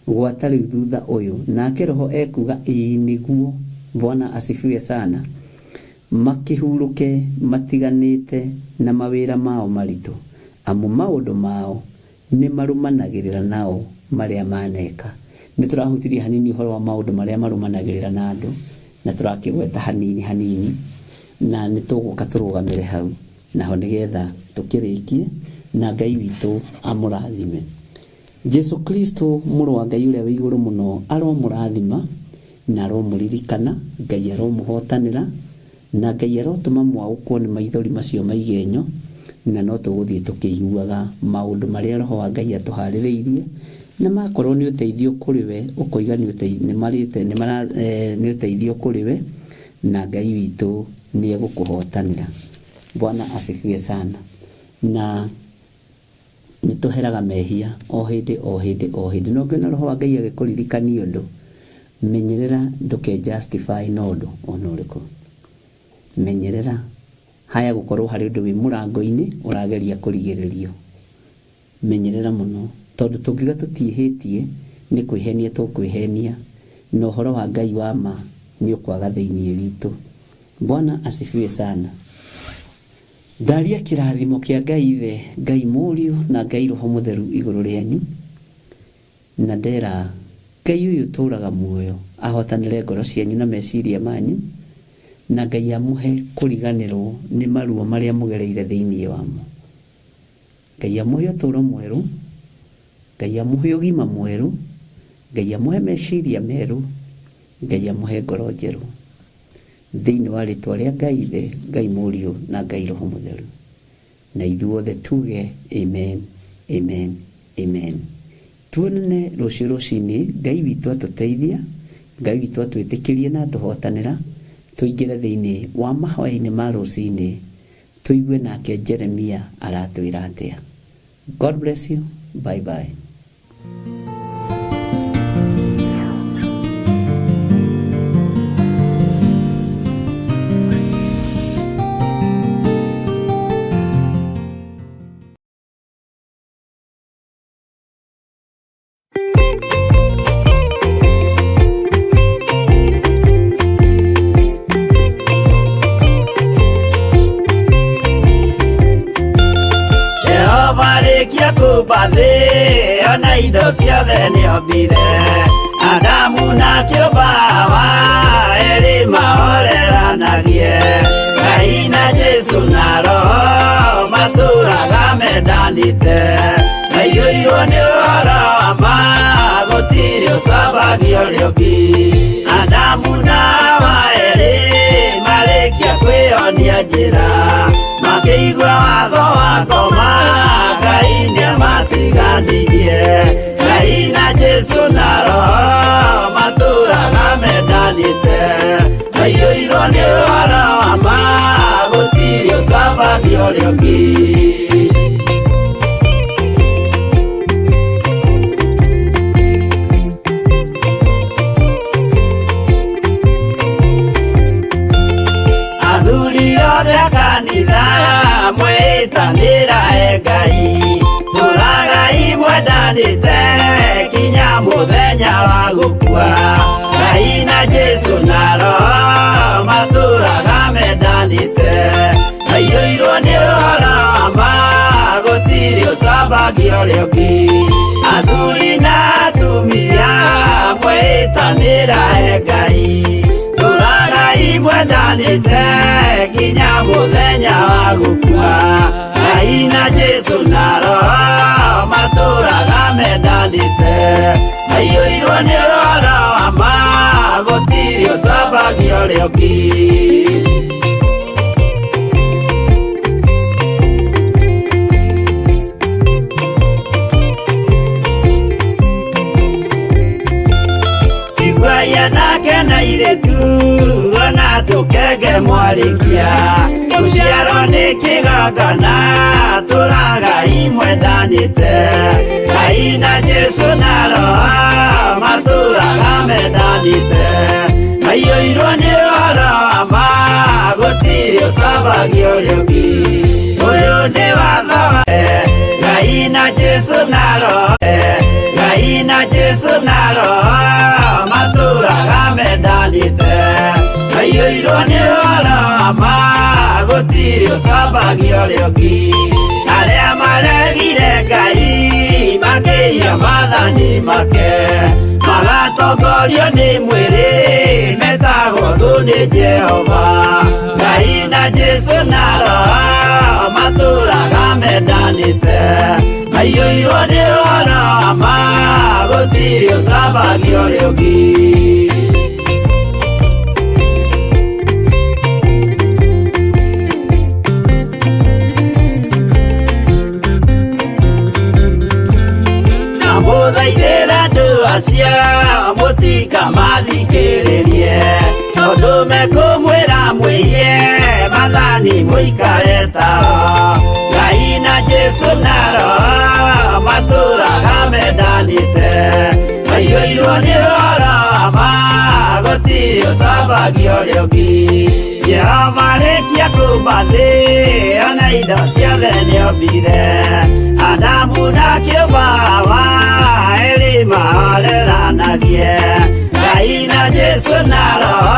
gwata rĩu thutha ũyũ. Nake Roho ekuga ĩĩ nĩguo. Bwana asifiwe sana. Makĩhurũke matiganĩte na mawĩra mao maritũ, amu maũndũ mao nĩ marumanagĩrĩra nao marĩa maneka. Niturahutiria hanini uhoro wa maundu maria marumanagirira na andu na turakigweta hanini na nituguka turugamire hau naho nigetha tukirikie na Ngai witu amurathime. Jesu Kristo muru wa Ngai uria wi iguru muno aromurathima na aromuririkana. Ngai aromuhotanira na Ngai arotuma mwaukwo ni maithori macio maigenyo na no tuguthie tukiguaga maundu maria Roho wa Ngai atuhaririirie na makorwo ni uteithio kuri we ukoiga ni uteithio kuri we na Ngai witu ni egukuhotanira. Bwana asifiwe sana. Na nituheraga mehia o hindi no ngena Roho wa Ngai agikuririkania undu menyerera nduke justify nondo onoriku. Menyerera haya gukorwo hari undu wi murango-ini urageria kurigiririo. Menyerera muno tondu tungiga tutihitie ni kwihenia tukwihenia no uhoro wa Ngai wa ma ni ukwaga thiini witu. Bwana asifiwe sana. Ndaria kirathimo kia Ngai Ithe, Ngai Muriu na Ngai Roho Mutheru iguru rianyu na ndera Ngai uyu turaga muoyo ahotanire ngoro cianyu na meciria manyu na Ngai amuhe kuriganirwo ni maruo maria mugereire thiini wamo. Ngai amuhe uturo mweru, Ngai amuhe ugima mweru, Ngai amuhe meciria meru, Ngai amuhe ngoro njeru thiini wa ritwa ria Ngai Ithe, Ngai Muriu na Ngai Roho Mutheru. Na ithuothe tuge amen, amen, amen. Tuonane rucio rucini. Ngai witu atuteithia, Ngai witu atwitikirie na tuhotanira tuingire thiini wa mahoya-ini ma rucini tuigue nake Jeremia aratwira atia. God bless you. Bye bye. Kubathe ona indo ciothe nĩombire Adamu na kĩũmba eri mahoreranagie. Ngai na Jesu na Roho matũraga mendanĩte maiyũirwo nĩ ũhoro wa ma gũtirĩ ũcambagio rĩũngĩ. Adamu na Hawa eri marĩkia kwĩyonia njĩra makĩigua watho wa ngoma Ngai nĩamatiganirie. Ngai na Jesu na Roho matũraga mendanĩte maiyũirwo nĩ ũhoro wa ma gũtirĩ ũcambagio rĩũngĩ. Athuri othe a kanitha mwĩtanĩra Ngai tũragai mwendanĩte kinya mũthenya wa gũkua. Ngai na Jesu na Roho matũraga mendanĩte maiyũirwo nĩ ũhoro wa ma gũtirĩ ũcambagio rĩũngĩ. Athuri na atumia mwĩtanĩra Ngai tũragai mwendanĩte kinya mũthenya wa gũkua. Ngai na Jesu na Roho matũraga mendanĩte maiyũirwo nĩ ũhoro wa ma gũtirĩ ũcambagio rĩũngĩ. nake na iretu ona tukenge mwarikia tuciarwo nĩ kĩgongona tũragai mwendanĩte Ngai na Jesu na Roho matũraga mendanĩte maiyũirwo nĩ ũhoro wa ma gũtirĩ ũcambagio ũrĩa ũngĩ ũyũ nĩ watho wa Ngai na Jesu na Roho Ngai na Jesu na Roho matũraga mendanĩte maiyũirwo nĩ ũhoro wa ma gũtirĩ ũcambagio ũrĩa ũngĩ arĩa maregire Ngai makĩiya maathani make magatongorio nĩ mwĩrĩ metagwo thũ nĩ Jehova Ngai na Jesu na Roho matũraga mendanĩte maiyũirwo nĩ ũhoro wa ma gũtirĩ ũcambagio ũrĩa ũngĩ mũthaithĩra andũ acio mũtikamathikĩrĩrie tondũ mekũmwĩra mwĩhie maathani mũikare tao Ngai na Jesu na Roho matũraga mendanĩte maiyũirwo nĩ ũhoro wa ma gũtirĩ ũcambagio ũrĩa ũngĩ Jehova arĩkia kũmba thĩ ona indo ciothe nĩombire Adamu na kĩũmba Hawa erĩ mahoreranagie Ngai na Jesu na Roho